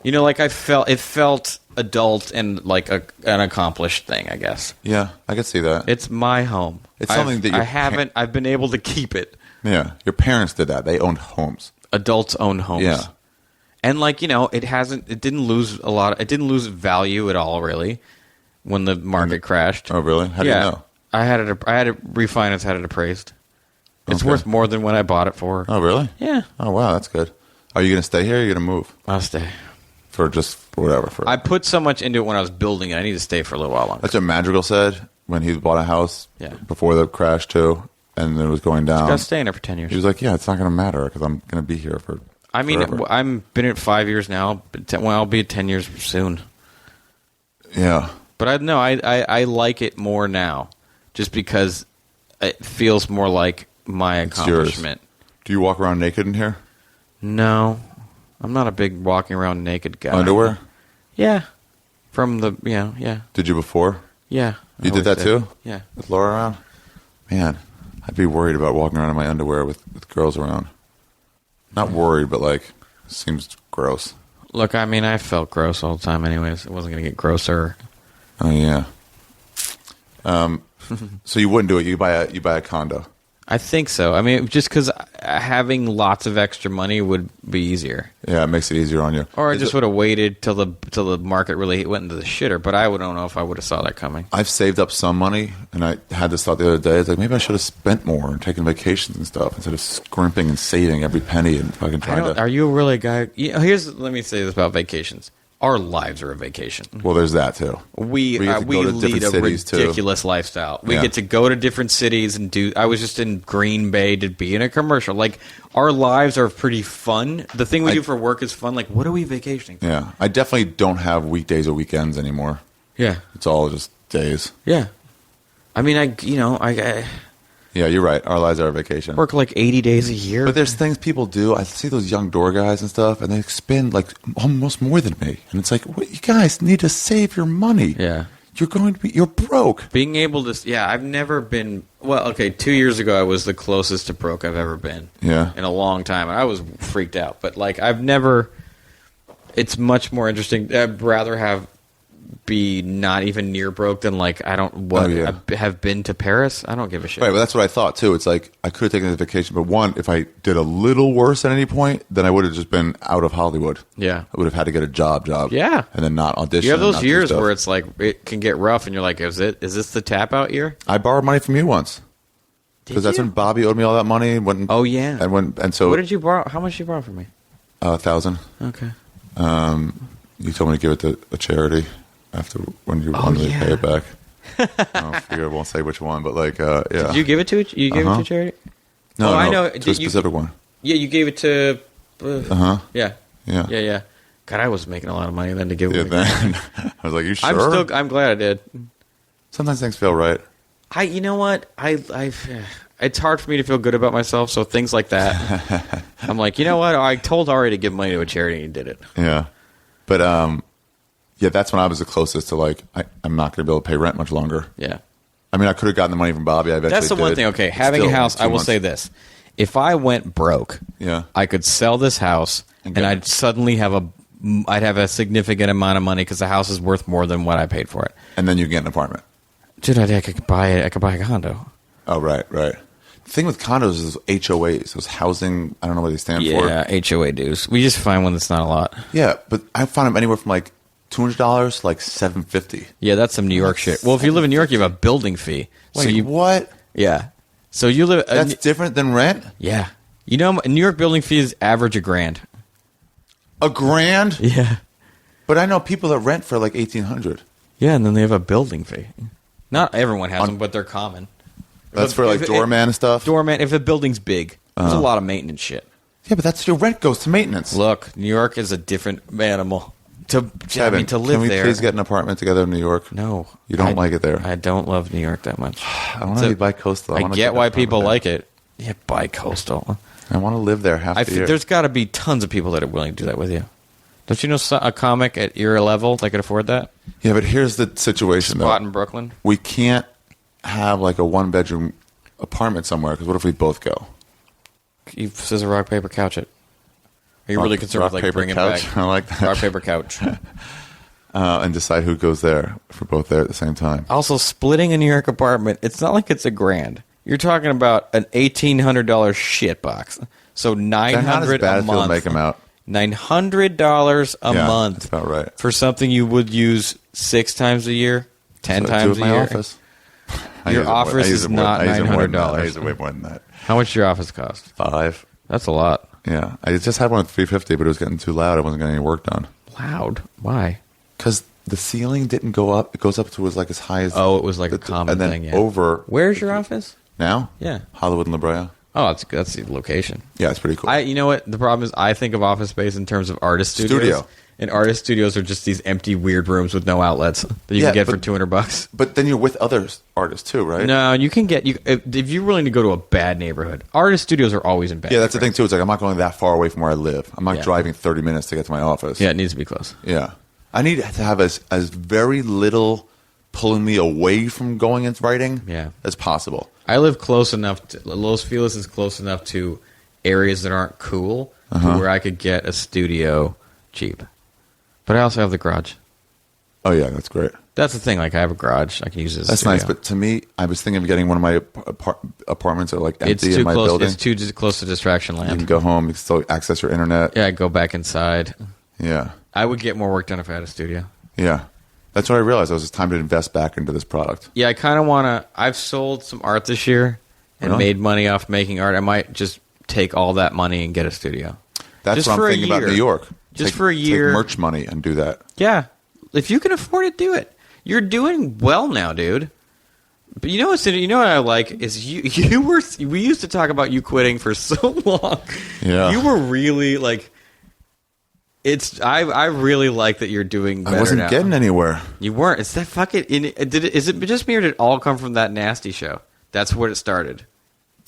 Like it felt adult and like an accomplished thing, I guess. Yeah, I could see that. It's my home. It's something that I've been able to keep it. Yeah, your parents did that. They owned homes. Adults own homes. Yeah. And like, it didn't lose a lot. It didn't lose value at all, really, when the market crashed. Oh, really? How do you know? I had it refinanced, had it appraised. It's worth more than what I bought it for. Oh, really? Yeah. Oh, wow, that's good. Are you going to stay here or are you going to move? I'll stay. For whatever. I put so much into it when I was building it. I need to stay for a little while longer. That's what Madrigal said when he bought a house before the crash, too, and it was going down. I got to stay in there for 10 years. He was like, yeah, it's not going to matter because I'm going to be here for forever. I'm been at 5 years now. I'll be at 10 years soon. Yeah. But I like it more now just because it feels more like my accomplishment. Do you walk around naked in here? No. I'm not a big walking around naked guy. Underwear? Yeah. Yeah. Did you before? Yeah. You did that too? Yeah. With Laura around? Man, I'd be worried about walking around in my underwear with girls around. Not worried, but like, it seems gross. Look, I felt gross all the time anyways. It wasn't going to get grosser. Oh, yeah. So you wouldn't do it. You buy a condo. I think so. Just because having lots of extra money would be easier. Yeah, it makes it easier on you. Or I just would have waited till the market really went into the shitter. But I don't know if I would have saw that coming. I've saved up some money, and I had this thought the other day. It's like maybe I should have spent more and taken vacations and stuff instead of scrimping and saving every penny and fucking trying to. Are you really a guy? Let me say this about vacations. Our lives are a vacation. Well, there's that too. We lead a ridiculous lifestyle. We get to go to different cities and do. I was just in Green Bay to be in a commercial. Like our lives are pretty fun. The thing we do for work is fun. Like what are we vacationing for? Yeah, I definitely don't have weekdays or weekends anymore. Yeah, it's all just days. Yeah, Yeah, you're right. Our lives are a vacation. Work like 80 days a year. But there's things people do. I see those young door guys and stuff, and they spend like almost more than me. And it's like, what, you guys need to save your money. Yeah. You're broke. Being able to, I've never been, 2 years ago I was the closest to broke I've ever been. Yeah. In a long time. And I was freaked out. But like, it's much more interesting. I'd rather be not even near broke than like I have been to Paris. I don't give a shit. Right, but that's what I thought too. It's like I could have taken this vacation, but one, if I did a little worse at any point, then I would have just been out of Hollywood. Yeah, I would have had to get a job. Yeah, and then not audition. You have those years where it's like it can get rough, and you're like, is this the tap out year? I borrowed money from you once because that's when Bobby owed me all that money. And so what did you borrow? How much did you borrow from me? 1,000. Okay. You told me to give it to a charity. After when you wanted me to pay it back, I won't say which one, but like, yeah. Did you give it to it? You gave it to charity? No, I know. To a specific one. Yeah, you gave it to. Yeah. God, I was making a lot of money then to give it. Then I was like, you sure? I'm glad I did. Sometimes things feel right. You know what? It's hard for me to feel good about myself. So things like that, I'm like, you know what? I told Ari to give money to a charity, and he did it. Yeah, but yeah, that's when I was the closest to like I'm not going to be able to pay rent much longer. Yeah, I mean I could have gotten the money from Bobby. That's the one thing. Okay, having a house, I will say this: if I went broke, I could sell this house, and I'd suddenly I'd have a significant amount of money because the house is worth more than what I paid for it. And then you get an apartment. Dude, I could buy a condo. Oh right. The thing with condos is HOAs, those housing. I don't know what they stand for. Yeah, HOA dues. We just find one that's not a lot. Yeah, but I found them anywhere from like $200 like $750. Yeah, that's some New York shit. Well, if you live in New York, you have a building fee. Wait, what? Yeah. So you live. That's different than rent. Yeah. You know, New York building fees average $1,000. $1,000? Yeah. But I know people that rent for like $1,800. Yeah, and then they have a building fee. Not everyone has them, but they're common. That's for like doorman and stuff. Doorman. If the building's big, there's a lot of maintenance shit. Yeah, but that's your rent goes to maintenance. Look, New York is a different animal. to Kevin, to live can we there. please get an apartment together in New York? No, You don't like it there. I don't love New York that much. I want to be bi-coastal. I get why people like it. Yeah, bi-coastal. I want to live there half the year. There's got to be tons of people that are willing to do that with you. Don't you know a comic at your level that could afford that? Yeah, but here's the situation, Spot though. in Brooklyn. We can't have like a one-bedroom apartment somewhere because what if we both go? You scissor, rock, paper, couch it. Are you really concerned with like paper, bringing couch? back? I like that. Rock, paper, couch. And decide who goes there if we're both there at the same time. Also, splitting a New York apartment, it's not like it's $1,000. You're talking about an $1,800 shit box. So $900 They're not as bad a as they'll month. make them out. $900 a month. That's about right. For something you would use 6 times a year, 10 That's what I do times with a my year. office. Your office is not $900. I use it way more than that. How much does your office cost? $5. That's a lot. Yeah, I just had one at $350, but it was getting too loud. I wasn't getting any work done. Loud? Why? Because the ceiling didn't go up. It goes up to like as high as. Oh, it was like a common and then thing. Yeah. over. Where's your office? Now? Yeah. Hollywood and La Brea. Oh, that's the location. Yeah, it's pretty cool. You know what? The problem is I think of office space in terms of artist studios. Studio. And artist studios are just these empty, weird rooms with no outlets that you can get for $200. But then you're with other artists too, right? No, you can get if you're willing to go to a bad neighborhood. Artist studios are always in bad. Yeah, that's the thing too. It's like I'm not going that far away from where I live. I'm not Yeah. driving 30 minutes to get to my office. Yeah, it needs to be close. Yeah. I need to have as very little pulling me away from going into writing as possible. I live close enough to Los Feliz is close enough to areas that aren't cool to where I could get a studio cheap. But I also have the garage. Oh yeah, that's great. That's the thing. Like I have a garage, I can use it as a That's studio. nice. But to me, I was thinking of getting one of my apartments that are like It's empty too in my close. building. It's too close to distraction You land. can go home. You can still access your internet. Yeah, go back inside. Yeah. I would get more work done if I had a studio. Yeah. That's what I realized. It was time to invest back into this product. Yeah, I kind of want to. I've sold some art this year and Really? made money off making art. I might just take all that money and get a studio. That's Just what for I'm a thinking about year. New York. Just for a year. Take merch money and do that. Yeah, if you can afford it, do it. You're doing well now, dude. But you know what I like is we used to talk about you quitting for so long. Yeah. You were really like I really like that you're doing better I wasn't now. getting anywhere. You weren't. It's that fucking is it just me or did it all come from that nasty show? That's where it started.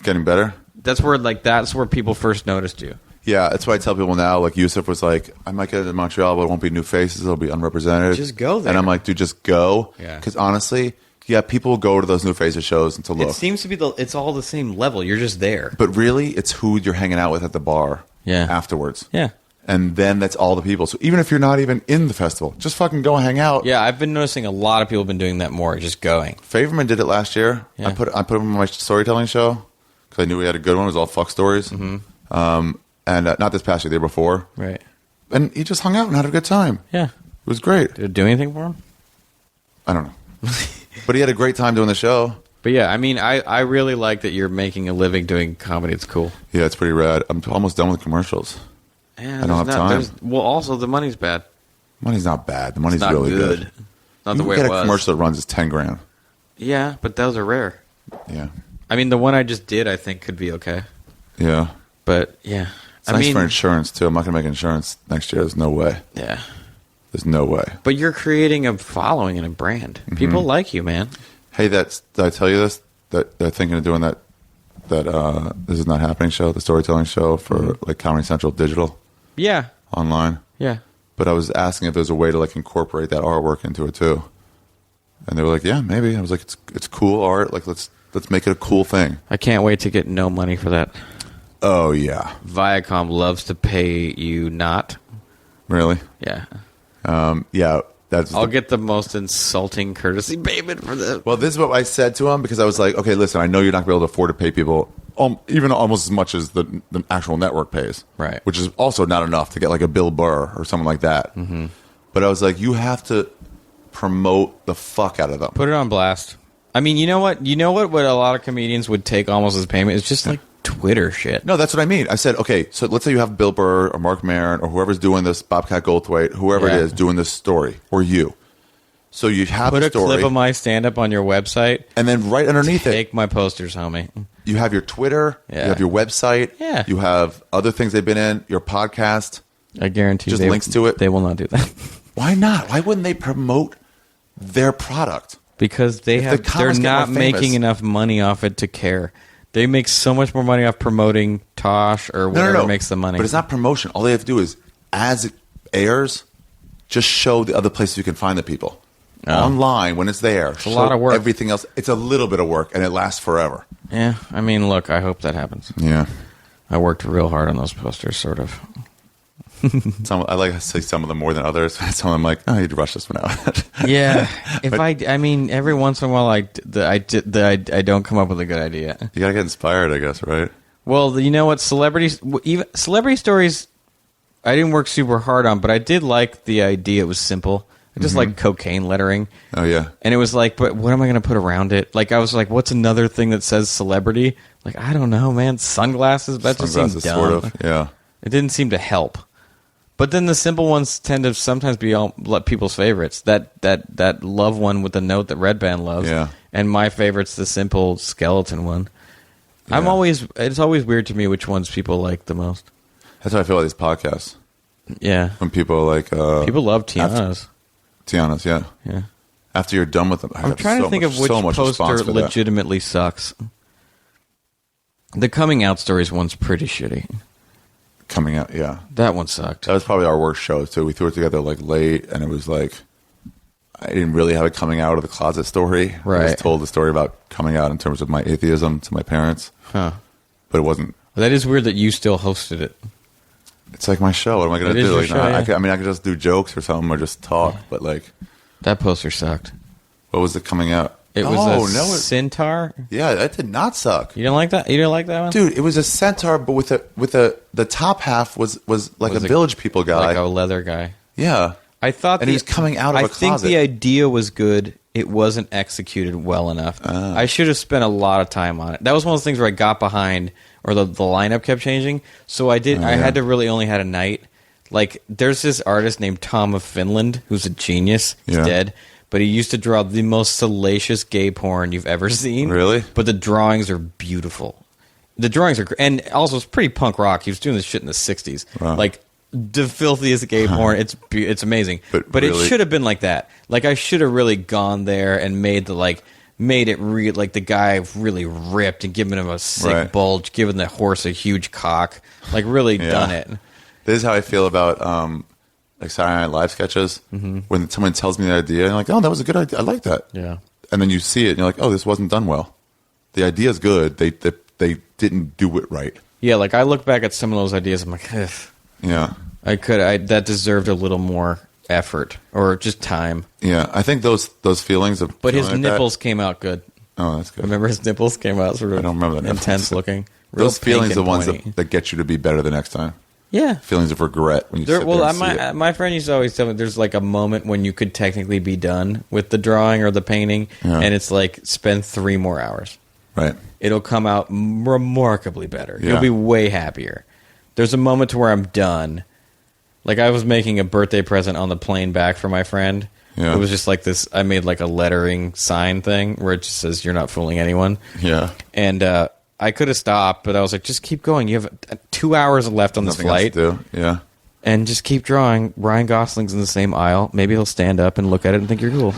Getting better? That's where people first noticed you. Yeah, that's why I tell people now, like Yusuf was like, I might get it in Montreal, but it won't be new faces. It'll be unrepresented. Just go there. And I'm like, dude, just go. Yeah. Because honestly, yeah, people go to those new faces shows and to look. It seems to be it's all the same level. You're just there. But really, it's who you're hanging out with at the bar afterwards. Yeah. And then that's all the people. So even if you're not even in the festival, just fucking go hang out. Yeah, I've been noticing a lot of people have been doing that more, just going. Favorman did it last year. Yeah. I put him on my storytelling show because I knew we had a good one. It was all fuck stories. Mm-hmm. And not this past year, the year before. Right. And he just hung out and had a good time. Yeah. It was great. Did it do anything for him? I don't know. But he had a great time doing the show. But yeah, I mean, I really like that you're making a living doing comedy. It's cool. Yeah, it's pretty rad. I'm almost done with commercials. Yeah, I don't have time. Well, also, the money's bad. Money's not bad. The money's It's not really good. Not You the way get it a was. commercial that runs is $10,000. Yeah, but those are rare. Yeah. I mean, the one I just did, I think, could be okay. Yeah. But, yeah. It's nice for insurance, too. I'm not going to make insurance next year. There's no way. Yeah. There's no way. But you're creating a following and a brand. Mm-hmm. People like you, man. Hey, did I tell you this? That they're thinking of doing that This Is Not Happening show, the storytelling show for like Comedy Central Digital Yeah. online. Yeah. But I was asking if there's a way to like incorporate that artwork into it too. And they were like, yeah, maybe. I was like, it's cool art. Like, let's make it a cool thing. I can't wait to get no money for that. Oh, yeah. Viacom loves to pay you not. Really? Yeah. Yeah. I'll get the most insulting courtesy payment for this. Well, this is what I said to him because I was like, okay, listen, I know you're not going to be able to afford to pay people even almost as much as the actual network pays. Right. Which is also not enough to get like a Bill Burr or something like that. Mm-hmm. But I was like, you have to promote the fuck out of them. Put it on blast. I mean, you know what? What a lot of comedians would take almost as payment? It's just like Twitter shit. No, that's what I mean. I said, okay, so let's say you have Bill Burr or Mark Maron or whoever's doing this, Bobcat Goldthwait, whoever it is doing this story, or you. So you have Put a a story. clip of my stand-up on your website. And then right underneath Take my posters, homie. you have your Twitter, you have your website, you have other things they've been in, your podcast. I guarantee Just links to it. They will not do that. Why not? Why wouldn't they promote their product? Because they're not making enough money off it to care. They make so much more money off promoting Tosh or whatever makes the money. But it's not promotion. All they have to do is, as it airs, just show the other places you can find the people. Online, when it's there. It's a lot of work. Everything else, it's a little bit of work, and it lasts forever. Yeah, I mean, look, I hope that happens. Yeah. I worked real hard on those posters, sort of. I like to see some of them more than others. Some of them I'm like, oh, you'd rush this one out. Yeah. I mean, every once in a while, I don't come up with a good idea. You gotta get inspired, I guess, right? Well, you know what? Celebrity stories, I didn't work super hard on, but I did like the idea. It was simple. I just like cocaine lettering. Oh, yeah. And it was like, but what am I going to put around it? Like, I was like, what's another thing that says celebrity? Like, I don't know, man. Sunglasses? That just seems dumb. Sort of, yeah. It didn't seem to help. But then the simple ones tend to sometimes be all people's favorites. That love one with the note that Red Band loves. Yeah. And my favorite's the simple skeleton one. Yeah. It's always weird to me which ones people like the most. That's how I feel about these podcasts. Yeah. When people like... people love Tiana's. Tiana's, yeah. Yeah. After you're done with them. I'm trying to think of which poster legitimately sucks. The Coming Out Stories one's pretty shitty. Coming Out, yeah. That one sucked. That was probably our worst show, too. We threw it together like late, and it was like... I didn't really have a coming out of the closet story. Right. I just told the story about coming out in terms of my atheism to my parents. Huh. But it wasn't... That is weird that you still hosted it. It's like my show. What am I going to do? Like, show, yeah. I could just do jokes or something or just talk. But like, that poster sucked. What was it coming out? It was a centaur. Yeah, that did not suck. You didn't like that? You didn't like that one, dude? It was a centaur, but with the top half was like a Village People guy, like a leather guy. Yeah, I thought, and he was coming out of a closet. I think the idea was good. It wasn't executed well enough. I should have spent a lot of time on it. That was one of those things where I got behind. Or the lineup kept changing, so I had to really only had a night. Like, there's this artist named Tom of Finland who's a genius. He's dead, but he used to draw the most salacious gay porn you've ever seen. Really? But the drawings are beautiful. The drawings are, and also it's pretty punk rock. He was doing this shit in the '60s, like the filthiest gay porn. It's amazing, but really, it should have been like that. Like, I should have really gone there and made it real, like the guy really ripped and given him a sick bulge, giving the horse a huge cock, like really done it. This is how I feel about like Saturday Night Live sketches. When someone tells me the idea, and I'm like, oh, that was a good idea. I like that. Yeah. And then you see it, and you're like, oh, this wasn't done well. The idea is good. They didn't do it right. Yeah, like I look back at some of those ideas, I'm like, ugh. Yeah. That deserved a little more effort or just time. Yeah, I think those feelings of... But his nipples came out good. Oh, that's good. Remember his nipples came out sort of... I don't remember the intense looking. Those feelings are the ones that get you to be better the next time. Yeah. Feelings of regret when you sit there and see it. My friend used to always tell me there's like a moment when you could technically be done with the drawing or the painting, and it's like spend 3 more hours. Right. It'll come out remarkably better. Yeah. You'll be way happier. There's a moment to where I'm done. Like, I was making a birthday present on the plane back for my friend. Yeah. It was just like this. I made like a lettering sign thing where it just says, "You're not fooling anyone." Yeah. And I could have stopped, but I was like, just keep going. You have 2 hours left on this flight. Else to do. Yeah. And just keep drawing. Ryan Gosling's in the same aisle. Maybe he'll stand up and look at it and think you're cool.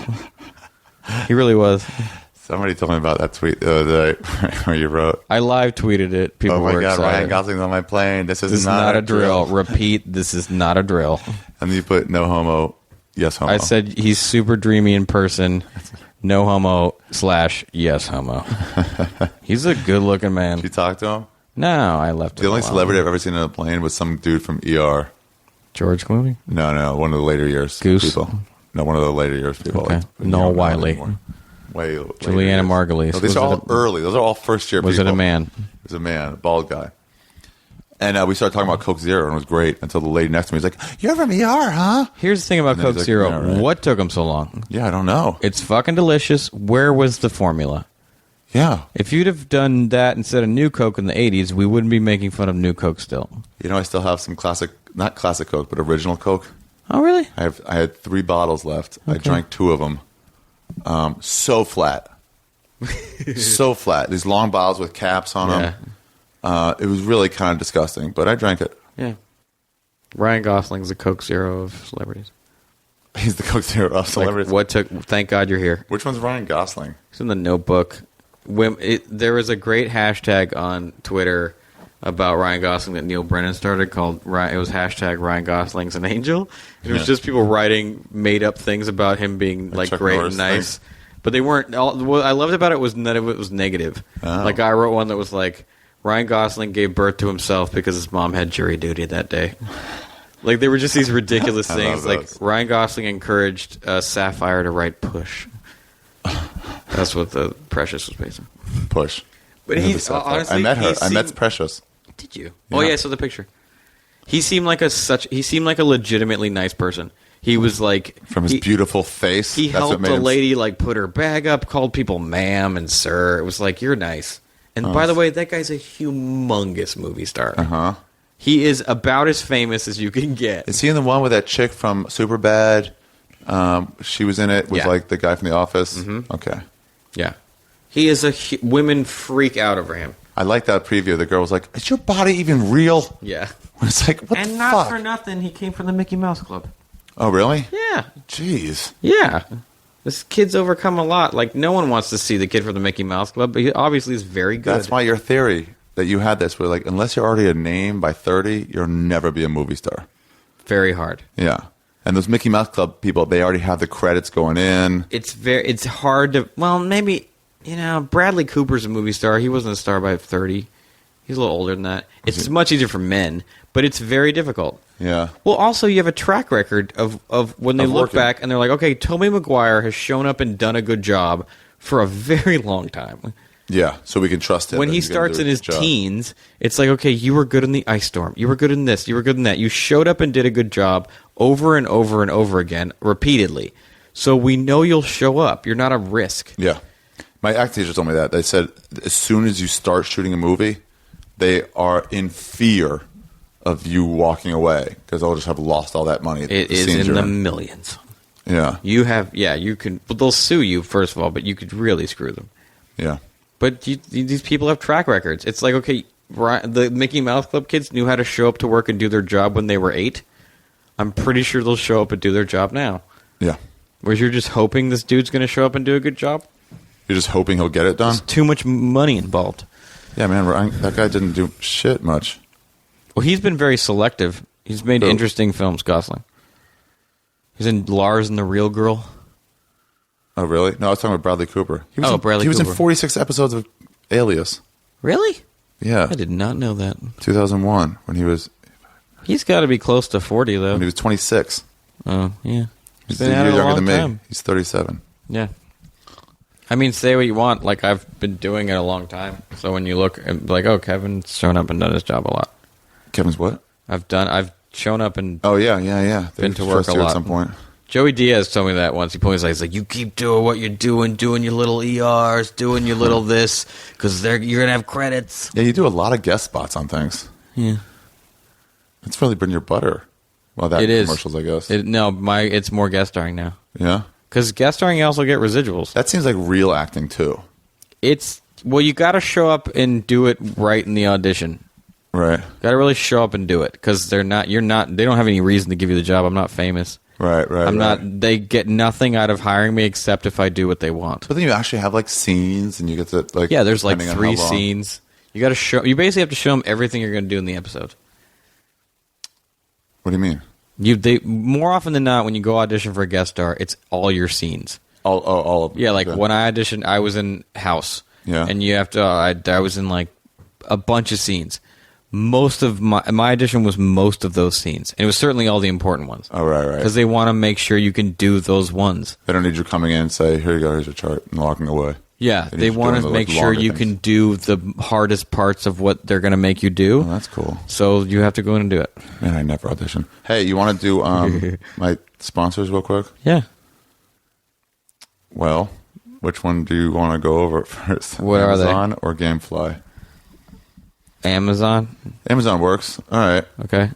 He really was. Somebody told me about that tweet the other day where you wrote. I live tweeted it. People were excited. Oh my God, Ryan Gosling's on my plane. This is not a drill. Repeat, this is not a drill. And then you put no homo, yes homo. I said he's super dreamy in person. No homo / yes homo. He's a good looking man. Did you talk to him? No, I left him. The only celebrity I've ever seen on a plane was some dude from ER. George Clooney? No, one of the later years Goose? People. No, one of the later years people. Okay. Noel Wiley. Juliana Margulies. No, these are all early. Those are all first year people. Was it a man? It was a man, a bald guy. And we started talking about Coke Zero, and it was great until the lady next to me was like, "You're from ER, huh?" Here's the thing about Coke Zero. Yeah, right. What took them so long? Yeah, I don't know. It's fucking delicious. Where was the formula? Yeah. If you'd have done that instead of New Coke in the 80s, we wouldn't be making fun of New Coke still. You know, I still have some not classic Coke, but original Coke. Oh, really? I had 3 bottles left. Okay. I drank 2 of them. So flat. So flat. These long bottles with caps on them. It was really kind of disgusting, but I drank it. Yeah. Ryan Gosling's the Coke Zero of celebrities. He's the co-star of Celebrities. Thank God you're here. Which one's Ryan Gosling? It's in The Notebook. There was a great hashtag on Twitter about Ryan Gosling that Neil Brennan started called it was hashtag Ryan Gosling's an angel. And it was just people writing made up things about him being like great Norris and nice. Thing. But they weren't. What I loved about it was none of it was negative. Oh. Like I wrote one that was like Ryan Gosling gave birth to himself because his mom had jury duty that day. Like they were just these ridiculous things. Like Ryan Gosling encouraged Sapphire to write Push. That's what the Precious was based on. Push. But he's honestly, I met her. I met Precious. Did you? Yeah. Oh yeah, I saw the picture. He seemed like a legitimately nice person. He was like from his beautiful face. He helped a lady like put her bag up, called people ma'am and sir. It was like, you're nice. And by the way, that guy's a humongous movie star. Uh-huh. He is about as famous as you can get. Is he in the one with that chick from Superbad? She was in it with like the guy from The Office. Mm-hmm. Okay. Yeah. He is women freak out over him. I like that preview. The girl was like, "Is your body even real?" Yeah. It's like, what the fuck? And not for nothing, he came from the Mickey Mouse Club. Oh, really? Yeah. Jeez. Yeah. This kid's overcome a lot. Like, no one wants to see the kid from the Mickey Mouse Club, but he obviously is very good. That's why your theory that you had this, where like, unless you're already a name by 30, you'll never be a movie star. Very hard. Yeah. And those Mickey Mouse Club people, they already have the credits going in. It's hard to, well, maybe, Bradley Cooper's a movie star. He wasn't a star by 30. He's a little older than that. It's much easier for men, but it's very difficult. Yeah. Well, also, you have a track record of when they look back and they're like, okay, Tobey Maguire has shown up and done a good job for a very long time. Yeah, so we can trust him. When he starts in his teens, it's like, okay, you were good in the Ice Storm. You were good in this. You were good in that. You showed up and did a good job over and over and over again, repeatedly. So we know you'll show up. You're not a risk. Yeah. My acting teacher told me that. They said as soon as you start shooting a movie, they are in fear of you walking away because they'll just have lost all that money. It is in the millions. Yeah. You can. Well, they'll sue you, first of all, but you could really screw them. Yeah. But these people have track records. It's like, okay, the Mickey Mouse Club kids knew how to show up to work and do their job when they were 8. I'm pretty sure they'll show up and do their job now. Yeah. Whereas you're just hoping this dude's going to show up and do a good job? You're just hoping he'll get it done? There's too much money involved. Yeah, man, that guy didn't do shit much. Well, he's been very selective. He's made interesting films, Gosling. He's in Lars and the Real Girl. Oh, really? No, I was talking about Bradley Cooper. He Bradley Cooper. He was in 46 episodes of Alias. Really? Yeah. I did not know that. 2001, when he was... He's got to be close to 40, though. When he was 26. Oh, yeah. He's been a year younger than me. Time. He's 37. Yeah. I mean, say what you want. Like, I've been doing it a long time. So when you look, like, oh, Kevin's shown up and done his job a lot. Kevin's what? I've shown up and... Oh, yeah. Been to work a lot. At some point. Joey Diaz told me that once. He points like, he's like, you keep doing what you're doing your little ERs, doing your little this, because you're going to have credits. Yeah, you do a lot of guest spots on things. Yeah. It's really been your butter. Well, that it commercials, I guess. It's more guest starring now. Yeah? Because guest starring, you also get residuals. That seems like real acting, too. Well, you got to show up and do it right in the audition. Right. Got to really show up and do it, because they don't have any reason to give you the job. I'm not famous. Right. They get nothing out of hiring me except if I do what they want. But then you actually have, like, scenes, and you get to, like... Yeah, there's, like, 3 scenes. You basically have to show them everything you're going to do in the episode. What do you mean? More often than not, when you go audition for a guest star, it's all your scenes. All of them. Yeah, like, when I auditioned, I was in House. Yeah. And you have to... I was in, like, a bunch of scenes. Most of my audition was most of those scenes, and it was certainly all the important ones. Oh, right. Because they want to make sure you can do those ones. They don't need you coming in and say, "Here you go, here's your chart," and walking away. Yeah, they want to make sure you can do the hardest parts of what they're going to make you do. Oh, that's cool. So you have to go in and do it. Man, I never audition. Hey, you want to do my sponsors real quick? Yeah. Well, which one do you want to go over first? What Amazon are they? Or GameFly? Amazon works. All right. Okay.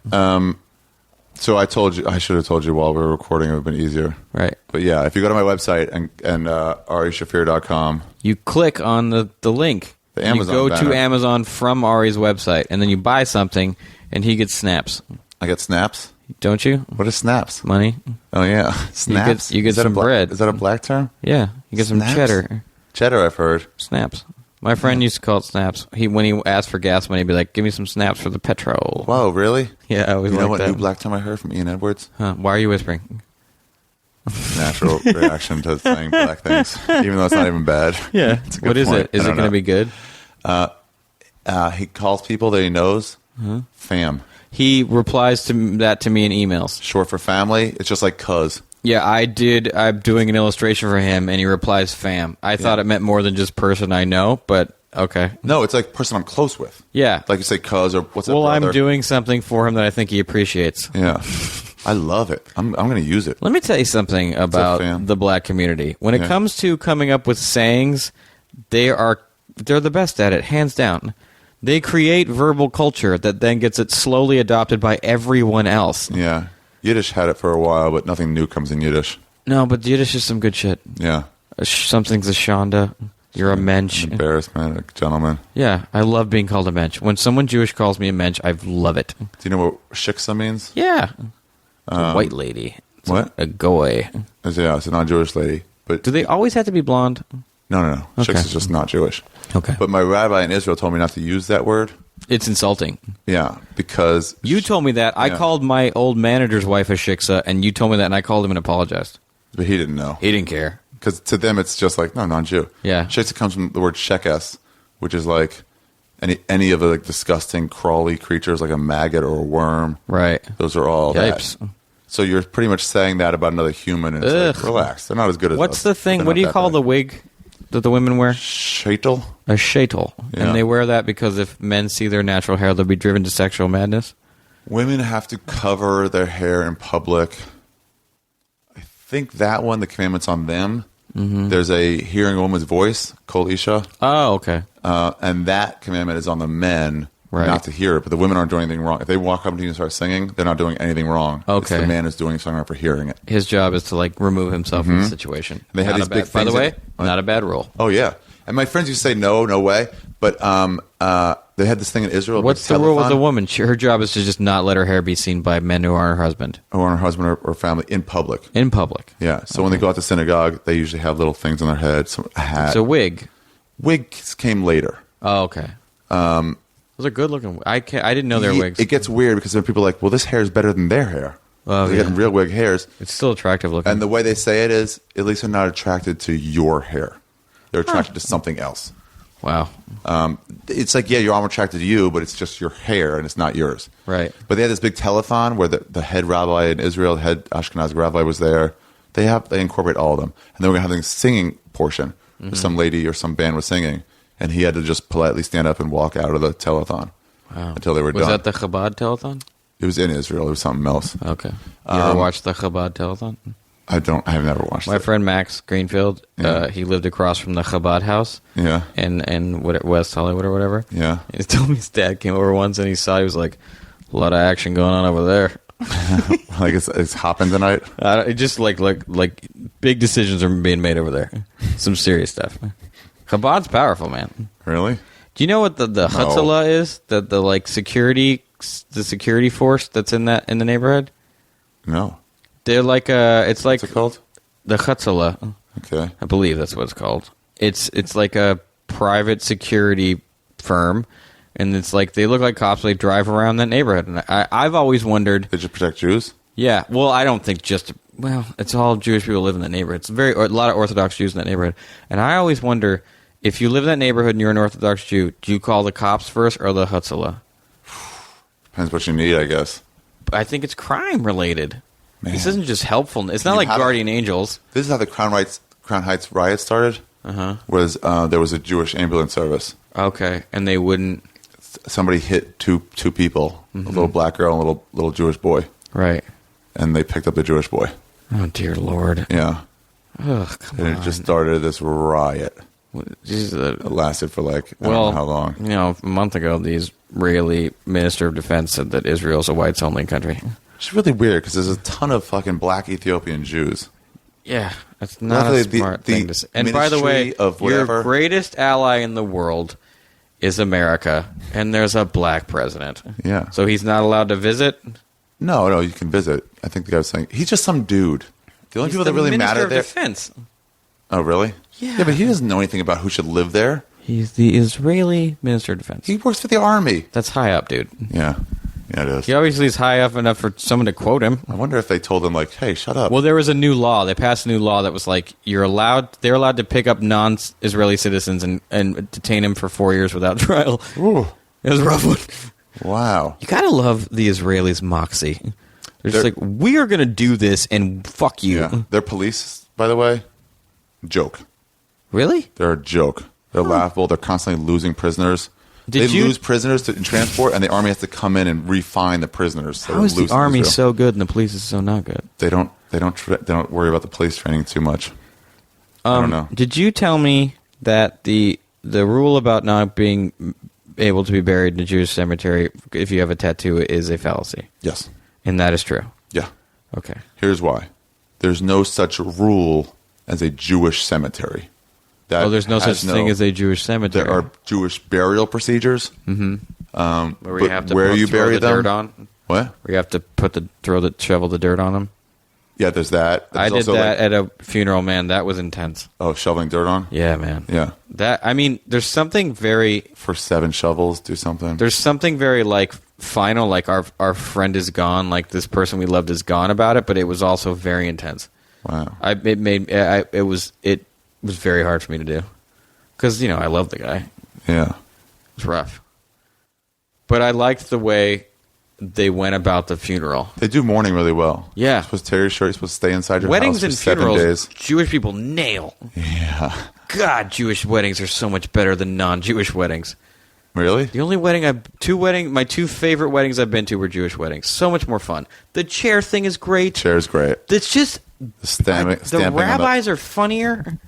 So I should have told you while we were recording, it would have been easier. Right. But yeah, if you go to my website and AriShaffir.com. You click on the link. The Amazon you go banner. to Amazon from Ari's website, and then you buy something, and he gets snaps. I get snaps? Don't you? What is snaps? Money. Oh, yeah. Snaps? You get some bread. Is that a black term? Yeah. You get Snaps? some cheddar. Cheddar, I've heard. Snaps. My friend used to call it snaps. When he asked for gas money, he'd be like, give me some snaps for the petrol. Whoa, really? Yeah, I was You like know what that. new black term I heard from Ian Edwards? Huh, why are you whispering? Natural reaction to saying black things, even though it's not even bad. Yeah. It's a good What is point. it? Is I it don't going to know. be good? He calls people that he knows fam. He replies to that to me in emails. Short for family. It's just like cuz. Yeah, I'm doing an illustration for him, and he replies fam. I thought it meant more than just person I know, but okay. No, it's like person I'm close with. Yeah. Like you say cuz or what's that, Well, brother? I'm doing something for him that I think he appreciates. Yeah. I love it. I'm going to use it. Let me tell you something about fam? the black community. When it comes to coming up with sayings, they're the best at it, hands down. They create verbal culture that then gets it slowly adopted by everyone else. Yeah. Yiddish had it for a while, but nothing new comes in Yiddish. No, but Yiddish is some good shit. Yeah. Something's a shonda. You're a mensch. An embarrassment, a gentleman. Yeah, I love being called a mensch. When someone Jewish calls me a mensch, I love it. Do you know what shiksa means? Yeah. It's a white lady. It's what? A goy. It's a non-Jewish lady. But Do they always have to be blonde? No. Okay. Shiksa is just not Jewish. Okay. But my rabbi in Israel told me not to use that word. It's insulting. Yeah, because You told me that. I called my old manager's wife a shiksa, and you told me that, and I called him and apologized. But he didn't know. He didn't care. Because to them, it's just like, no, non-Jew. Yeah. Shiksa comes from the word shekes, which is like any of the like disgusting, crawly creatures like a maggot or a worm. Right. Those are all Yipes. that. So you're pretty much saying that about another human, and it's like, relax. They're not as good as What's us. the thing? They're What not do you that call bad. the wig that the women wear? Shaitel? A shaitel. Yeah. And they wear that because if men see their natural hair, they'll be driven to sexual madness? Women have to cover their hair in public. I think that one, the commandment's on them. Mm-hmm. There's a hearing a woman's voice, Kol Isha, Oh, okay. and that commandment is on the men Right. not to hear it. But the women aren't doing anything wrong. If they walk up to you and start singing, they're not doing anything wrong. It's Okay. the man is doing something for hearing it. His job is to like remove himself from the situation. They have Not these a bad, big by the things way, that- not a bad rule. Oh, yeah. And my friends used to say, no way. But they had this thing in Israel. What's the rule with a woman? Her job is to just not let her hair be seen by men who aren't her husband. Or her husband or family in public. In public. Yeah. So when they go out to synagogue, they usually have little things on their head, a hat. It's a wig. Wigs came later. Oh, okay. Those are good looking. I didn't know they were wigs. It gets weird because then people are like, well, this hair is better than their hair. Oh, They yeah. get real wig hairs. It's still attractive looking. And the way they say it is, at least they're not attracted to your hair. They're attracted to something else. Wow. It's like, yeah, I'm attracted to you, but it's just your hair and it's not yours. Right. But they had this big telethon where the head rabbi in Israel, the head Ashkenazi rabbi was there. They incorporate all of them. And they were going to have a singing portion. Some lady or some band was singing. And he had to just politely stand up and walk out of the telethon until they were Was done. that the Chabad telethon? It was in Israel. It was something else. Okay. You ever watched the Chabad telethon? I have never watched My it. friend Max Greenfield, Yeah. he lived across from the Chabad house. Yeah. In West Hollywood or whatever. Yeah. And he told me his dad came over once and he was like, a lot of action going on over there. Like it's hopping tonight. It just like big decisions are being made over there. Some serious stuff. Chabad's powerful, man. Really? Do you know what the Hatzalah is? The like security force that's in the neighborhood? No. They're like it's like What's it called? the Hatzalah. Okay. I believe that's what it's called. It's like a private security firm, and it's like they look like cops. They drive around that neighborhood, and I've always wondered. They just protect Jews? Yeah, well, I don't think it's all Jewish people live in that neighborhood. It's a lot of Orthodox Jews in that neighborhood, and I always wonder if you live in that neighborhood and you're an Orthodox Jew, do you call the cops first or the Hatzalah? Depends what you need, I guess. I think it's crime related. Man. This isn't just helpful. It's not like guardian angels. This is how the Crown Heights riot started. Was there was a Jewish ambulance service. Okay, and they wouldn't. Somebody hit two people, a little black girl and a little Jewish boy, Right. and they picked up the Jewish boy. Oh dear Lord. Yeah, Ugh, come and on. it just started this riot. It lasted for like I don't know how long. You know, a month ago, the Israeli Minister of Defense said that Israel's a whites-only country. It's really weird because there's a ton of fucking black Ethiopian Jews. Yeah, that's not Luckily, a smart thing to say. And by the way, Ministry of your whatever- greatest ally in the world is America, and there's a black president. Yeah. So he's not allowed to visit? No, you can visit. I think the guy was saying he's just some dude. The only people that really matter there. Defense. Oh, really? Yeah. Yeah, but he doesn't know anything about who should live there. He's the Israeli Minister of Defense. He works for the army. That's high up, dude. Yeah, it is. He obviously is high up enough for someone to quote him. I wonder if they told him, like, hey, shut up. Well, there was a new law. They passed a new law that was like, they're allowed to pick up non-Israeli citizens and detain him for 4 years without trial. Ooh. It was a rough one. Wow. You gotta love the Israelis' moxie. They're just like, we are gonna do this and fuck you. Yeah. Their police, by the way, joke. Really? They're a joke. They're laughable. They're constantly losing prisoners. They lose prisoners in transport, and the army has to come in and refine the prisoners. How is the army so good and the police is so not good? They don't worry about the police training too much. I don't know. Did you tell me that the rule about not being able to be buried in a Jewish cemetery if you have a tattoo is a fallacy? Yes. And that is true? Yeah. Okay. Here's why. There's no such rule as a Jewish cemetery. There's no such thing as a Jewish cemetery. There are Jewish burial procedures. Mm-hmm. Where you have to throw the dirt on? What? Where you have to shovel the dirt on them? Yeah, there's that. I did that at a funeral, man. That was intense. Oh, shoveling dirt on? Yeah, man. Yeah. There's something very... For 7 shovels, do something. There's something very, like, final, like our friend is gone, like this person we loved is gone about it, but it was also very intense. Wow. It was very hard for me to do. Because, I love the guy. Yeah. It was rough. But I liked the way they went about the funeral. They do mourning really well. Yeah. You're supposed to tear your shirt. You're supposed to stay inside your Weddings house for and 7 funerals, days. Jewish people nail. Yeah. God, Jewish weddings are so much better than non-Jewish weddings. Really? The only my 2 favorite weddings I've been to were Jewish weddings. So much more fun. The chair thing is great. Chair's great. It's just... The rabbis are funnier.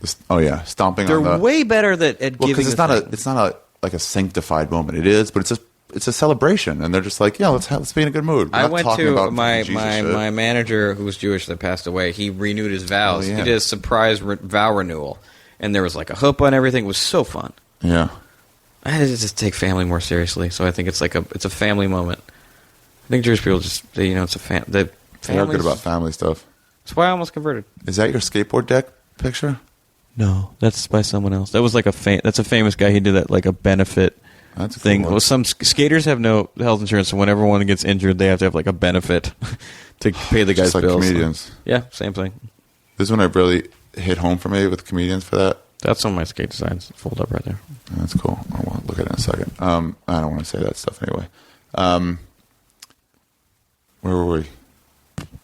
Stomping They're on the... way better at giving because it's not a sanctified moment. It is, but it's a celebration, and they're just like, yeah, let's be in a good mood. I went to my manager who was Jewish that passed away. He renewed his vows. He did a surprise vow renewal, and there was like a chuppah and everything. It was so fun. Yeah, I had to just take family more seriously, so I think it's a family moment. I think Jewish people just it's a family. They're good about family stuff. That's why I almost converted. Is that your skateboard deck picture? No, that's by someone else. That was like that's a famous guy. He did that like a benefit thing. Cool. Well, some skaters have no health insurance, so whenever one gets injured, they have to have like a benefit to pay the guy's like bills. Comedians. Yeah, same thing. This one I really hit home for me with comedians for that. That's one of my skate designs. Fold up right there. That's cool. I want to look at it in a second. I don't want to say that stuff anyway. Where were we?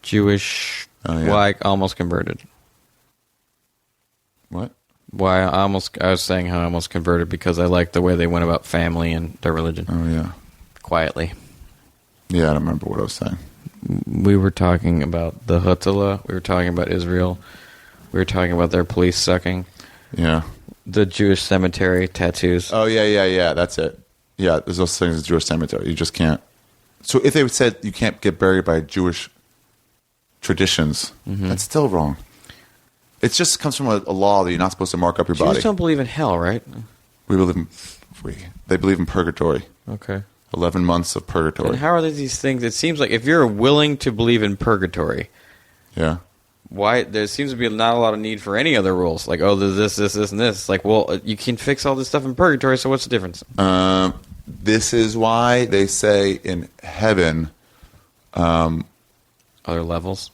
Jewish. Oh, yeah. Why I almost converted. What? I was saying how I almost converted because I liked the way they went about family and their religion. Oh, yeah. Quietly. Yeah, I don't remember what I was saying. We were talking about the Hutala. We were talking about Israel. We were talking about their police sucking. Yeah. The Jewish cemetery tattoos. Oh, yeah. That's it. Yeah, there's those things in the Jewish cemetery. You just can't. So if they said you can't get buried by Jewish traditions, that's still wrong. It just comes from a law that you're not supposed to mark up your body. Jews don't believe in hell, right? They believe in purgatory. Okay. 11 months of purgatory. And how are these things? It seems like if you're willing to believe in purgatory, yeah. Why there seems to be not a lot of need for any other rules? Like, there's this, and this. It's like, well, you can fix all this stuff in purgatory, so what's the difference? This is why they say in heaven, other levels.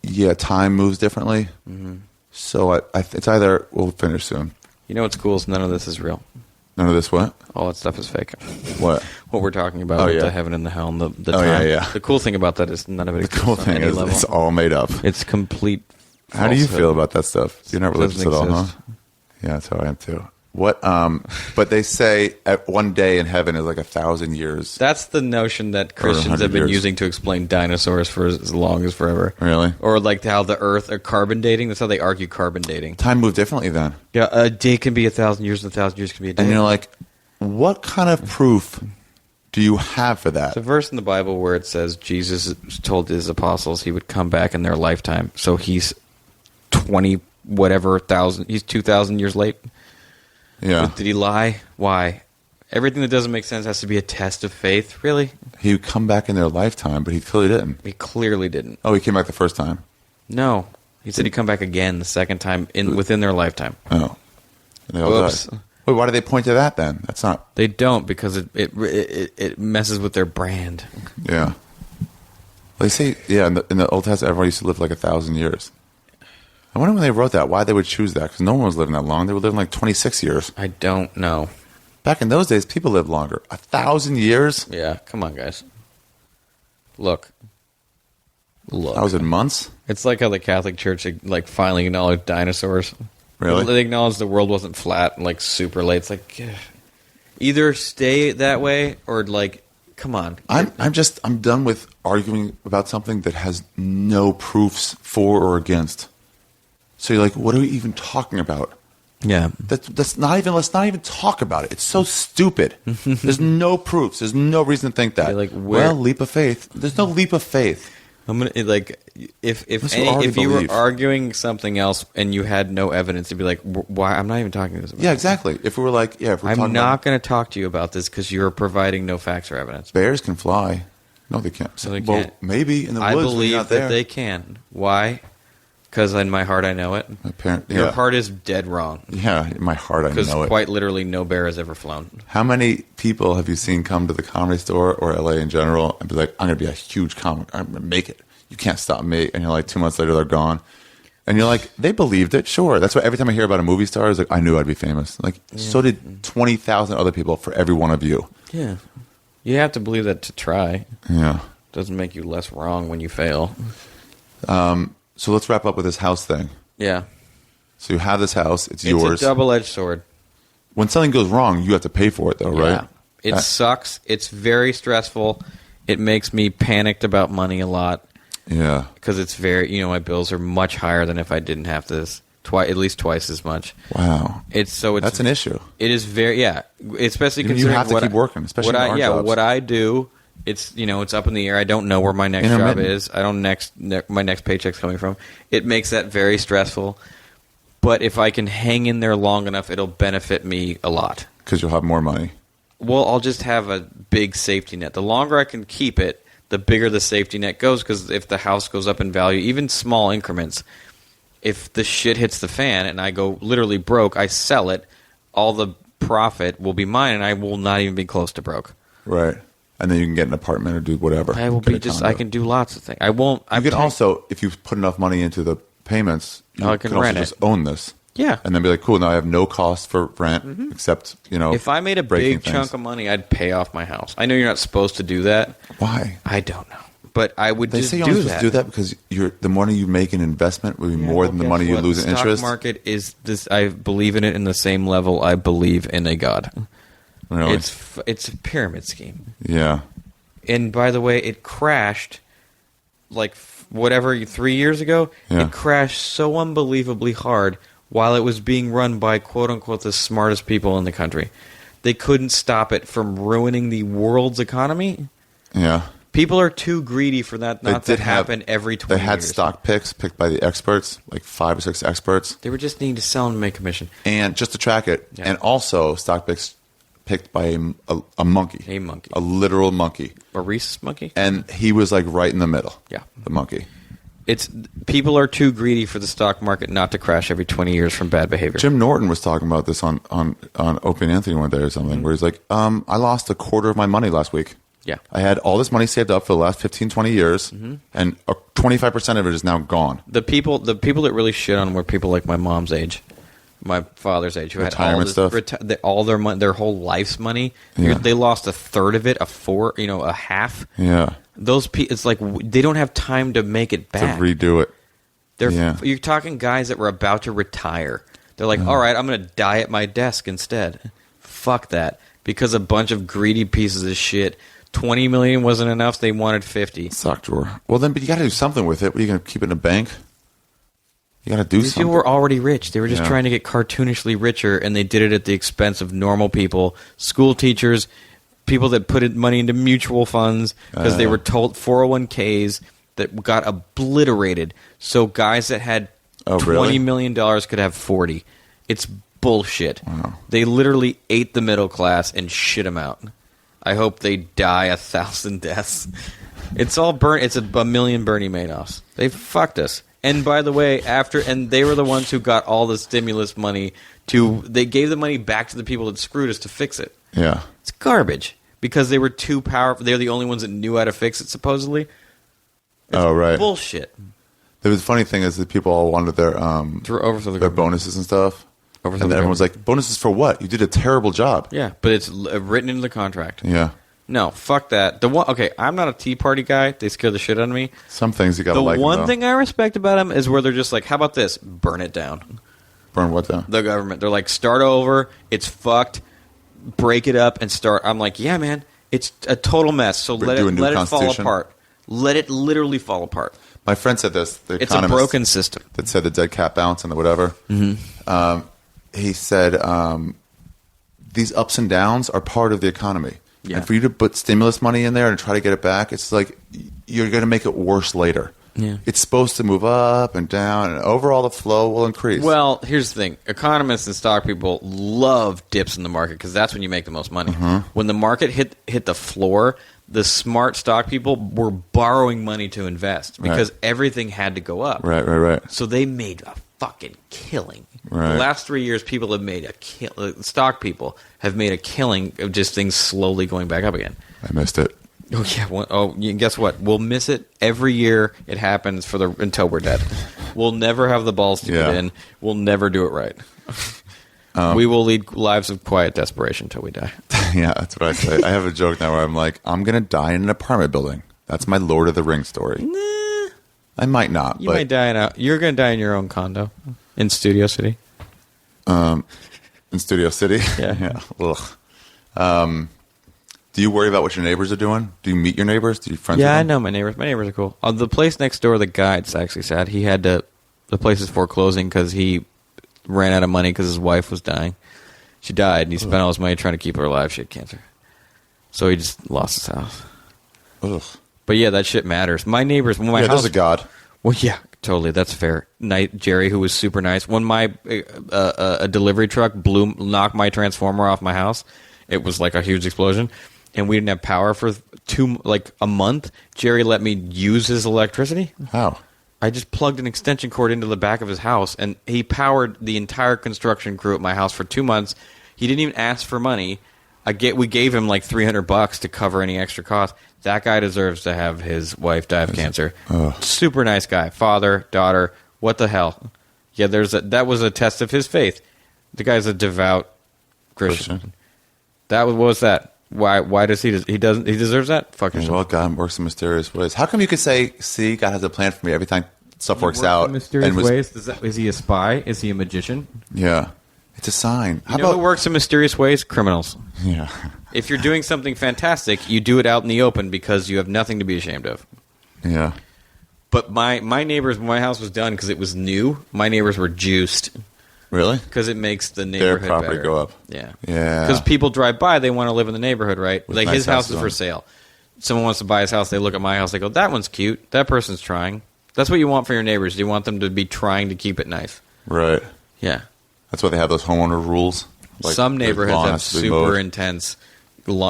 Yeah, time moves differently. Mm-hmm. So it's either we'll finish soon. You know what's cool is none of this is real. None of this what? All that stuff is fake. What? What we're talking about with the heaven and the hell and the time. Yeah. The cool thing about that is none of it. The cool thing is it's all made up. It's complete. How do you feel about that stuff? You're not religious at all, huh? Yeah, that's how I am too. What? But they say at one day in heaven is like 1,000 years. That's the notion that Christians have been using to explain dinosaurs for as long as forever. Really? Or like how the Earth or carbon dating. That's how they argue carbon dating. Time moved differently then. Yeah, a day can be 1,000 years, and 1,000 years can be a day. And you're like, what kind of proof do you have for that? There's a verse in the Bible where it says Jesus told his apostles he would come back in their lifetime. So he's 20 whatever thousand. He's 2,000 years late. Yeah. Did he lie? Why? Everything that doesn't make sense has to be a test of faith. Really? He would come back in their lifetime, but he clearly didn't. He clearly didn't. Oh, he came back the first time? No. He said he'd come back again the second time within their lifetime. Oh. And they all Whoops. died. Wait, why do they point to that then? That's not... They don't, because it messes with their brand. Yeah. Well, they say, in the Old Testament, everyone used to live like 1,000 years. I wonder when they wrote that, why they would choose that, because no one was living that long. They were living like 26 years. I don't know. Back in those days, people lived longer. 1,000 years? Yeah, come on, guys. Look. 1,000 months? It's like how the Catholic Church finally acknowledged dinosaurs. Really? They acknowledged the world wasn't flat super late. It's like, either stay that way or come on. I'm done with arguing about something that has no proofs for or against. So you're like, what are we even talking about? Yeah. Let's not even talk about it. It's so stupid. There's no proofs. There's no reason to think that. Leap of faith. There's no leap of faith. I'm gonna if you were arguing something else and you had no evidence, you'd be like, why? I'm not even talking to this about Yeah, exactly. If we were like, I'm not going to talk to you about this because you're providing no facts or evidence. Bears can fly. No, they can't. So they can't. Maybe in the woods. I believe that they can. Why? Because in my heart I know it. Your heart is dead wrong. Yeah, in my heart I know it. Because quite literally no bear has ever flown. How many people have you seen come to the Comedy Store or LA in general and be like, I'm going to be a huge comic. I'm going to make it. You can't stop me. And you're like, 2 months later they're gone. And you're like, they believed it. Sure. That's why every time I hear about a movie star, it's like, I knew I'd be famous. Like, so did 20,000 other people for every one of you. Yeah. You have to believe that to try. Yeah. Doesn't make you less wrong when you fail. So let's wrap up with this house thing. Yeah. So you have this house. It's yours. It's a double-edged sword. When something goes wrong, you have to pay for it, though, right? It sucks. It's very stressful. It makes me panicked about money a lot. Yeah. Because it's very, my bills are much higher than if I didn't have this. At least twice as much. Wow. That's an issue. It is very, especially considering you have to keep working, especially in our jobs. What I do. It's it's up in the air. I don't know where my next job is. I don't my next paycheck's coming from. It makes that very stressful. But if I can hang in there long enough, it'll benefit me a lot. Because you'll have more money. Well, I'll just have a big safety net. The longer I can keep it, the bigger the safety net goes. Because if the house goes up in value, even small increments, if the shit hits the fan and I go literally broke, I sell it, all the profit will be mine, and I will not even be close to broke. Right. And then you can get an apartment or do whatever. I will be I can do lots of things. I won't. You can also, if you put enough money into the payments, you can also just own this. Yeah. And then be like, cool, now I have no cost for rent except, If I made a big chunk of money, I'd pay off my house. I know you're not supposed to do that. Why? I don't know. But I would just do that. They say you're supposed to do that because the money you make in investment will be more than the money you lose in interest. The stock market is this. I believe in it in the same level I believe in a God. Really? It's a pyramid scheme. Yeah. And by the way, it crashed 3 years ago. Yeah. It crashed so unbelievably hard while it was being run by quote unquote the smartest people in the country. They couldn't stop it from ruining the world's economy. Yeah. People are too greedy for that not to happen every 20 years. They had stock picks picked by the experts, like 5 or 6 experts. They were just needing to sell and make commission. And just to track it. Yeah. And also stock picks picked by a monkey. A monkey. A literal monkey. A rhesus monkey? And he was right in the middle. Yeah. The monkey. People are too greedy for the stock market not to crash every 20 years from bad behavior. Jim Norton was talking about this on Opie and Anthony one day or something, where he's like, I lost a quarter of my money last week. Yeah. I had all this money saved up for the last 15, 20 years, and 25% of it is now gone. The people that really shit on were people like my mom's age, my father's age, who retirement had all stuff. All their money, their whole life's money. Yeah. They lost a third of it, a half. Yeah. Those it's like they don't have time to make it back. To redo it. You're talking guys that were about to retire. They're like, all right, I'm going to die at my desk instead. Fuck that. Because a bunch of greedy pieces of shit. 20 million wasn't enough. They wanted 50. Sock drawer. Well, then, but you got to do something with it. What are you going to keep it in a bank? You got to do something. These people were already rich. They were just trying to get cartoonishly richer, and they did it at the expense of normal people, school teachers, people that put money into mutual funds because they were told 401ks that got obliterated. So guys that had $20 million could have 40. It's bullshit. Wow. They literally ate the middle class and shit them out. I hope they die 1,000 deaths. It's all It's a million Bernie Madoffs. They fucked us. And by the way, and they were the ones who got all the stimulus money they gave the money back to the people that screwed us to fix it. Yeah. It's garbage because they were too powerful. They're the only ones that knew how to fix it, supposedly. It's right. bullshit. The funny thing is that people all wanted their bonuses and stuff. And then everyone's like, bonuses for what? You did a terrible job. Yeah, but it's written into the contract. Yeah. No, fuck that. I'm not a Tea Party guy. They scare the shit out of me. Some things you gotta like. The one thing I respect about them is where they're just like, how about this? Burn it down. Burn what down? The government. They're like, start over. It's fucked. Break it up and start. I'm like, yeah, man. It's a total mess. So let it fall apart. Let it literally fall apart. My friend said this. It's a broken system. That said the dead cat bounce and the whatever. Mm-hmm. He said these ups and downs are part of the economy. Yeah. And for you to put stimulus money in there and try to get it back, it's like you're going to make it worse later. Yeah. It's supposed to move up and down, and overall the flow will increase. Well, here's the thing. Economists and stock people love dips in the market because that's when you make the most money. Mm-hmm. When the market hit the floor, the smart stock people were borrowing money to invest because everything had to go up. Right. So they made a fucking killing. Right. The last 3 years, people have made stock people have made a killing of just things slowly going back up again. I missed it. Oh yeah. Guess what? We'll miss it every year. It happens until we're dead. We'll never have the balls to get in. We'll never do it right. We will lead lives of quiet desperation until we die. Yeah, that's what I say. I have a joke now where I'm like, I'm gonna die in an apartment building. That's my Lord of the Rings story. Nah, I might not. you might die you're gonna die in your own condo in Studio City. In Studio City. Yeah. Ugh. Do you worry about what your neighbors are doing? Do you meet your neighbors? Do you friends with them? Yeah, I know my neighbors. My neighbors are cool. The place next door, the guy, it's actually sad. He had to. The place is foreclosing because he ran out of money because his wife was dying. She died, and he spent all his money trying to keep her alive. She had cancer, so he just lost his house. Ugh. But yeah, that shit matters. My neighbors, when my house, there's a God. Well, yeah, totally. That's fair. Jerry, who was super nice. When my a delivery truck knocked my transformer off my house, it was like a huge explosion. And we didn't have power for a month. Jerry let me use his electricity. How? I just plugged an extension cord into the back of his house, and he powered the entire construction crew at my house for 2 months. He didn't even ask for money. We gave him like $300 to cover any extra costs. That guy deserves to have his wife die of cancer. Super nice guy, father, daughter. What the hell? Yeah, that was a test of his faith. The guy's a devout Christian. What was that? Why does he deserves that? Fuck yourself. Well, God works in mysterious ways. How come you could say, see, God has a plan for me every time stuff works out? In mysterious ways? Is he a spy? Is he a magician? Yeah. It's a sign. You know who works in mysterious ways? Criminals. Yeah. If you're doing something fantastic, you do it out in the open because you have nothing to be ashamed of. Yeah. But my neighbors, when my house was done, because it was new, my neighbors were juiced. Really? Because it makes the neighborhood their property better. Go up. Yeah. Yeah. Because people drive by, they want to live in the neighborhood, right? With like nice his house is houses for on. sale. Someone wants to buy his house, they look at my house, they go, that one's cute. That person's trying. That's what you want for your neighbors. You want them to be trying to keep it nice. Right. Yeah. That's why they have those homeowner rules. Like, some neighborhoods lawn have has to be super mowed. intense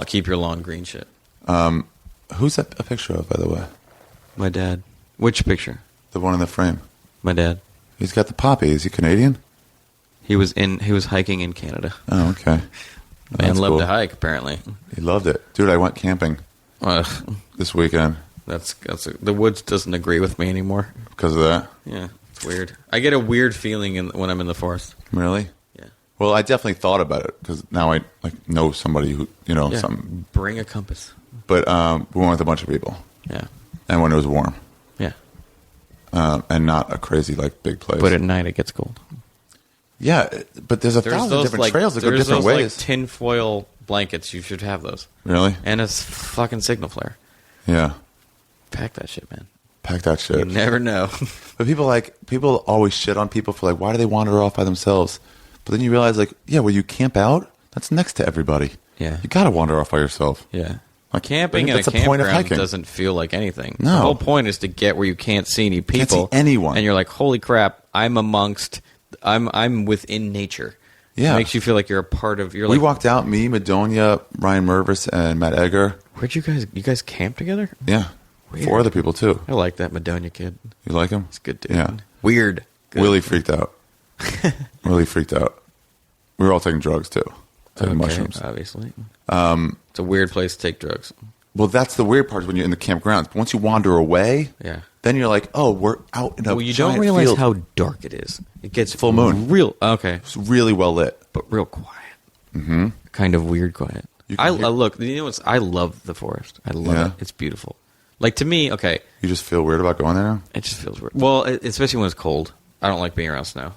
keep your lawn green shit. Who's that a picture of, by the way? My dad. Which picture? The one in the frame. My dad. He's got the poppy. Is he Canadian? He was hiking in Canada. Oh, okay. Man loved cool. to hike, apparently. He loved it. Dude, I went camping this weekend. The woods doesn't agree with me anymore. Because of that? Yeah, it's weird. I get a weird feeling when I'm in the forest. Really? Yeah. Well, I definitely thought about it because now I know somebody who, something. Bring a compass. But we went with a bunch of people. Yeah. And when it was warm. Yeah. And not a crazy, big place. But at night it gets cold. Yeah, but there's 1,000 different trails that go different ways. There's those tinfoil blankets. You should have those. Really? And a fucking signal flare. Yeah. Pack that shit, man. Pack that shit. You never know. But people always shit on people for why do they wander off by themselves? But then you realize where you camp out, that's next to everybody. Yeah. You got to wander off by yourself. Yeah. Like, Camping in a that's the point of campground hiking. doesn't feel like anything. No. The whole point is to get where you can't see any people. Can't see anyone. And you're like, holy crap, I'm within nature. Yeah. It makes you feel like you're a part of. We walked out, me, Madonia, Ryan Mervis, and Matt Egger. Where'd you guys camp together? Yeah. Weird. 4 other people, too. I like that Madonia kid. You like him? He's a good dude. Yeah. Weird. Good. Willie freaked out. Really freaked out. We were all taking drugs, too. Taking mushrooms. Obviously. It's a weird place to take drugs. Well, that's the weird part when you're in the campgrounds. But once you wander away, then you're like, oh, we're out in a you giant don't realize field. how dark it is. It gets full moon. Okay. It's really well lit. But real quiet. Mm-hmm. Kind of weird quiet. I look, you know what's, I love the forest. I love it. It's beautiful. Like, to me, okay. You just feel weird about going there now? It just feels weird. Well, especially when it's cold. I don't like being around snow.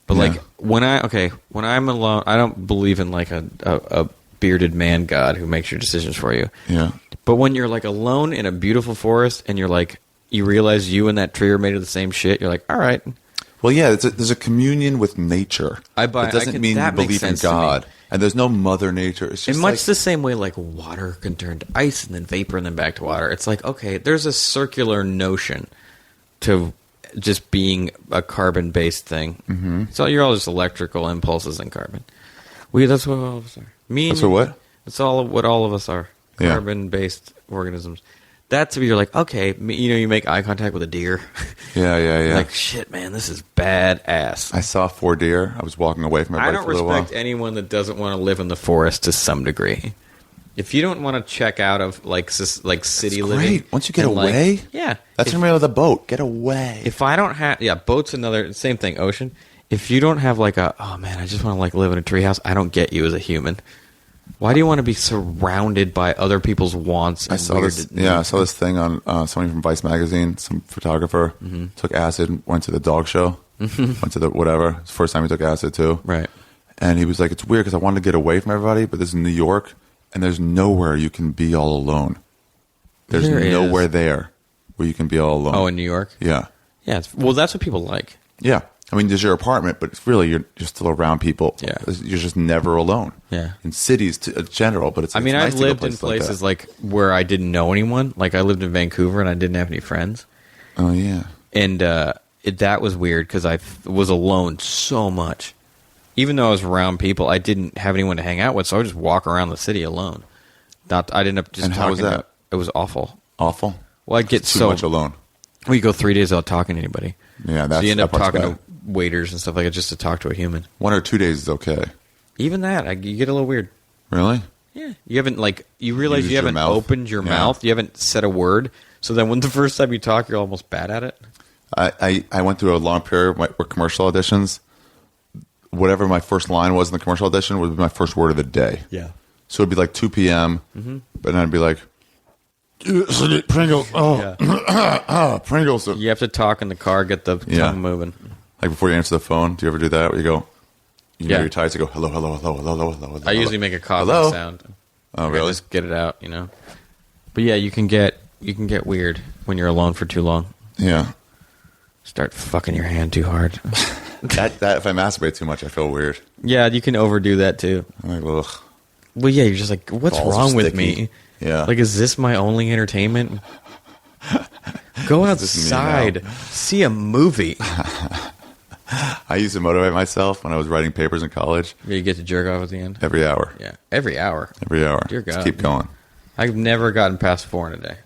But like when I'm alone, I don't believe in like a bearded man god who makes your decisions for you. Yeah. But when you're like alone in a beautiful forest and you're like, you realize you and that tree are made of the same shit, you're like, all right. Well, yeah, there's a communion with nature. It doesn't mean you believe in God. And there's no mother nature. It's just much the same way like water can turn to ice and then vapor and then back to water. It's like, okay, there's a circular notion to just being a carbon-based thing. Mm-hmm. So you're all just electrical impulses and carbon. That's what all of us are. That's what? That's all what all of us are. Yeah. Carbon-based organisms. That's where you're like, okay, you make eye contact with a deer. Yeah. Like, shit, man, this is badass. I saw 4 deer. I was walking away from everybody for a little while. I don't respect anyone that doesn't want to live in the forest to some degree. If you don't want to check out of like city living, once you get away, that's the with a boat. Get away. If I don't have, boat's another same thing. Ocean. If you don't have like oh man, I just want to like live in a treehouse. I don't get you as a human. Why do you want to be surrounded by other people's wants? And I saw this thing on somebody from Vice magazine, some photographer took acid, went to the dog show, went to the whatever. It's the first time he took acid too. Right. And he was like, it's weird because I wanted to get away from everybody, but this is New York. And there's nowhere you can be all alone. There's nowhere there where you can be all alone. Oh, in New York? Yeah. Yeah. Well, that's what people like. Yeah. I mean, there's your apartment, but it's really you're still around people. Yeah. You're just never alone. Yeah. In cities in general, but it's I mean, nice I've lived in places like where I didn't know anyone. Like I lived in Vancouver and I didn't have any friends. Oh, yeah. And that was weird because I was alone so much. Even though I was around people, I didn't have anyone to hang out with, so I would just walk around the city alone. I didn't have just. And how was that? It was awful. Awful. Well, I'd get too much alone. Well, you go 3 days without talking to anybody. Yeah, so you end up talking to waiters and stuff like that just to talk to a human. 1 or 2 days is okay. Even that, you get a little weird. Really? Yeah. You haven't you realize you haven't opened your mouth. You haven't said a word. So then, when the first time you talk, you're almost bad at it. I went through a long period where commercial auditions. Whatever my first line was in the commercial audition would be my first word of the day. Yeah. So it'd be like 2 p.m., but then I'd be like, Pringles. Oh, Pringles. You have to talk in the car, get the tongue moving. Like before you answer the phone, do you ever do that? Where you go, know you're tired, so you go, hello, hello, hello, hello, hello, hello. I usually make a coughing sound. Oh, really? Just get it out, But yeah, you can get weird when you're alone for too long. Yeah. Start fucking your hand too hard. that if I masturbate too much, I feel weird. Yeah, you can overdo that too. I'm like, ugh. Well, yeah, you're just like, what's wrong with me? Yeah. Like, is this my only entertainment? Go outside, see a movie. I used to motivate myself when I was writing papers in college. You get to jerk off at the end? Every hour. Yeah, every hour. Every hour. Dear God. Just keep going. I've never gotten past 4 in a day.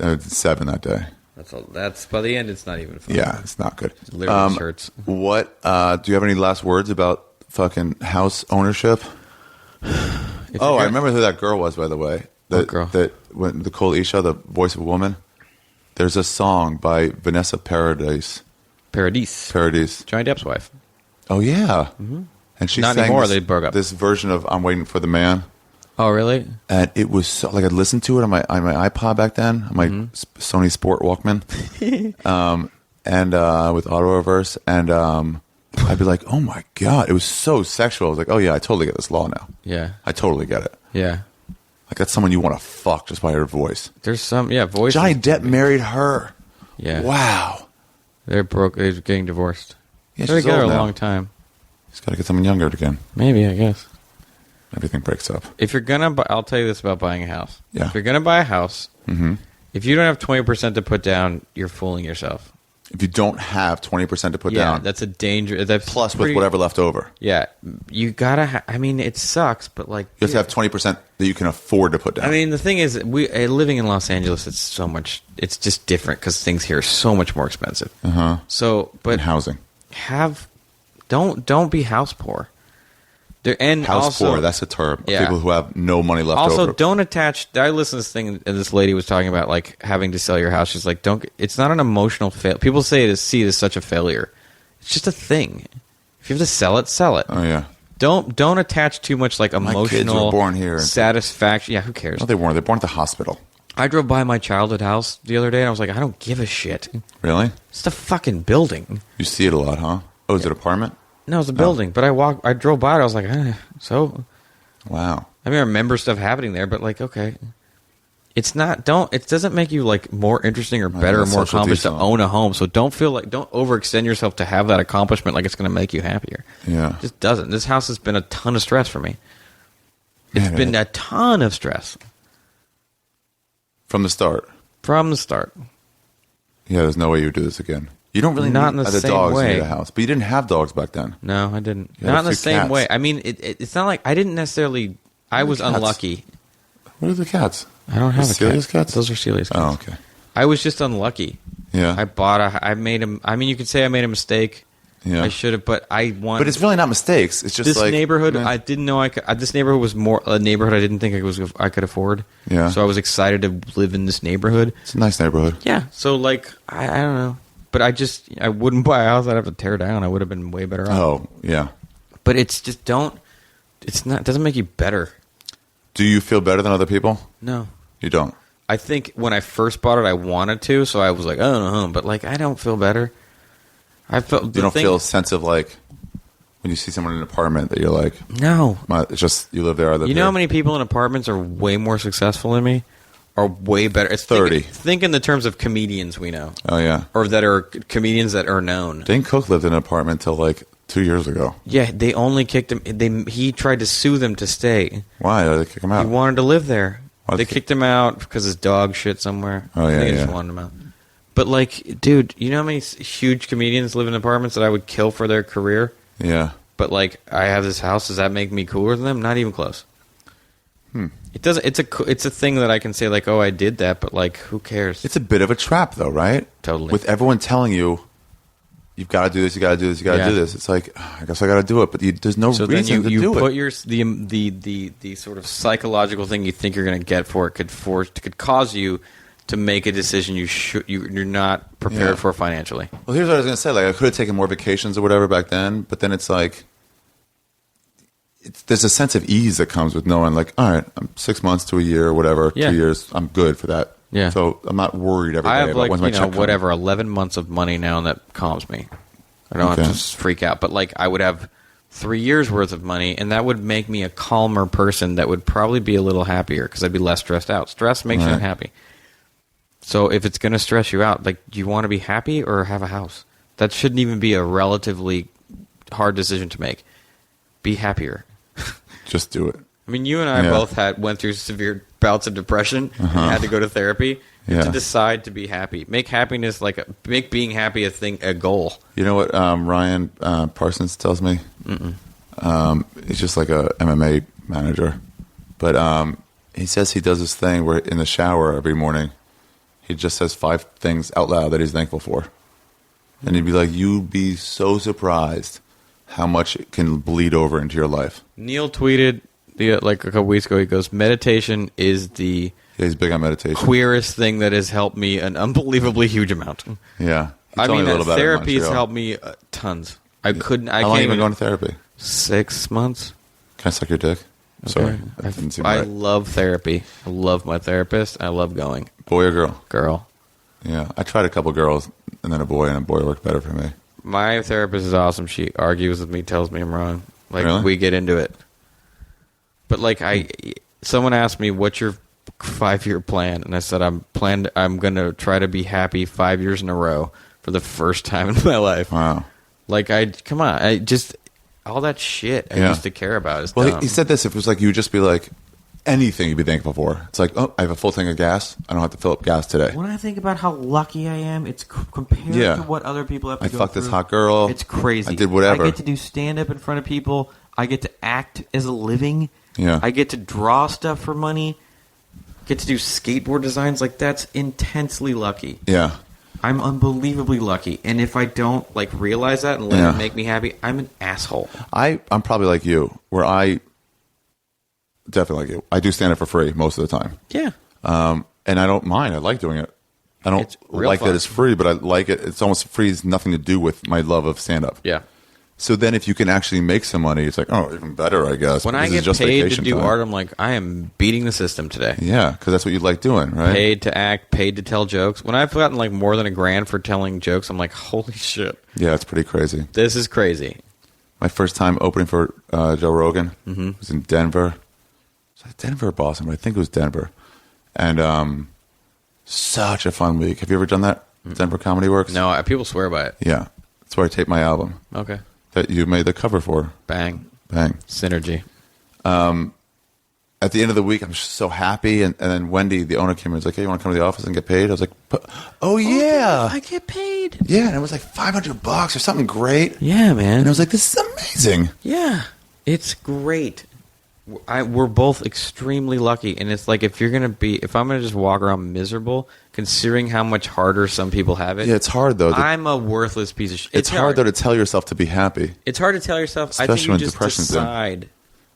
I did 7 that day. That's by the end. It's not even fun. Yeah, it's not good. It literally hurts. What? Do you have any last words about fucking house ownership? I remember who that girl was. By the way, what girl? When Nicole Isha, the voice of a woman. There's a song by Vanessa Paradis. Johnny Depp's wife. Oh yeah, and she not sang anymore. They broke up. This version of "I'm Waiting for the Man." Oh really? And it was so, like I'd listened to it on my iPod back then, on my Sony Sport Walkman, and with auto reverse, and I'd be like, "Oh my god!" It was so sexual. I was like, "Oh yeah, I totally get this law now." Yeah, I totally get it. Yeah, like that's someone you want to fuck just by her voice. There's some voice. Johnny Depp married her. Yeah. Wow. They're broke. They're getting divorced. Yeah, they're together a long time. He's got to get someone younger again. Maybe, I guess. Everything breaks up. If you're gonna, I'll tell you this about buying a house. Yeah. If you're gonna buy a house, if you don't have 20% to put down, you're fooling yourself. If you don't have 20% to put Yeah, down, that's a danger. That's plus with whatever left over. Yeah, you gotta. I mean, it sucks, but like You have to have 20% that you can afford to put down. I mean, the thing is, living in Los Angeles, it's so much. It's just different because things here are so much more expensive. So, but and housing. Don't be house poor. And House also, poor, that's a term. Yeah. People who have no money left over. Also, don't attach. I listened to this thing, and this lady was talking about like having to sell your house. She's like, don't. It's not an emotional fail. People see it as such a failure. It's just a thing. If you have to sell it, sell it. Oh yeah. Don't attach too much like emotional My kids were born here. satisfaction. Yeah, who cares? No, they weren't. They were born at the hospital. I drove by my childhood house the other day, and I was like, I don't give a shit. Really? It's the fucking building. You see it a lot, huh? Oh, is it an apartment? No, it's a building. But I drove by it. I was like, so. Wow. I mean, I remember stuff happening there, but like, okay. It's not, it doesn't make you like more interesting or better or more accomplished to own a home. So don't overextend yourself to have that accomplishment like it's going to make you happier. Yeah. It just doesn't. This house has been a ton of stress for me. It's been a ton of stress. From the start? From the start. Yeah, there's no way you would do this again. You don't really Not need in the same dogs way. in your house. But you didn't have dogs back then. No, I didn't. You had Not a in the few same cats. way. I mean, it's not like I didn't necessarily. I was cats? unlucky. What are the cats? I don't have a Celia's cat. cats? Those are Celia's cats. Oh, okay. I was just unlucky. Yeah. I made him. I mean, you could say I made a mistake. Yeah. I should have, but I wanted. But it's really not mistakes. It's just this like neighborhood. man. I didn't know I could. This neighborhood was more a neighborhood I didn't think I could afford. Yeah. So I was excited to live in this neighborhood. It's a nice neighborhood. Yeah. So like I don't know, but I wouldn't buy a house I'd have to tear down. I would have been way better off. Oh yeah. But it's just don't. It's not. It doesn't make you better. Do you feel better than other people? No. You don't. I think when I first bought it, I wanted to, so I was like, oh no, but like I don't feel better. I felt. You don't feel a sense of like when you see someone in an apartment that you're like, no. It's just you live there. I live You know here. how many people in apartments are way more successful than me, are way better. It's 30. Think in the terms of comedians we know, Oh yeah. or that are comedians that are known. Dane Cook lived in an apartment till like 2 years ago. Yeah, they only kicked him. He tried to sue them to stay. Why? Did they kick him out? He wanted to live there. Why They they kicked him out because his dog shit somewhere. Oh, yeah, I think they just yeah. wanted him out. But like, dude, you know how many huge comedians live in apartments that I would kill for their career? Yeah. But like, I have this house. Does that make me cooler than them? Not even close. It doesn't. It's a thing that I can say like, oh, I did that, but like, who cares? It's a bit of a trap, though, right? Totally. With everyone telling you, you've got to do this, you got to do this, you got to Yeah. do this. It's like, I guess I got to do it, but there's no So then reason to you do put it. the sort of psychological thing you think you're going to get for it could cause you to make a decision you're not prepared Yeah. for financially. Well, here's what I was going to say. Like, I could have taken more vacations or whatever back then, but then it's like, there's a sense of ease that comes with knowing, like, all right, I'm 6 months to a year or whatever, Yeah. 2 years, I'm good for that. Yeah. So I'm not worried every day I have about like when's my check coming. whatever 11 months of money now, and that calms me. I don't have Okay. to freak out. But like I would have 3 years worth of money, and that would make me a calmer person. That would probably be a little happier because I'd be less stressed out. Stress makes you Right. unhappy. So if it's going to stress you out, like, do you want to be happy or have a house? That shouldn't even be a relatively hard decision to make. Be happier. Just do it. I mean, you and I Yeah. both went through severe bouts of depression and had to go to therapy. You have Yeah. to decide to be happy. Make happiness make being happy a goal. You know what Ryan Parsons tells me? He's just like a MMA manager. But he says he does this thing where in the shower every morning, he just says 5 things out loud that he's thankful for. And he'd be like, you'd be so surprised how much it can bleed over into your life. Neil tweeted like a couple weeks ago. He goes, "Meditation is the Yeah, he's big on meditation. queerest thing that has helped me an unbelievably huge amount." Yeah. He I told mean, me a little about it in therapy has Montreal. helped me tons. I How long can't have you even been going to therapy? 6 months. Can I suck your dick? Sorry. Okay. That didn't seem I right. love therapy. I love my therapist. I love going. Boy or girl? Girl. Yeah. I tried a couple girls and then a boy worked better for me. My therapist is awesome. She argues with me, tells me I'm wrong. Like, Really? we get into it. But like, someone asked me, "What's your 5-year plan?" And I said, I'm going to try to be happy 5 years in a row for the first time in my life. Wow. Like, come on, all that shit I Yeah. used to care about is Well, dumb. he said this. If it was like you would just be like, anything you'd be thankful for. It's like, oh, I have a full tank of gas. I don't have to fill up gas today. When I think about how lucky I am, it's compared to what other people have to go through. I fucked this hot girl. It's crazy. I did whatever. I get to do stand-up in front of people. I get to act as a living. Yeah. I get to draw stuff for money. Get to do skateboard designs. Like, that's intensely lucky. Yeah. I'm unbelievably lucky. And if I don't, like, realize that and let it make me happy, I'm an asshole. I'm probably like you, where I... Definitely like you. I do stand up for free most of the time. Yeah. And I don't mind. I like doing it. I don't like fun. that it's free, but I like it. It's almost free. It's nothing to do with my love of stand up. Yeah. So then if you can actually make some money, it's like, oh, even better, I guess. When I get paid to do art, I'm like, I am beating the system today. Yeah, because that's what you like doing, right? Paid to act, paid to tell jokes. When I've gotten like more than $1,000 for telling jokes, I'm like, holy shit. Yeah, it's pretty crazy. This is crazy. My first time opening for Joe Rogan was in Denver. Was it Denver or Boston? But I think it was Denver. And such a fun week. Have you ever done that? Denver Comedy Works? No, people swear by it. Yeah. That's where I taped my album. Okay. That you made the cover for. Bang. Synergy. Synergy. At the end of the week, I'm just so happy. And then Wendy, the owner, came in and was like, hey, you want to come to the office and get paid? I was like, oh, yeah. I get paid. Yeah, and it was like $500 or something great. Yeah, man. And I was like, this is amazing. Yeah. It's great. We're both extremely lucky. And it's like, if I'm going to just walk around miserable, considering how much harder some people have it. Yeah, it's hard, though. I'm a worthless piece of shit. It's hard, though, to tell yourself to be happy. It's hard to tell yourself. Especially I think you when just depression's decide.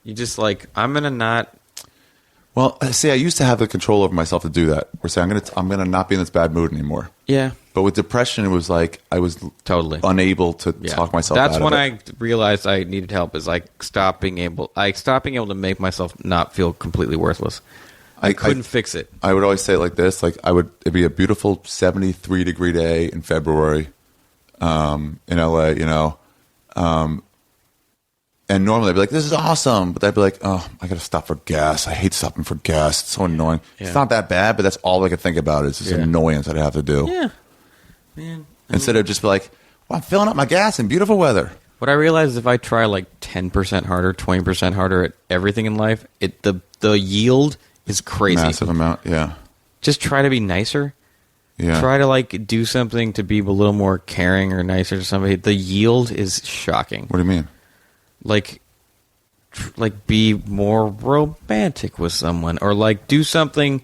You just like, I'm going to not. Well, see, I used to have the control over myself to do that. Where say I'm gonna not be in this bad mood anymore. Yeah. But with depression, it was like I was totally unable to talk myself out of it. That's when I realized I needed help. Is like stopped being able to make myself not feel completely worthless. I couldn't fix it. I would always say it like this: like it'd be a beautiful 73-degree day in February, in LA, you know. And normally I'd be like, this is awesome. But I'd be like, oh, I got to stop for gas. I hate stopping for gas. It's so annoying. Yeah. It's not that bad, but that's all I could think about is this annoyance that I have to do. Yeah. Man. Instead of just be like, well, I'm filling up my gas in beautiful weather. What I realize is if I try like 10% harder, 20% harder at everything in life, the yield is crazy. Massive amount, yeah. Just try to be nicer. Yeah. Try to like do something to be a little more caring or nicer to somebody. The yield is shocking. What do you mean? Like be more romantic with someone, or like do something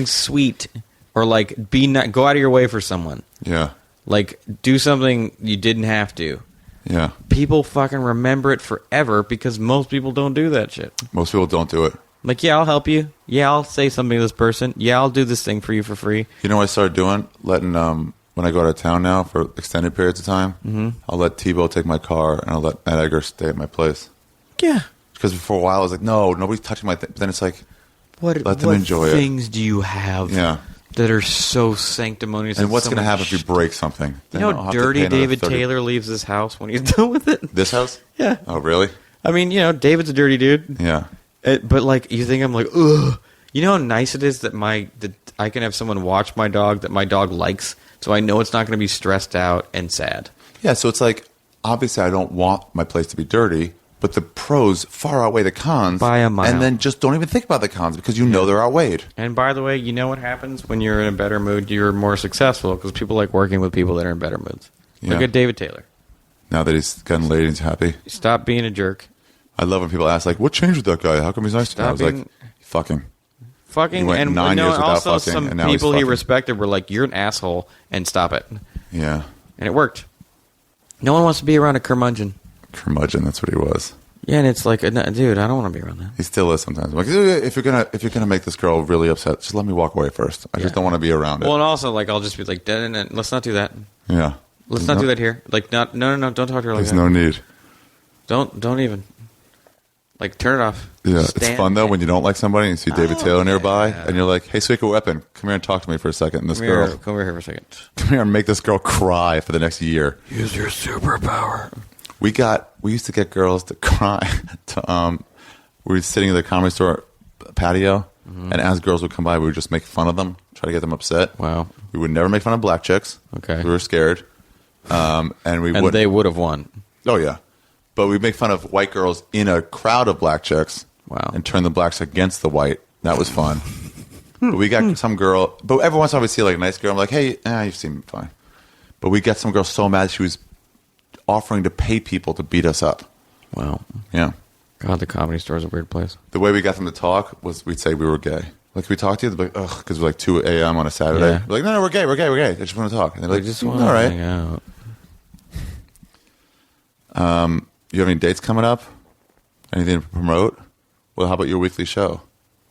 sweet, or like go out of your way for someone. Yeah. Like do something you didn't have to. Yeah. People fucking remember it forever because most people don't do that shit. Most people don't do it. Like, yeah, I'll help you. Yeah, I'll say something to this person. Yeah, I'll do this thing for you for free. You know what I started doing? Letting when I go out of town now for extended periods of time, I'll let Tebow take my car and I'll let Ed Edgar stay at my place. Yeah. Because for a while I was like, no, nobody's touching my thing. But then it's like, let them enjoy it. What things do you have that are so sanctimonious? And what's going to happen if you break something? You know how dirty David Taylor leaves his house when he's done with it? This house? Yeah. Oh, really? I mean, David's a dirty dude. Yeah. But like, you think I'm like, ugh. You know how nice it is that I can have someone watch my dog that my dog likes, so I know it's not going to be stressed out and sad. Yeah, so it's like, obviously I don't want my place to be dirty, but the pros far outweigh the cons. By a mile. And then just don't even think about the cons because you know they're outweighed. And by the way, you know what happens when you're in a better mood? You're more successful because people like working with people that are in better moods. Look at David Taylor. Now that he's gotten laid, he's happy. Stop being a jerk. I love when people ask, like, what changed with that guy? How come he's nice to me? I was like, fucking. Fucking, and 9 years without also fucking, some and now people he's he fucking. respected were like, you're an asshole, and stop it. Yeah. And it worked. No one wants to be around a curmudgeon. Curmudgeon, that's what he was. Yeah, and it's like, no, dude, I don't want to be around that. He still is sometimes. I'm like, if you're gonna make this girl really upset, just let me walk away first. I just don't want to be around it. Well, and also, like, I'll just be like, let's not do that. Yeah. Let's not do that here. Like, no, don't talk to her like There's that. no need. Don't even. Like, turn it off. Yeah, it's fun, though, when you don't like somebody and you see David Taylor nearby, and you're like, hey, Secret Weapon, come here and talk to me for a second. And this girl... Come over here for a second. Come here and make this girl cry for the next year. Use your superpower. We used to get girls to cry. We were sitting in the Comedy Store patio, and as girls would come by, we would just make fun of them, try to get them upset. Wow. We would never make fun of black chicks. Okay. We were scared. And they would have won. Oh, yeah. But we'd make fun of white girls in a crowd of black chicks. Wow. And turn the blacks against the white. That was fun. But we got some girl, but every once in a while we see like a nice girl. I'm like, hey, you seem fine. But we got some girl so mad she was offering to pay people to beat us up. Wow. Yeah. God, the Comedy Store is a weird place. The way we got them to talk was we'd say we were gay. Like, we talk to you? They're like, ugh, because we're like 2 a.m. on a Saturday. Yeah. We're like, no, we're gay. They just want to talk. And they're like, just all want to right. hang out. You have any dates coming up? Anything to promote? Well, how about your weekly show?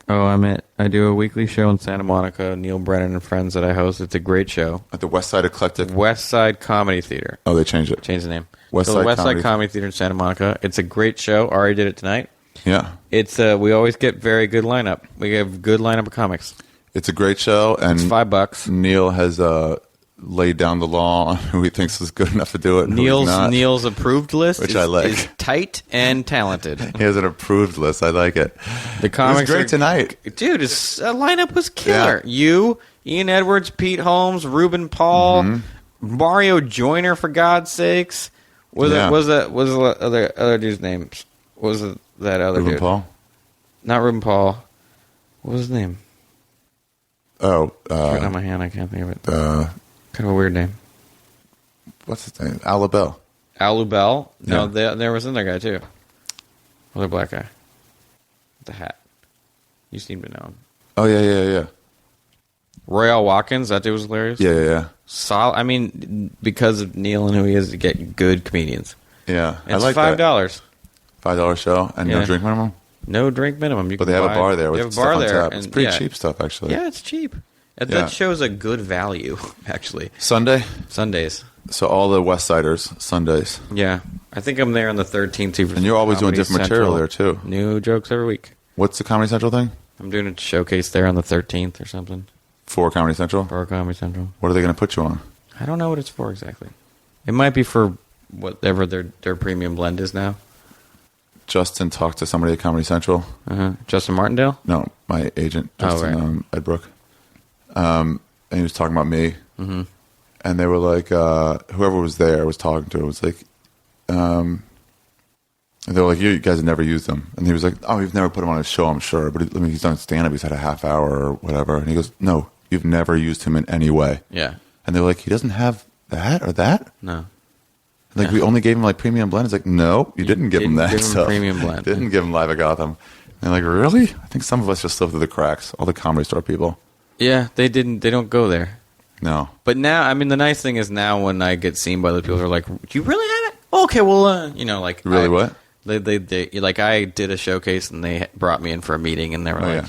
Oh, I do a weekly show in Santa Monica, Neil Brennan and Friends that I host. It's a great show. At the West Side Eclectic? West Side Comedy Theater. Oh, they changed it. Changed the name. West Side Comedy Theater in Santa Monica. It's a great show. Ari did it tonight. Yeah. It's we always get very good lineup. We have good lineup of comics. It's a great show. And it's $5. Neil has laid down the law on who he thinks is good enough to do it and Neil's approved list which I like. Is tight and talented. He has an approved list. I like it. The comics it was great tonight. Dude, his lineup was killer. Yeah. You, Ian Edwards, Pete Holmes, Ruben Paul, Mario Joyner, for God's sakes. What was the other dude's name? What was that other dude? Ruben Paul? Not Ruben Paul. What was his name? Oh. It's right on my hand. I can't think of it. Kind of a weird name. What's his name? Al LaBelle. Al LaBelle? No, yeah. there was another guy, too. Other black guy. With the hat. You seem to know him. Oh, yeah. Roy L. Watkins, that dude was hilarious. Yeah. I mean, because of Neil and who he is, to get good comedians. Yeah. It's I like $5. That. $5 show and no drink minimum? No drink minimum. But they have a bar there with stuff on tap. It's pretty cheap stuff, actually. Yeah, it's cheap. That shows a good value, actually. Sundays. So all the West Siders, Sundays. Yeah. I think I'm there on the 13th. And you're always doing different material there, too. New jokes every week. What's the Comedy Central thing? I'm doing a showcase there on the 13th or something. For Comedy Central? For Comedy Central. What are they going to put you on? I don't know what it's for exactly. It might be for whatever their premium blend is now. Justin talked to somebody at Comedy Central. Justin Martindale? No, my agent, Justin Ed Brook. And he was talking about me. Mm-hmm. And they were like, whoever was there was talking to him. Was like, and they were like, you guys have never used him. And he was like, oh, we've never put him on a show, I'm sure. But he's done stand-up. He's had a half hour or whatever. And he goes, no, you've never used him in any way. Yeah. And they were like, he doesn't have that or that? No. Like, we only gave him, like, premium blend. It's like, no, you didn't give him that stuff. Premium blend. Didn't give him Live at Gotham. And they're like, really? I think some of us just slip through the cracks. All the Comedy Store people. Yeah, they don't go there. No. But now, I mean, the nice thing is now when I get seen by the people who are like, you really have it? Okay, well, like... Really what? They like, I did a showcase and they brought me in for a meeting and they were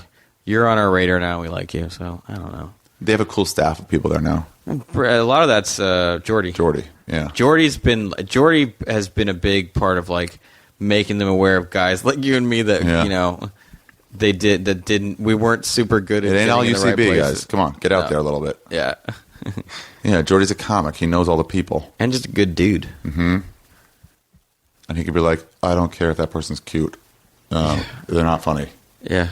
you're on our radar now, we like you, so I don't know. They have a cool staff of people there now. A lot of that's Jordy. Yeah. Jordy has been a big part of, like, making them aware of guys like you and me that, we weren't super good at it. Ain't all UCB, right guys. Come on, get out there a little bit. Yeah. Yeah, Jordy's a comic. He knows all the people. And just a good dude. Mm-hmm. And he could be like, I don't care if that person's cute. They're not funny. Yeah.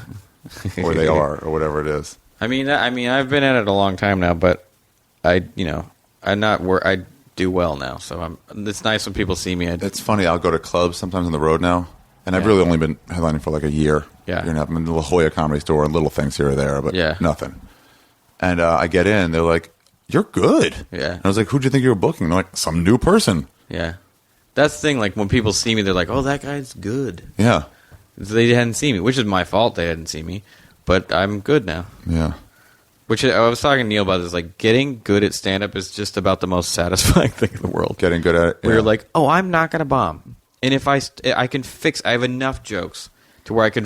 Or they are, or whatever it is. I mean, I've been at it a long time now, but I do well now, so it's nice when people see me. It's funny. I'll go to clubs sometimes on the road now, and I've really only been headlining for like a year. Yeah. Year and a half. I'm in the La Jolla Comedy Store and little things here or there, but nothing. And I get in, they're like, "You're good." Yeah. And I was like, "Who'd you think you were booking?" And they're like, "Some new person." Yeah. That's the thing. Like when people see me, they're like, "Oh, that guy's good." Yeah. So they hadn't seen me, which is my fault. They hadn't seen me, but I'm good now. Yeah. Which I was talking to Neil about this. Like getting good at stand-up is just about the most satisfying thing in the world. Getting good at it. Where you're like, "Oh, I'm not gonna bomb," and if I can fix. I have enough jokes to where I can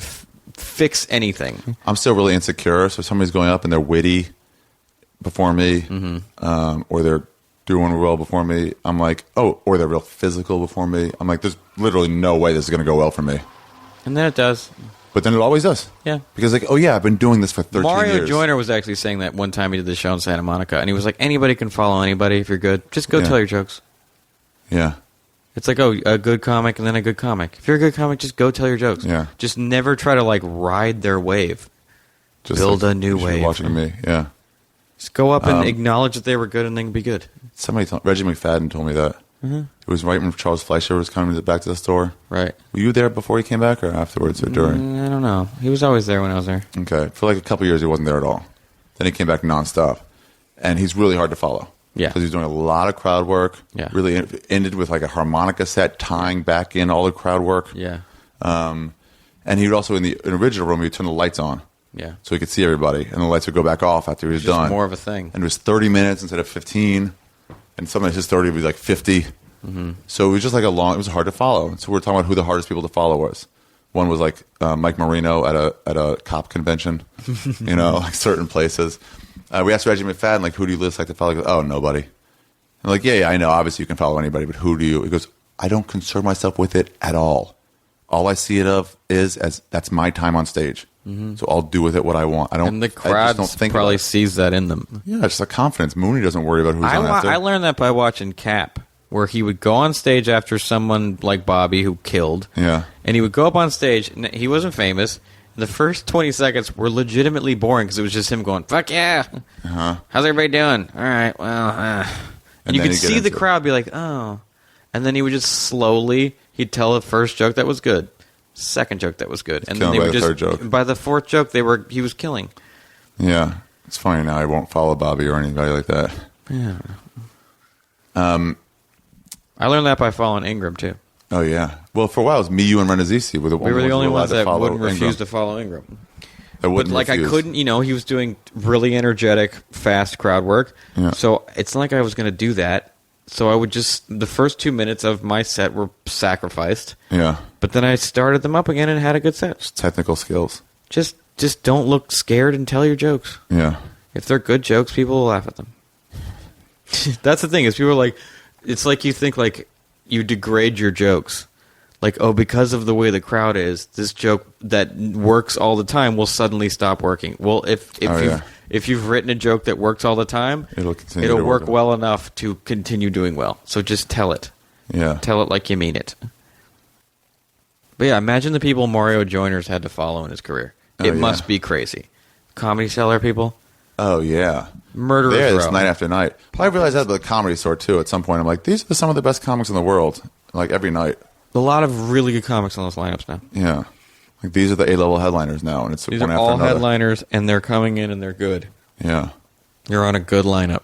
fix anything. I'm still really insecure, so if somebody's going up and they're witty before me, or they're doing well before me, I'm like, oh, or they're real physical before me. I'm like, there's literally no way this is going to go well for me. And then it does. But then it always does. Yeah. Because like, oh yeah, I've been doing this for 13 years. Mario Joyner was actually saying that one time he did the show in Santa Monica, and he was like, anybody can follow anybody if you're good. Just go tell your jokes. Yeah. It's like, oh, a good comic and then a good comic. If you're a good comic, just go tell your jokes. Yeah. Just never try to like ride their wave. Just build a new wave. Watching me, yeah. Just go up and acknowledge that they were good and then be good. Reggie McFadden told me that. Mm-hmm. It was right when Charles Fleischer was coming back to the store. Right. Were you there before he came back or afterwards or during? I don't know. He was always there when I was there. Okay. For like a couple years, he wasn't there at all. Then he came back nonstop. And he's really hard to follow. Yeah. Because he's doing a lot of crowd work. Yeah. Really ended with like a harmonica set, tying back in all the crowd work. Yeah. And he would also, in the original room, he would turn the lights on. Yeah. So he could see everybody. And the lights would go back off after he was Just done. more of a thing. And it was 30 minutes instead of 15. And sometimes his 30 would be like 50. Mm-hmm. So it was just like it was hard to follow. So we're talking about who the hardest people to follow was. One was like Mike Marino at a cop convention, like certain places. We asked Reggie McFadden, like, who do you least like to follow? He goes, oh, nobody. I'm like, yeah, I know. Obviously, you can follow anybody, but who do you? He goes, I don't concern myself with it at all. All I see it of is as that's my time on stage. Mm-hmm. So I'll do with it what I want. I don't. And the crowd probably sees that in them. Yeah, it's just a confidence. Mooney doesn't worry about who's on after. I learned that by watching Cap, where he would go on stage after someone like Bobby who killed. Yeah. And he would go up on stage, and he wasn't famous. The first 20 seconds were legitimately boring because it was just him going, fuck yeah. Uh-huh. How's everybody doing? All right, well, And you could see the crowd be like, oh. And then he would just slowly, he'd tell the first joke that was good, second joke that was good. And then they would just, third joke. By the fourth joke, he was killing. Yeah. It's funny now. I won't follow Bobby or anybody like that. Yeah. I learned that by following Ingram, too. Oh, yeah. Well, for a while, it was me, you, and Rannazzisi. We were the only ones that wouldn't refuse to follow Ingram. But like refuse. I couldn't, he was doing really energetic, fast crowd work. Yeah. So it's not like I was going to do that. So I would the first 2 minutes of my set were sacrificed. Yeah. But then I started them up again and had a good set. Just technical skills. Just don't look scared and tell your jokes. Yeah. If they're good jokes, people will laugh at them. That's the thing is people are like, it's like you think like you degrade your jokes. Like, oh, because of the way the crowd is, this joke that works all the time will suddenly stop working. Well, if you've written a joke that works all the time, it'll work well enough to continue doing well. So just tell it. Yeah. Tell it like you mean it. But yeah, imagine the people Mario Joyner's had to follow in his career. It must be crazy. Comedy Cellar people. Oh, yeah. Murderers Row. Row. Night after night. I realized that about the Comedy Store, too, at some point. I'm like, these are some of the best comics in the world. Like, every night. A lot of really good comics on those lineups now. Yeah. Like, these are the A-level headliners now, and it's these one are after all another. Headliners, and they're coming in, and they're good. Yeah. You're on a good lineup.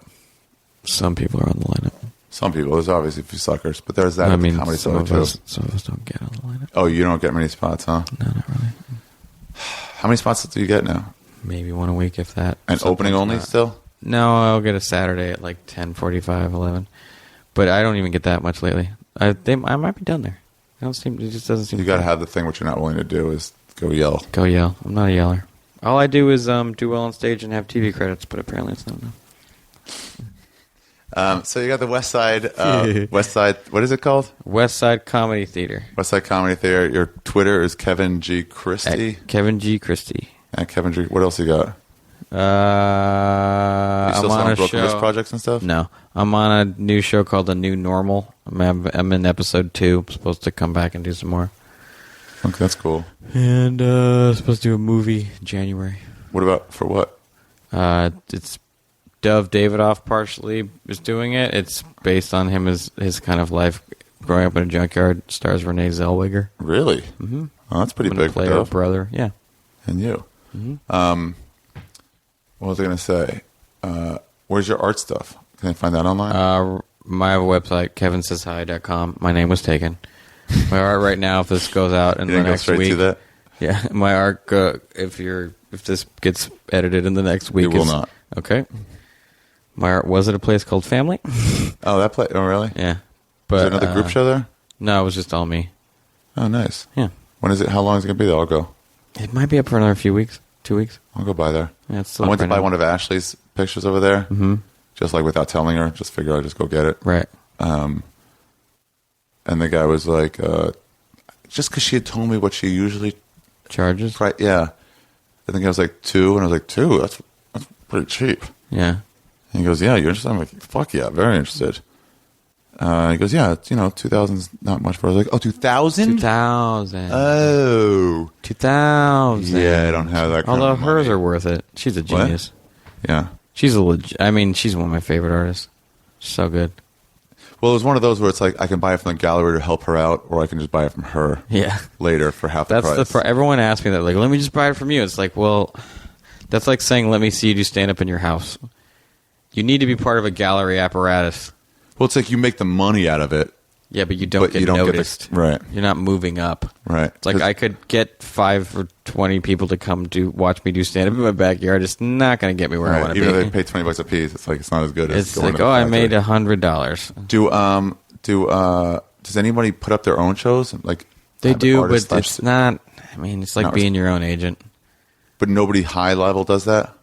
Some people are on the lineup. Some people. There's obviously a few suckers, but there's that at the Comedy Store, too. Some of us don't get on the lineup. Oh, you don't get many spots, huh? No, not really. How many spots do you get now? Maybe one a week, if that. And opening only still? No, I'll get a Saturday at like 10:45, 11. But I don't even get that much lately. I might be done there. It just doesn't seem. You got to have the thing which you're not willing to do is go yell. Go yell. I'm not a yeller. All I do is do well on stage and have TV credits, but apparently it's not enough. So you got the West Side, what is it called? West Side Comedy Theater. West Side Comedy Theater. Your Twitter is Kevin G. Christy. At Kevin G. Christy. And Kevin G. What else you got? You still I'm on a Broken show. Wrist projects and stuff? No. I'm on a new show called The New Normal. I'm in episode 2. I'm supposed to come back and do some more. Okay, that's cool. And I'm supposed to do a movie in January. What about, for what? It's Dove Davidoff partially is doing it. It's based on his kind of life growing up in a junkyard. Stars Renee Zellweger. Really? Mm-hmm. Oh, that's pretty big for Dove. Her brother, yeah. And you. Mm-hmm. What was I going to say? Where's your art stuff? Can I find that online? My website, kevinsayshi.com. My name was taken. My art right now, if this goes out in the next week. To that? Yeah, my art, if this gets edited in the next week. It will not. Okay. My art was at a place called Family. Oh, that place? Oh, really? Yeah. But, is there another group show there? No, it was just all me. Oh, nice. Yeah. When is it? How long is it going to be there? I'll go. It might be up for another few weeks. 2 weeks. I'll go by there. Yeah, it's still I went to buy one of Ashley's pictures over there. Mm-hmm. Just like without telling her. Just figured I'd just go get it. Right. And the guy was like, just because she had told me what she usually charges. Right? Yeah. I think I was like 2, and I was like 2. That's pretty cheap. Yeah. And he goes, yeah, you're interested? I'm like, fuck yeah, very interested. He goes, yeah, it's, 2,000's not much for. I was like, oh, 2,000? 2,000. Oh. 2,000. Yeah, I don't have that kind Although of money. hers are worth it. She's a genius. What? Yeah. She's she's one of my favorite artists. So good. Well, it was one of those where it's like I can buy it from the gallery to help her out, or I can just buy it from her. Yeah. Later for half the price. That's everyone asks me that. Like, let me just buy it from you. It's like, well, that's like saying, let me see you do stand up in your house. You need to be part of a gallery apparatus. Well, it's like you make the money out of it. Yeah, but you don't get noticed. Right. You're not moving up. Right. It's like I could get 5 or 20 people to come watch me do stand-up in my backyard. It's not going to get me where I want to be. Even though they pay $20 a piece, it's like it's not as good as it's going like, to the I factory. made $100. Does anybody put up their own shows? Like they do, but it's not. I mean, it's like being your own agent. But nobody high level does that?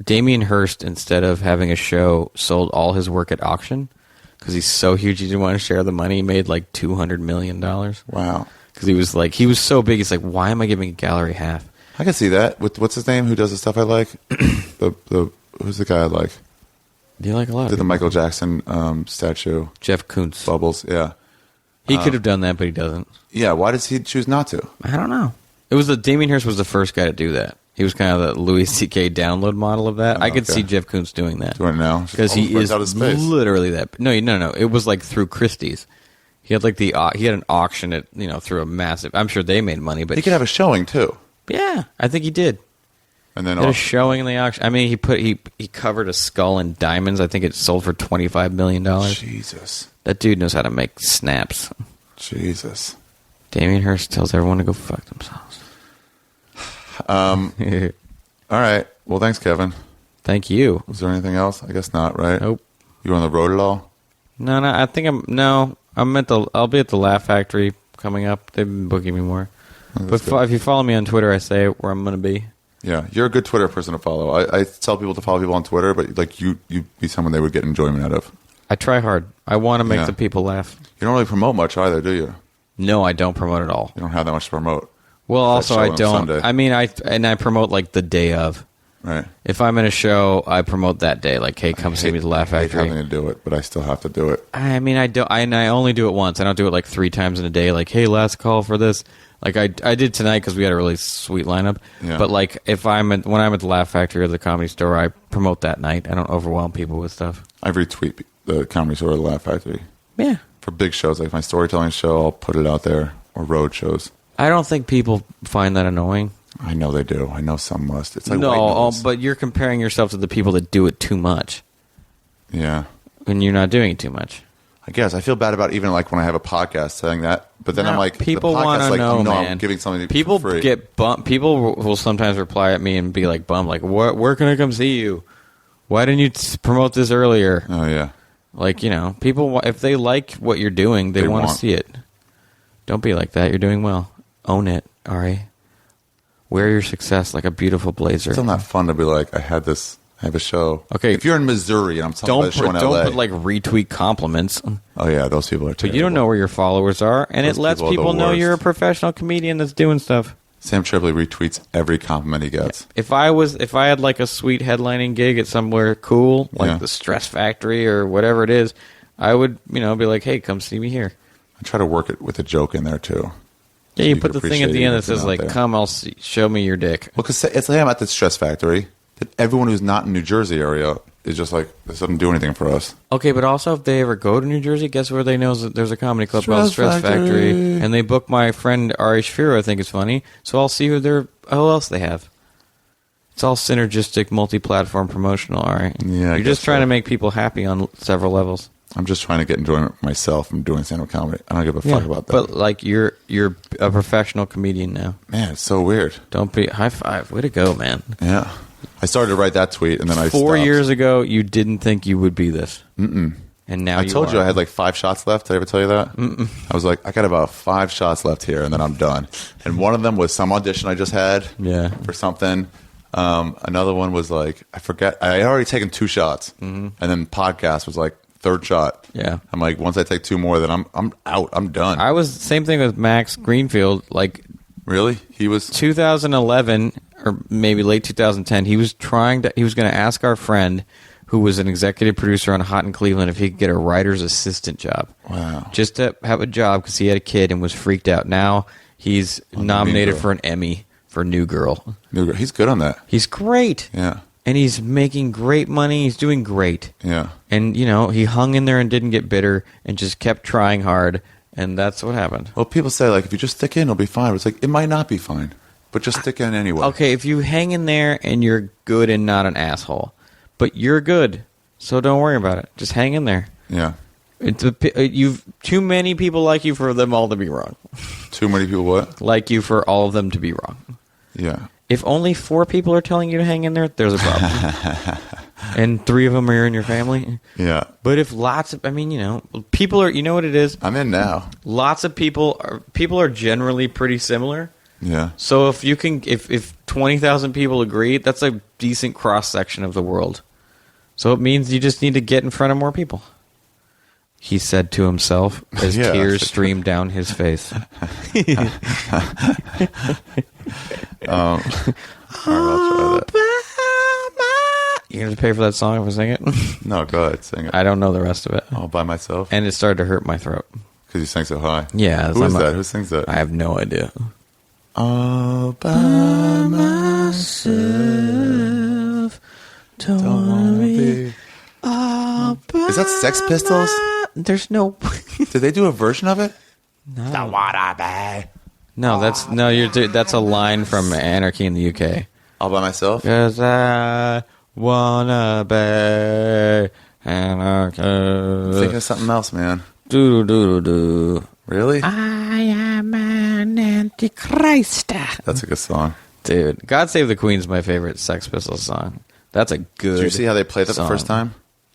Damien Hirst, instead of having a show, sold all his work at auction. Because he's so huge, he didn't want to share the money. He made like $200 million. Wow. Because he was so big, he's like, why am I giving a gallery half? I can see that. What's his name? Who does the stuff I like? Who's the guy I like? Do you like a lot? Did the Michael Jackson statue? Jeff Koons. Bubbles, yeah. He could have done that, but he doesn't. Yeah, why does he choose not to? I don't know. Damien Hirst was the first guy to do that. He was kind of the Louis C.K. download model of that. I could see Jeff Koons doing that. Doing it now? Because he is literally that. No. It was like through Christie's. He had like he had an auction at through a massive. I'm sure they made money, but he could have a showing too. Yeah, I think he did. And then he had a showing in the auction. I mean, he covered a skull in diamonds. I think it sold for $25 million. Jesus, that dude knows how to make snaps. Jesus. Damien Hirst tells everyone to go fuck themselves. All right. Well, thanks, Kevin. Thank you. Was there anything else? I guess not, right? Nope. You on the road at all? No. I think I'll be at the Laugh Factory coming up. They've been booking me more. Oh, but if you follow me on Twitter, I say where I'm going to be. Yeah, you're a good Twitter person to follow. I tell people to follow people on Twitter, but like you be someone they would get enjoyment out of. I try hard. I want to make the people laugh. You don't really promote much either, do you? No, I don't promote at all. You don't have that much to promote. Well, also I don't. Sunday. I mean, I promote like the day of. Right. If I'm in a show, I promote that day. Like, hey, come see me at the Laugh Factory. I hate having to do it, but I still have to do it. I mean, I don't. I only do it once. I don't do it like 3 times in a day. Like, hey, last call for this. Like I did tonight because we had a really sweet lineup. Yeah. But like, when I'm at the Laugh Factory or the Comedy Store, I promote that night. I don't overwhelm people with stuff. I retweet the Comedy Store or the Laugh Factory. Yeah. For big shows, like my storytelling show, I'll put it out there, or road shows. I don't think people find that annoying. I know they do. I know some must. It's like white noise. But you're comparing yourself to the people that do it too much. Yeah. And you're not doing it too much. I guess I feel bad about even like when I have a podcast saying that, but then I'm like, people want to know, man. I'm giving something people for free. Get bummed. People will sometimes reply at me and be like bummed, like, where can I come see you? Why didn't you promote this earlier? Oh yeah. Like, people, if they like what you're doing, they want to see it. Don't be like that. You're doing well. Own it, Ari. Wear your success like a beautiful blazer. It's still not fun to be like, I have a show. Okay. If you're in Missouri and I'm talking about a show in LA. Don't put like retweet compliments. Oh yeah, those people are terrible. But you don't know where your followers are, and it lets people know you're a professional comedian that's doing stuff. Sam Tripoli retweets every compliment he gets. If I had like a sweet headlining gig at somewhere cool, like the Stress Factory or whatever it is, I would, be like, hey, come see me here. I try to work it with a joke in there too. Yeah, you put the thing at the end that says like, come, show me your dick. Well, because it's like I'm at the Stress Factory. That everyone who's not in New Jersey area is just like, this doesn't do anything for us. Okay, but also if they ever go to New Jersey, guess where they know that there's a comedy club called Stress Factory, and they book my friend Ari Shaffir, I think is funny. So I'll see who else they have. It's all synergistic, multi-platform promotional, Ari. Yeah, you're just trying to make people happy on several levels. I'm just trying to get enjoyment myself from doing stand-up comedy. I don't give a fuck about that. But like you're a professional comedian now. Man, it's so weird. Don't be high five. Way to go, man. Yeah. I started to write that tweet and then I stopped. 4 years ago, you didn't think you would be this. Mm-mm. And now I told you I had like 5 shots left. Did I ever tell you that? Mm-mm. I was like, I got about 5 shots left here and then I'm done. And one of them was some audition I just had for something. Another one was like, I forget. I had already taken 2 shots. Mm-hmm. And then podcast was like, 3rd shot. Yeah. I'm like, once I take 2 more, then I'm out. I'm done. I was same thing with Max Greenfield. Like, really? He was 2011 or maybe late 2010. He was going to ask our friend who was an executive producer on Hot in Cleveland if he could get a writer's assistant job. Wow. Just to have a job because he had a kid and was freaked out. Now he's nominated for an Emmy for New Girl. He's good on that. He's great. Yeah. and he's making great money. He's doing great. Yeah. And, you know, he hung in there and didn't get bitter and just kept trying hard, and that's what happened. Well, people say, like, if you just stick in, it'll be fine. It's like, it might not be fine, but just stick in anyway. Okay, if you hang in there and you're good and not an asshole, but you're good, so don't worry about it. Just hang in there. Yeah. You've too many people like you for them all to be wrong. Too many people what? Like you for all of them to be wrong. Yeah. If only 4 people are telling you to hang in there, there's a problem. And 3 of them are in your family. Yeah. But if lots of, I mean, you know, people are, you know what it is? I'm in now. Lots of people are generally pretty similar. Yeah. So if you can, if 20,000 people agree, that's a decent cross section of the world. So it means you just need to get in front of more people. He said to himself as tears streamed down his face. All right, I'll try that. You going to pay for that song if I sing it? No, go ahead, sing it. I don't know the rest of it. All by myself? And it started to hurt my throat. Because you sang so high. Yeah. Who is that? Who sings that? I have no idea. All by myself. Don't wanna be. Is that Sex Pistols? There's no. Did they do a version of it? No. No, that's that's a line from Anarchy in the UK. All by myself? 'Cause I wanna be anarchist. I'm thinking of something else, man. Do. Really? I am an antichrist. That's a good song. Dude, God Save the Queen's my favorite Sex Pistols song. That's a good Did you see how they played that song. the first time?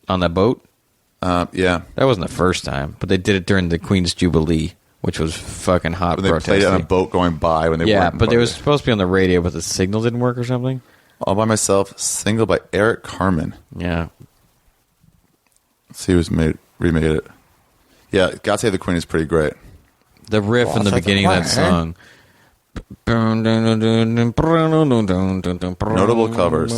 On the boat? Yeah. That wasn't the first time, but they did it during the Queen's Jubilee, which was fucking hot. But they played it on a boat going by when they Yeah, weren't but it was partying. supposed to be on the radio, but the signal didn't work or something. All by myself, single by Eric Carmen. Yeah. Let's see who's remade it. Yeah, God Save the Queen is pretty great. The riff in the beginning of that song. Notable covers.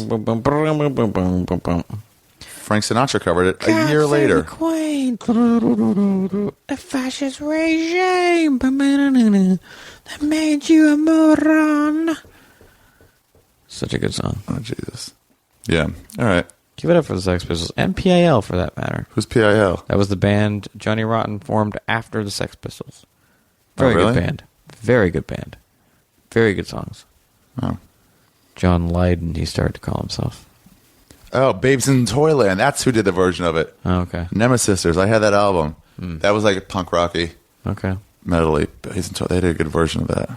Frank Sinatra covered it a year later. Queen. The fascist regime that made you a moron. Such a good song. Oh, Jesus. Yeah. All right. Give it up for the Sex Pistols. And PIL, for that matter. Who's PIL? That was the band Johnny Rotten formed after the Sex Pistols. Very really? good band. Very good band. Very good songs. Oh. John Lydon, he started to call himself. Oh, Babes in Toyland. That's who did the version of it. Oh, okay. Nemesis Sisters. I had that album. That was like punk rocky, Okay. metally. Babes in Toyland. They did a good version of that.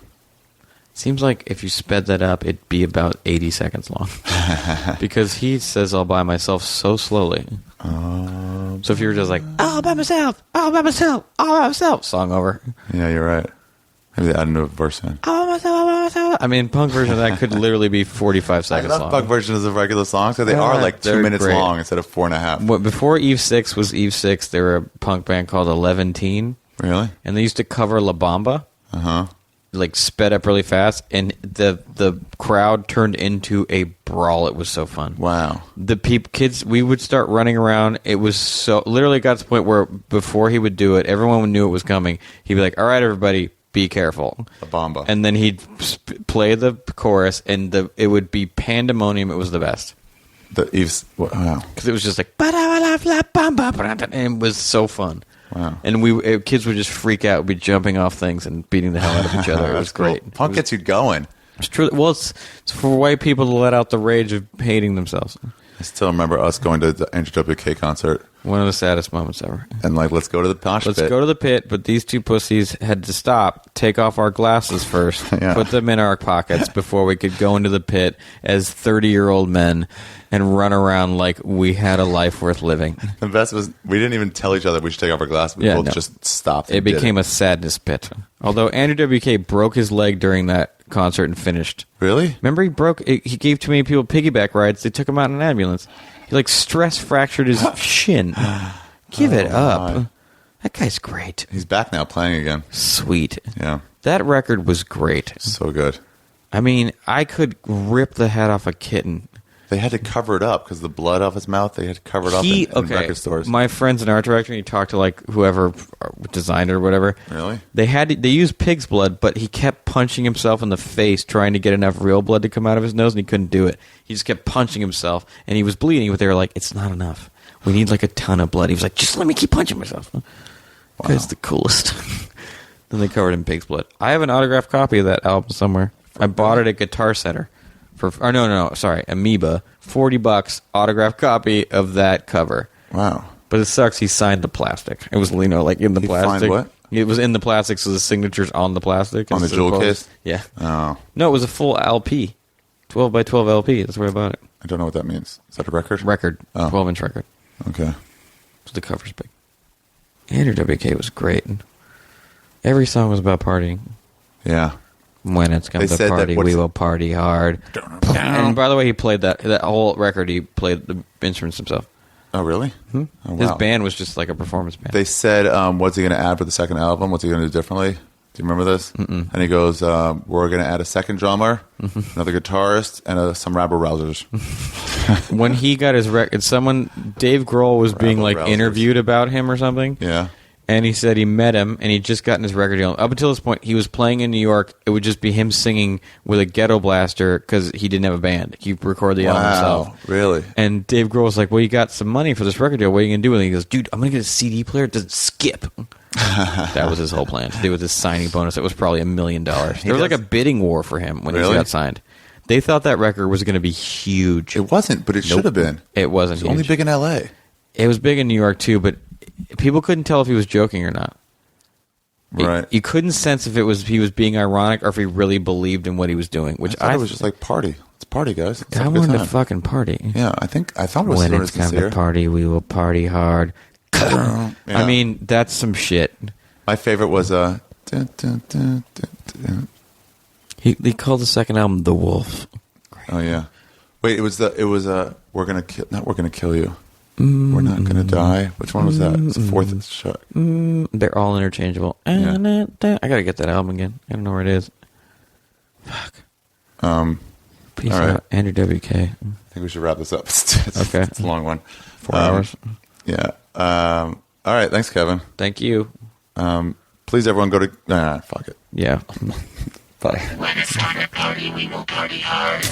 Seems like if you sped that up, it'd be about 80 seconds long. Because he says all by myself so slowly. So if you were just like, all by myself, all by myself, all by myself, song over. Yeah, you're right. Maybe they added a new verse in. All by myself, all by myself. I mean, punk version of that could literally be 45 I seconds love long. punk versions of regular songs, so they Yeah, are like 2 they're minutes great. long instead of 4.5. Before Eve 6 was Eve 6, they were a punk band called 11 Teen. Really? And they used to cover La Bamba. Uh-huh. Like sped up really fast, and the crowd turned into a brawl. It was so fun. Wow. The kids, we would start running around. It was so literally got to the point where before he would do it, everyone knew it was coming. He'd be like, "All right, everybody, be careful." La Bamba. And then he'd play the chorus, and it would be pandemonium. It was the best. The Eve's. Wow. Because it was just like, and it was so fun. Wow. And kids would just freak out, be jumping off things and beating the hell out of each other. It was great. Cool. Punk gets you going. It's true. Well, it's for white people to let out the rage of hating themselves. I still remember us going to the NWK concert One of the saddest moments ever. and like, let's go to the mosh Let's pit. go to the pit, but these two pussies had to stop, take off our glasses first, Yeah. put them in our pockets before we could go into the pit as 30-year-old men and run around like we had a life worth living. The best was we didn't even tell each other we should take off our glasses. We both just stopped. It became a sadness pit. Although Andrew WK broke his leg during that concert and finished. Really? Remember he gave too many people piggyback rides. They took him out in an ambulance. He like stress fractured his shin. Give it up. my. That guy's great. He's back now playing again. Sweet. Yeah. That record was great. So good. I mean, I could rip the head off a kitten They had to cover it up because the blood off his mouth. They had to cover it up in record stores. My friend's an art director, and he talked to like whoever designed it or whatever. Really? They used pig's blood, but he kept punching himself in the face trying to get enough real blood to come out of his nose, and he couldn't do it. He just kept punching himself, and he was bleeding, but they were like, "It's not enough. We need like a ton of blood." He was like, "Just let me keep punching myself." Wow. It's the coolest. Then they covered it in pig's blood. I have an autographed copy of that album somewhere. I bought it at Guitar Center. Amoeba, $40 autographed copy of that cover. Wow. But it sucks. He signed the plastic. It was, like in the plastic. Signed what? It was in the plastic, so the signature's on the plastic. On the jewel case? Yeah. Oh. No, it was a full LP. 12 by 12 LP. That's where I bought it. I don't know what that means. Is that a record? Record. Oh. 12-inch record. Okay. So the cover's big. Andrew WK was great. Every song was about partying. Yeah. When it's come to party, we will party hard. And by the way, he played that whole record. He played the instruments himself. Oh, really? Oh, wow. His band was just like a performance band. They said, what's he going to add for the second album? What's he going to do differently? Do you remember this? Mm-mm. And he goes, we're going to add a second drummer, another guitarist, and some rabble-rousers. When he got his record, Dave Grohl was being like interviewed about him or something. Yeah. And he said he met him, and he'd just gotten his record deal. Up until this point, he was playing in New York. It would just be him singing with a ghetto blaster because he didn't have a band. He recorded the album himself. Really? And Dave Grohl was like, well, you got some money for this record deal. What are you going to do with it? He goes, dude, I'm going to get a CD player. It doesn't skip. That was his whole plan, to do with his signing bonus. It was probably $1 million. There was like a bidding war for him when he got signed. They thought that record was going to be huge. It wasn't, but it should have been. It wasn't It was only big in L.A. It was big in New York, too, but people couldn't tell if he was joking or not. Right. You couldn't sense if he was being ironic or if he really believed in what he was doing. Which I thought it was just like party. It's party, guys. I wanted to fucking party. Yeah, I thought it was when it's time to party, we will party hard. Yeah. I mean, that's some shit. My favorite was He called the second album "The Wolf." Oh yeah. Wait, it was we're gonna kill you. We're not gonna die. Which one was that? It's the fourth shot. They're all interchangeable. Yeah. I gotta get that album again. I don't know where it is. Fuck. Peace out, Andrew WK. I think we should wrap this up. Okay. It's a long one. 4 hours. Yeah. All right. Thanks, Kevin. Thank you. Please, everyone, go to. Fuck it. Yeah. Bye. When it's time to party, we will party hard.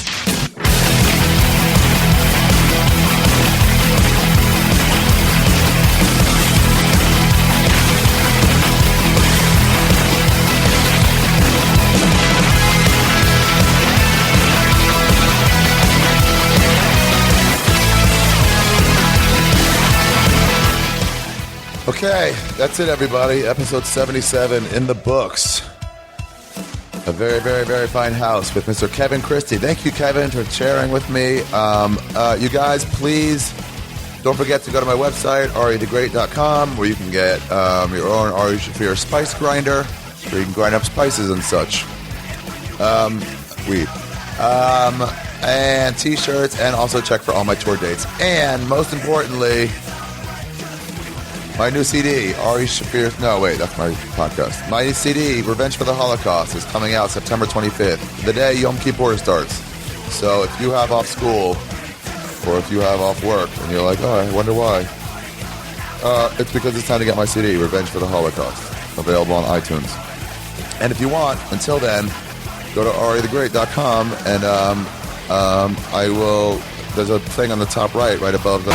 Okay, that's it, everybody. Episode 77 in the books. A very, very, very fine house with Mr. Kevin Christy. Thank you, Kevin, for sharing with me. You guys, please don't forget to go to my website, arithegreat.com, where you can get your own Ari Shaffir spice grinder, where you can grind up spices and such. Weed. And t-shirts, and also check for all my tour dates. And most importantly, my new CD, Ari Shaffir... No, wait, that's my podcast. My new CD, Revenge for the Holocaust, is coming out September 25th, the day Yom Kippur starts. So if you have off school, or if you have off work, and you're like, oh, I wonder why, it's because it's time to get my CD, Revenge for the Holocaust, available on iTunes. And if you want, until then, go to arithegreat.com, and I will... There's a thing on the top right above the...